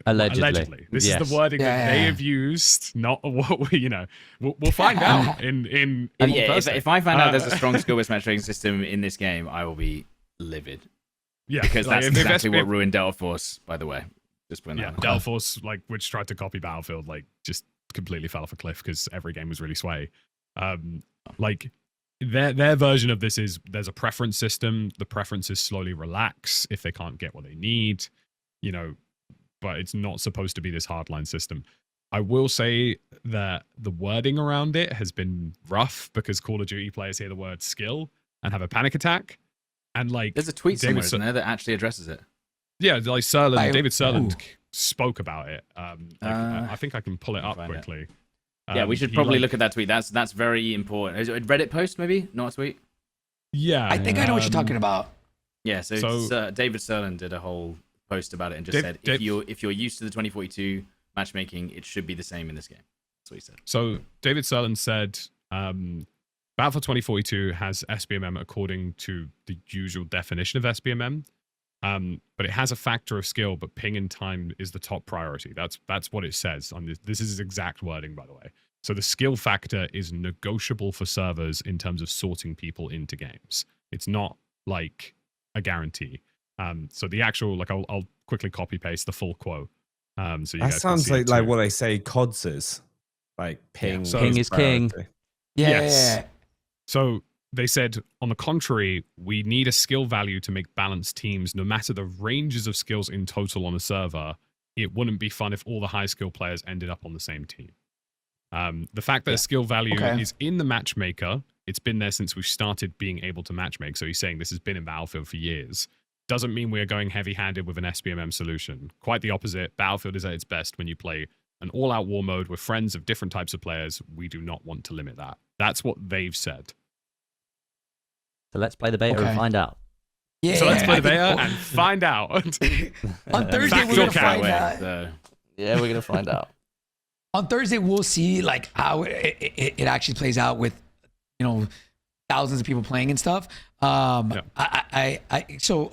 [SPEAKER 4] allegedly. This is the wording that they have used, not what we, you know. We'll find out in
[SPEAKER 2] if I find out there's a strong skill-based matchmaking system in this game, I will be livid. Yeah, because like, that's exactly what ruined Delta Force, by the way. Just putting that.
[SPEAKER 4] Delta Force, like, which tried to copy Battlefield, like, just completely fell off a cliff because every game was really sway. Like, their version of this is there's a preference system. The preferences slowly relax if they can't get what they need, you know. But it's not supposed to be this hardline system. I will say that the wording around it has been rough because Call of Duty players hear the word skill and have a panic attack. And like,
[SPEAKER 2] there's a tweet somewhere, isn't there, that actually addresses it?
[SPEAKER 4] Yeah, like David Serland spoke about it. I think I can pull it up quickly.
[SPEAKER 2] Yeah, we should probably look at that tweet. That's very important. Is it a Reddit post, maybe? Not a tweet?
[SPEAKER 4] Yeah.
[SPEAKER 1] I think I know what you're talking about.
[SPEAKER 2] Yeah, so David Serland did a whole post about it and just said if you're used to the 2042 matchmaking, it should be the same in this game. That's what he said.
[SPEAKER 4] So David Serland said Battlefield 2042 has SBMM according to the usual definition of SBMM. But it has a factor of skill, but ping and time is the top priority. That's what it says on this. This is exact wording, by the way. So the skill factor is negotiable for servers in terms of sorting people into games. It's not like a guarantee. So the actual, like, I'll quickly copy paste the full quote. So you
[SPEAKER 3] That
[SPEAKER 4] guys
[SPEAKER 3] sounds
[SPEAKER 4] can see
[SPEAKER 3] like
[SPEAKER 4] it
[SPEAKER 3] what they say CODs is. Like ping.
[SPEAKER 4] so-
[SPEAKER 5] Ping is king.
[SPEAKER 3] priority.
[SPEAKER 4] Yes. So they said, on the contrary, we need a skill value to make balanced teams. No matter the ranges of skills in total on a server, it wouldn't be fun if all the high skill players ended up on the same team. The fact that a skill value is in the matchmaker, it's been there since we started being able to matchmake. So he's saying this has been in Battlefield for years. Doesn't mean we are going heavy-handed with an SBMM solution. Quite the opposite. Battlefield is at its best when you play an all-out war mode with friends of different types of players. We do not want to limit that. That's what they've said.
[SPEAKER 5] So let's play the beta and find out.
[SPEAKER 1] Yeah,
[SPEAKER 4] So let's play
[SPEAKER 1] I
[SPEAKER 4] the
[SPEAKER 1] think-
[SPEAKER 4] beta and find out.
[SPEAKER 1] On Thursday,
[SPEAKER 4] Factual
[SPEAKER 1] we're gonna
[SPEAKER 4] can't
[SPEAKER 1] find
[SPEAKER 4] wait,
[SPEAKER 1] out.
[SPEAKER 2] So,
[SPEAKER 5] Yeah, we're gonna find out.
[SPEAKER 1] On Thursday, we'll see like how it actually plays out with, thousands of people playing and stuff. So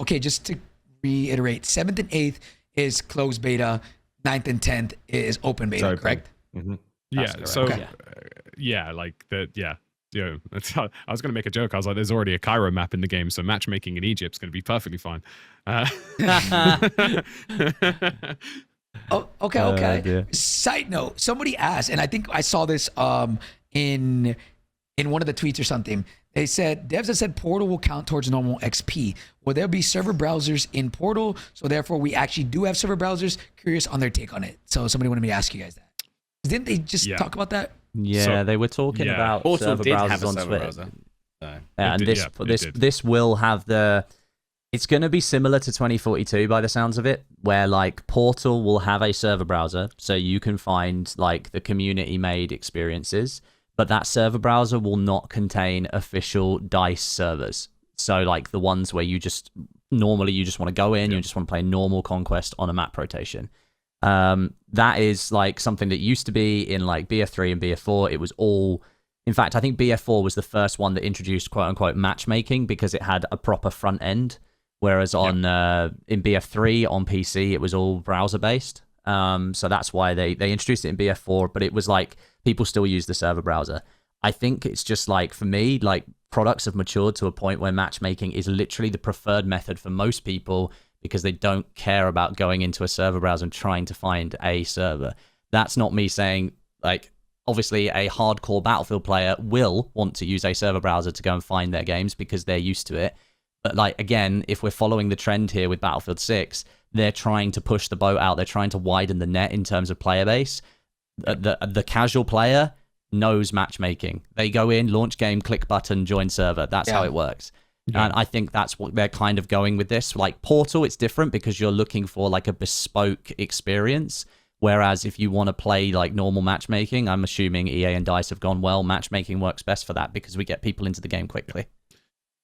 [SPEAKER 1] okay, just to reiterate, 7th and 8th is closed beta, 9th and 10th is open beta,
[SPEAKER 3] Open.
[SPEAKER 1] correct?
[SPEAKER 3] Mhm.
[SPEAKER 4] Yeah.
[SPEAKER 5] correct.
[SPEAKER 4] So,
[SPEAKER 1] Okay.
[SPEAKER 4] like the I was going to make a joke. I was like, "There's already a Cairo map in the game, so matchmaking in Egypt's going to be perfectly fine."
[SPEAKER 1] Oh, okay.
[SPEAKER 5] dear.
[SPEAKER 1] Side note: somebody asked, and I think I saw this in one of the tweets or something. They said devs have said Portal will count towards normal XP. Will there be server browsers in Portal? So therefore, we actually do have server browsers. Curious on their take on it. So somebody wanted me to ask you guys that. Didn't they just talk about that?
[SPEAKER 5] Yeah,
[SPEAKER 4] So-
[SPEAKER 5] they were talking about
[SPEAKER 2] Portal
[SPEAKER 5] server
[SPEAKER 2] did
[SPEAKER 5] browsers
[SPEAKER 2] have a
[SPEAKER 5] on
[SPEAKER 2] server
[SPEAKER 5] Twitter.
[SPEAKER 2] browser. So.
[SPEAKER 5] Yeah, and
[SPEAKER 4] did,
[SPEAKER 5] this
[SPEAKER 4] yeah, it
[SPEAKER 5] this
[SPEAKER 4] did.
[SPEAKER 5] this will have it's going to be similar to 2042 by the sounds of it, where like Portal will have a server browser, so you can find like the community made experiences, but that server browser will not contain official DICE servers. So like the ones where you just want to go in, you just want to play normal Conquest on a map rotation. That is like something that used to be in like BF3 and BF4. It was all, in fact, I think BF4 was the first one that introduced quote unquote matchmaking because it had a proper front end. Whereas in BF3 on PC, it was all browser based. So that's why they introduced it in BF4, but it was like people still use the server browser. I think it's just like, for me, like products have matured to a point where matchmaking is literally the preferred method for most people because they don't care about going into a server browser and trying to find a server. That's not me saying, like, obviously a hardcore Battlefield player will want to use a server browser to go and find their games because they're used to it. But like, again, if we're following the trend here with Battlefield 6, they're trying to push the boat out. They're trying to widen the net in terms of player base. The casual player knows matchmaking. They go in, launch game, click button, join server. That's how it works. And I think that's what they're kind of going with this. Like Portal, it's different because you're looking for like a bespoke experience. Whereas if you want to play like normal matchmaking, I'm assuming EA and DICE have gone, well, matchmaking works best for that because we get people into the game quickly.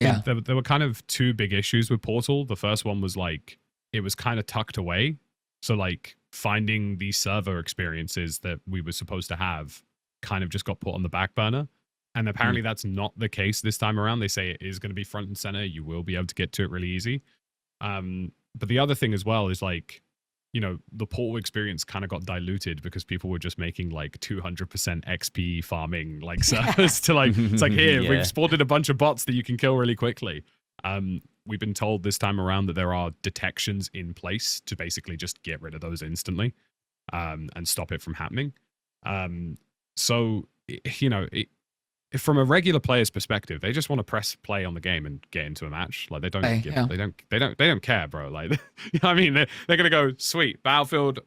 [SPEAKER 1] Yeah.
[SPEAKER 4] There were kind of two big issues with Portal. The first one was like, it was kind of tucked away. So like finding these server experiences that we were supposed to have kind of just got put on the back burner. And apparently that's not the case this time around. They say it is going to be front and center. You will be able to get to it really easy. But the other thing as well is like, you know, the Portal experience kind of got diluted because people were just making like 200% XP farming like servers to like, it's like, here, we've spawned a bunch of bots that you can kill really quickly. We've been told this time around that there are detections in place to basically just get rid of those instantly and stop it from happening. So, you know, from a regular player's perspective, they just want to press play on the game and get into a match. Like they don't they don't care, bro. Like, you know what I mean, they're gonna go, sweet, Battlefield,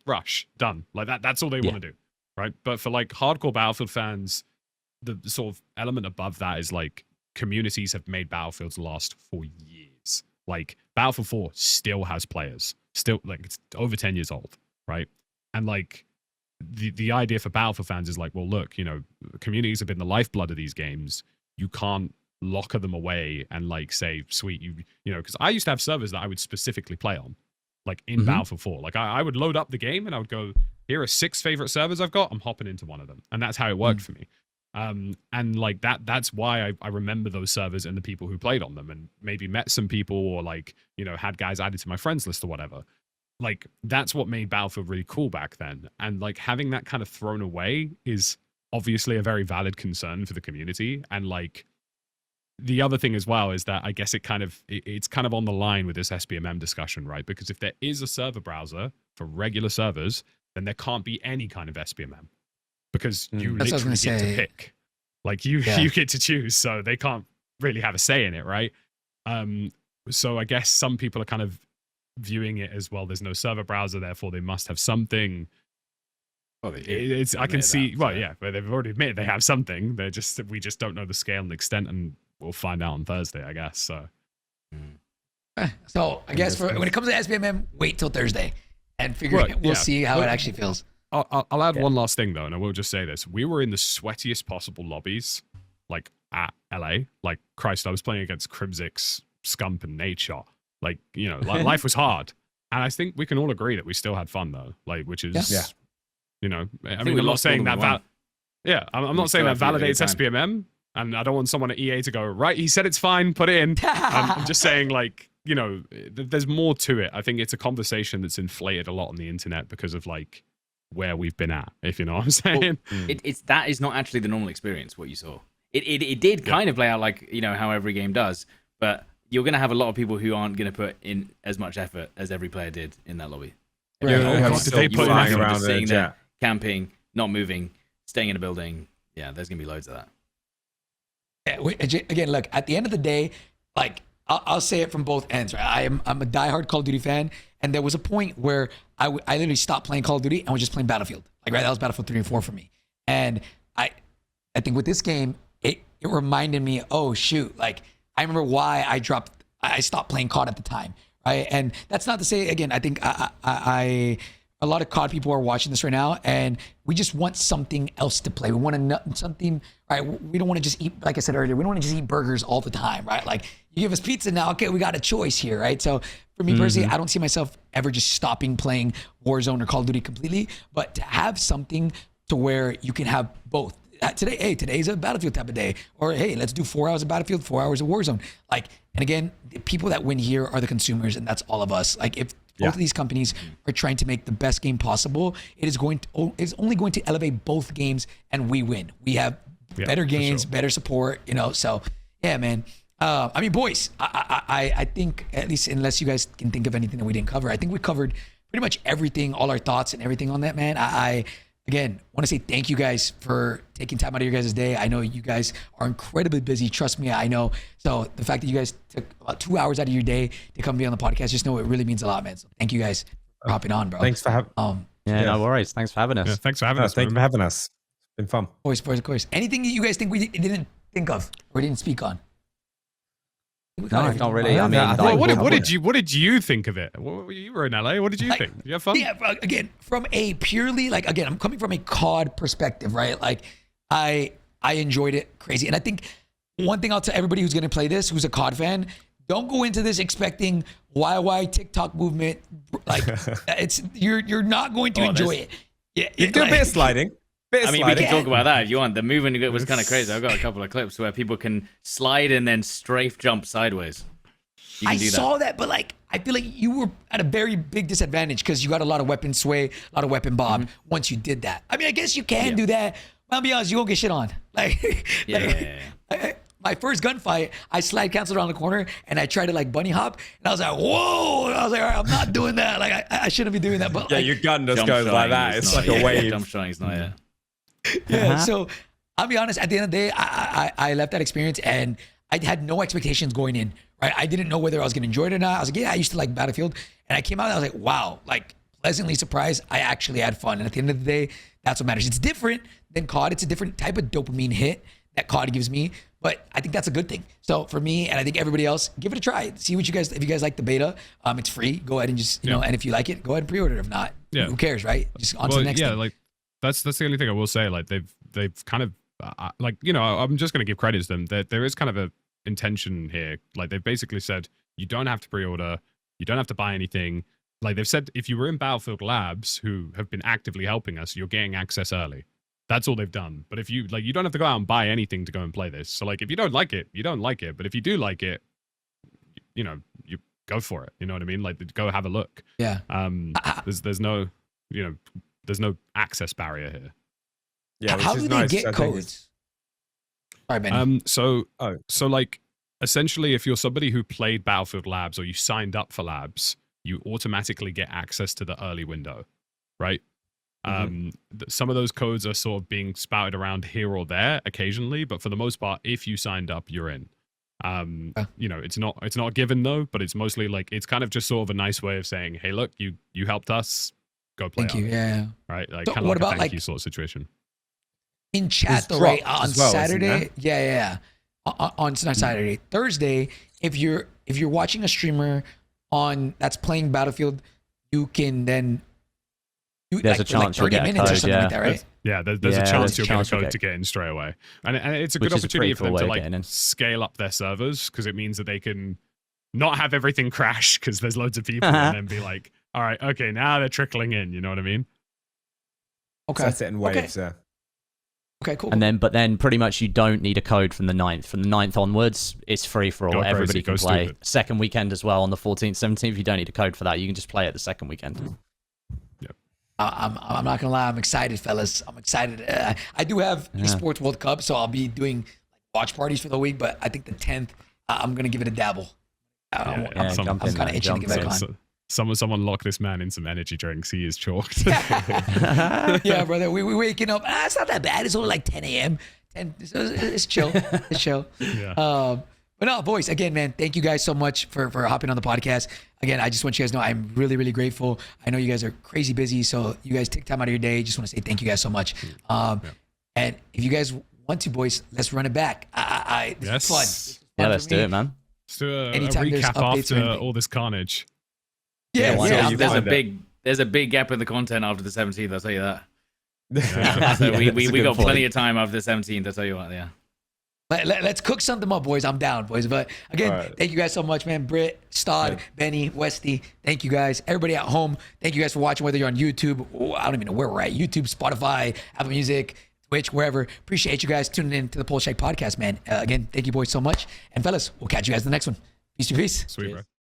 [SPEAKER 4] rush, done. Like that's all they want to do, right? But for like hardcore Battlefield fans, the sort of element above that is like communities have made Battlefields last for years. Like Battlefield 4 still has players, still like it's over 10 years old, right? And like the idea for Battlefield fans is like, well, look, you know, communities have been the lifeblood of these games. You can't locker them away and like say, sweet, you know, because I used to have servers that I would specifically play on, like in Battlefield 4. Like I would load up the game and I would go, here are 6 favorite servers I've got. I'm hopping into one of them, and that's how it worked for me. And like that's why I remember those servers and the people who played on them, and maybe met some people, or like, you know, had guys added to my friends list or whatever. Like, that's what made Battlefield really cool back then. And like having that kind of thrown away is obviously a very valid concern for the community. And like, the other thing as well is that I guess it's kind of on the line with this SBMM discussion, right? Because if there is a server browser for regular servers, then there can't be any kind of SBMM, because you literally get to pick. Like you get to choose, so they can't really have a say in it, right? So I guess some people are kind of viewing it as, well, there's no server browser, therefore they must have something.
[SPEAKER 6] Well,
[SPEAKER 4] I can see. Well, yeah, but they've already admitted they have something. We just don't know the scale and extent, and we'll find out on Thursday, I guess. So
[SPEAKER 1] I guess when it comes to SBMM, wait till Thursday and we'll see how it actually feels.
[SPEAKER 4] I'll add one last thing though, and I will just say this: we were in the sweatiest possible lobbies, like at LA. Like, Christ, I was playing against Crimsix, Scump, and Nadeshot. Like, you know, life was hard, and I think we can all agree that we still had fun though. Like, which is, you know, I mean, I'm not saying that. I'm not saying that validates SBMM, and I don't want someone at EA to go, right, he said it's fine, put it in. I'm just saying, like, you know, there's more to it. I think it's a conversation that's inflated a lot on the internet because of like where we've been at, if you know what I'm saying.
[SPEAKER 2] Well, that is not actually the normal experience, what you saw. It did kind of play out like, you know, how every game does, but you're going to have a lot of people who aren't going to put in as much effort as every player did in that lobby.
[SPEAKER 4] Did they put
[SPEAKER 3] flying
[SPEAKER 2] around
[SPEAKER 3] around
[SPEAKER 2] sitting there, camping, not moving, staying in a building? Yeah, there's going to be loads of that.
[SPEAKER 1] Yeah, again, look, at the end of the day, like, I'll say it from both ends, right? I'm a diehard Call of Duty fan, and there was a point where I literally stopped playing Call of Duty and was just playing Battlefield. Like, right, that was Battlefield 3 and 4 for me. And I think with this game, it reminded me, oh shoot, like, I remember why I stopped playing COD at the time, right? And that's not to say, again, I think a lot of COD people are watching this right now, and we just want something else to play. We want something, right? We don't want to just eat, like I said earlier, we don't want to just eat burgers all the time, right? Like, you give us pizza now, okay, we got a choice here, right? So for me personally, I don't see myself ever just stopping playing Warzone or Call of Duty completely, but to have something to where you can have both. Today's a Battlefield type of day, or hey, let's do 4 hours of Battlefield, 4 hours of Warzone. Like, and again, the people that win here are the consumers, and that's all of us. Like, if both of these companies are trying to make the best game possible, it's only going to elevate both games, and we win. We have better games, better support, you know. So yeah, man. I mean, boys, I think, at least unless you guys can think of anything that we didn't cover, I think we covered pretty much everything, all our thoughts and everything on that, man. I again want to say thank you guys for taking time out of your guys' day. I know you guys are incredibly busy. Trust me, I know. So the fact that you guys took about 2 hours out of your day to come be on the podcast, just know it really means a lot, man. So thank you guys for hopping on, bro.
[SPEAKER 3] Thanks for having.
[SPEAKER 5] No worries. Thanks for having us.
[SPEAKER 4] Yeah, thanks for having us.
[SPEAKER 3] Thank you for having us. It's been fun.
[SPEAKER 1] Of course. Anything that you guys think we didn't think of or didn't speak on?
[SPEAKER 5] No, not really. I mean,
[SPEAKER 4] what did you think of it? You were in LA. What did you think? You have fun?
[SPEAKER 1] Yeah, again, from a purely, like, again, I'm coming from a COD perspective, right? Like, I enjoyed it crazy. And I think one thing I'll tell everybody who's going to play this, who's a COD fan, don't go into this expecting YY TikTok movement. Like, you're not going to enjoy it. Yeah,
[SPEAKER 3] you do a bit of sliding.
[SPEAKER 2] I mean, we can talk about that if you want. The movement was kind of crazy. I've got a couple of clips where people can slide and then strafe jump sideways.
[SPEAKER 1] I saw that, but like, I feel like you were at a very big disadvantage because you got a lot of weapon sway, a lot of weapon bob once you did that. I mean, I guess you can do that. But I'll be honest, you won't get shit on. Like, my first gunfight, I slide canceled around the corner and I tried to like bunny hop, and I was like, whoa! And I was like, all right, I'm not doing that. Like, I shouldn't be doing that. But
[SPEAKER 3] yeah,
[SPEAKER 1] like,
[SPEAKER 3] your gun just goes like that. It's like a wave.
[SPEAKER 2] Jump shotting's not yet.
[SPEAKER 1] Yeah, so I'll be honest, at the end of the day, I left that experience and I had no expectations going in, right? I didn't know whether I was going to enjoy it or not. I was like, yeah, I used to like Battlefield. And I came out and I was like, wow, like, pleasantly surprised. I actually had fun. And at the end of the day, that's what matters. It's different than COD. It's a different type of dopamine hit that COD gives me. But I think that's a good thing. So for me, and I think everybody else, give it a try. See what you guys, if you guys like the beta, it's free. Go ahead and just, you know, and if you like it, go ahead and pre-order it. If not, who cares, right? Just on to the next thing.
[SPEAKER 4] Like, that's the only thing I will say. Like, they've kind of like, you know, I'm just going to give credit to them. There is kind of a intention here. Like, they've basically said you don't have to pre-order, you don't have to buy anything. Like, they've said if you were in Battlefield Labs, who have been actively helping us, you're getting access early. That's all they've done. But if you like, you don't have to go out and buy anything to go and play this. So like, if you don't like it, you don't like it. But if you do like it, you know, you go for it. You know what I mean? Like, go have a look.
[SPEAKER 1] Yeah.
[SPEAKER 4] There's no, you know, there's no access barrier here.
[SPEAKER 3] Yeah.
[SPEAKER 1] How
[SPEAKER 3] which
[SPEAKER 1] do
[SPEAKER 3] is
[SPEAKER 1] they
[SPEAKER 3] nice.
[SPEAKER 1] get
[SPEAKER 3] I think
[SPEAKER 1] codes? Sorry, Ben.
[SPEAKER 4] So like, essentially, if you're somebody who played Battlefield Labs or you signed up for Labs, you automatically get access to the early window, right? Some of those codes are sort of being spouted around here or there occasionally, but for the most part, if you signed up, you're in. You know, it's not given though, but it's mostly like, it's kind of just sort of a nice way of saying, hey, look, you helped us, go play.
[SPEAKER 1] Thank you. Yeah.
[SPEAKER 4] Right. Like,
[SPEAKER 1] So
[SPEAKER 4] kind of
[SPEAKER 1] what
[SPEAKER 4] like a
[SPEAKER 1] about,
[SPEAKER 4] thank
[SPEAKER 1] like,
[SPEAKER 4] you sort of situation.
[SPEAKER 1] In chat,
[SPEAKER 3] There's
[SPEAKER 1] though, right?
[SPEAKER 3] drops
[SPEAKER 1] On
[SPEAKER 3] as well, isn't
[SPEAKER 1] Saturday.
[SPEAKER 3] there?
[SPEAKER 1] Yeah. On not Saturday, Thursday. If you're watching a streamer that's playing Battlefield, you can then.
[SPEAKER 5] There's a chance you'll
[SPEAKER 1] 30
[SPEAKER 5] get a
[SPEAKER 1] minutes or
[SPEAKER 5] code,
[SPEAKER 1] something
[SPEAKER 5] yeah.
[SPEAKER 1] like that, right?
[SPEAKER 4] Yeah, there's
[SPEAKER 5] Yeah,
[SPEAKER 4] a
[SPEAKER 5] there's
[SPEAKER 4] chance
[SPEAKER 5] a
[SPEAKER 4] you'll
[SPEAKER 5] chance
[SPEAKER 4] get a
[SPEAKER 5] you'll
[SPEAKER 4] code
[SPEAKER 5] get-
[SPEAKER 4] to get in straight away, and it's a
[SPEAKER 5] Which
[SPEAKER 4] good
[SPEAKER 5] is a
[SPEAKER 4] opportunity
[SPEAKER 5] pretty
[SPEAKER 4] for them
[SPEAKER 5] cool
[SPEAKER 4] to
[SPEAKER 5] way of
[SPEAKER 4] like
[SPEAKER 5] getting in.
[SPEAKER 4] scale up their servers, because it means that they can not have everything crash because there's loads of people, and then be like, all right, okay, now they're trickling in. You know what I mean?
[SPEAKER 1] Okay.
[SPEAKER 3] Set it in waves. Yeah.
[SPEAKER 1] Okay. Cool.
[SPEAKER 5] And then pretty much you don't need a code from the 9th. From the 9th onwards, it's free for all.
[SPEAKER 4] Go crazy,
[SPEAKER 5] Everybody can
[SPEAKER 4] go
[SPEAKER 5] play.
[SPEAKER 4] stupid.
[SPEAKER 5] Second weekend as well on the 14th, 17th. You don't need a code for that. You can just play it the second weekend.
[SPEAKER 1] I'm not gonna lie. I'm excited, fellas. I'm excited. I do have Esports World Cup, so I'll be doing watch parties for the week. But I think the 10th, I'm gonna give it a dabble. I'm
[SPEAKER 5] jump in,
[SPEAKER 1] kind of
[SPEAKER 5] man,
[SPEAKER 1] itching to
[SPEAKER 5] jump
[SPEAKER 1] get back
[SPEAKER 5] in.
[SPEAKER 1] on.
[SPEAKER 4] Someone lock this man in some energy drinks. He is chalked.
[SPEAKER 1] Yeah, brother. We waking up. It's not that bad. It's only like 10 a.m. 10. It's chill. It's chill.
[SPEAKER 4] Yeah.
[SPEAKER 1] But no, boys, again, man, thank you guys so much for hopping on the podcast. Again, I just want you guys to know I'm really, really grateful. I know you guys are crazy busy, so you guys take time out of your day. Just want to say thank you guys so much. And if you guys want to, boys, let's run it back. This is fun. This is fun
[SPEAKER 5] Yeah,
[SPEAKER 1] for
[SPEAKER 5] let's do
[SPEAKER 1] me.
[SPEAKER 5] it, man.
[SPEAKER 4] Let's do a
[SPEAKER 1] Anytime there's
[SPEAKER 4] recap
[SPEAKER 1] updates or
[SPEAKER 4] after
[SPEAKER 1] anything.
[SPEAKER 4] all this carnage.
[SPEAKER 1] Yeah,
[SPEAKER 5] why
[SPEAKER 1] yeah.
[SPEAKER 5] not?
[SPEAKER 3] you
[SPEAKER 2] There's a
[SPEAKER 3] find it.
[SPEAKER 2] there's a big gap in the content after the 17th. I'll tell you that.
[SPEAKER 3] Yeah.
[SPEAKER 2] So
[SPEAKER 5] Yeah,
[SPEAKER 2] we
[SPEAKER 5] that's a
[SPEAKER 2] got
[SPEAKER 5] good point.
[SPEAKER 2] plenty of time after the 17th. I'll tell you what. Yeah.
[SPEAKER 1] Let's cook something up, boys. I'm down, boys. But again,
[SPEAKER 3] All right.
[SPEAKER 1] thank you guys so much, man. Britt, Stod, Benny, Westy, thank you guys. Everybody at home, thank you guys for watching, whether you're on YouTube, I don't even know where we're at, YouTube, Spotify, Apple Music, Twitch, wherever. Appreciate you guys tuning in to the Pullze Check podcast, man. Again, thank you, boys, so much. And fellas, we'll catch you guys in the next one. Peace to peace.
[SPEAKER 4] Sweet, bro.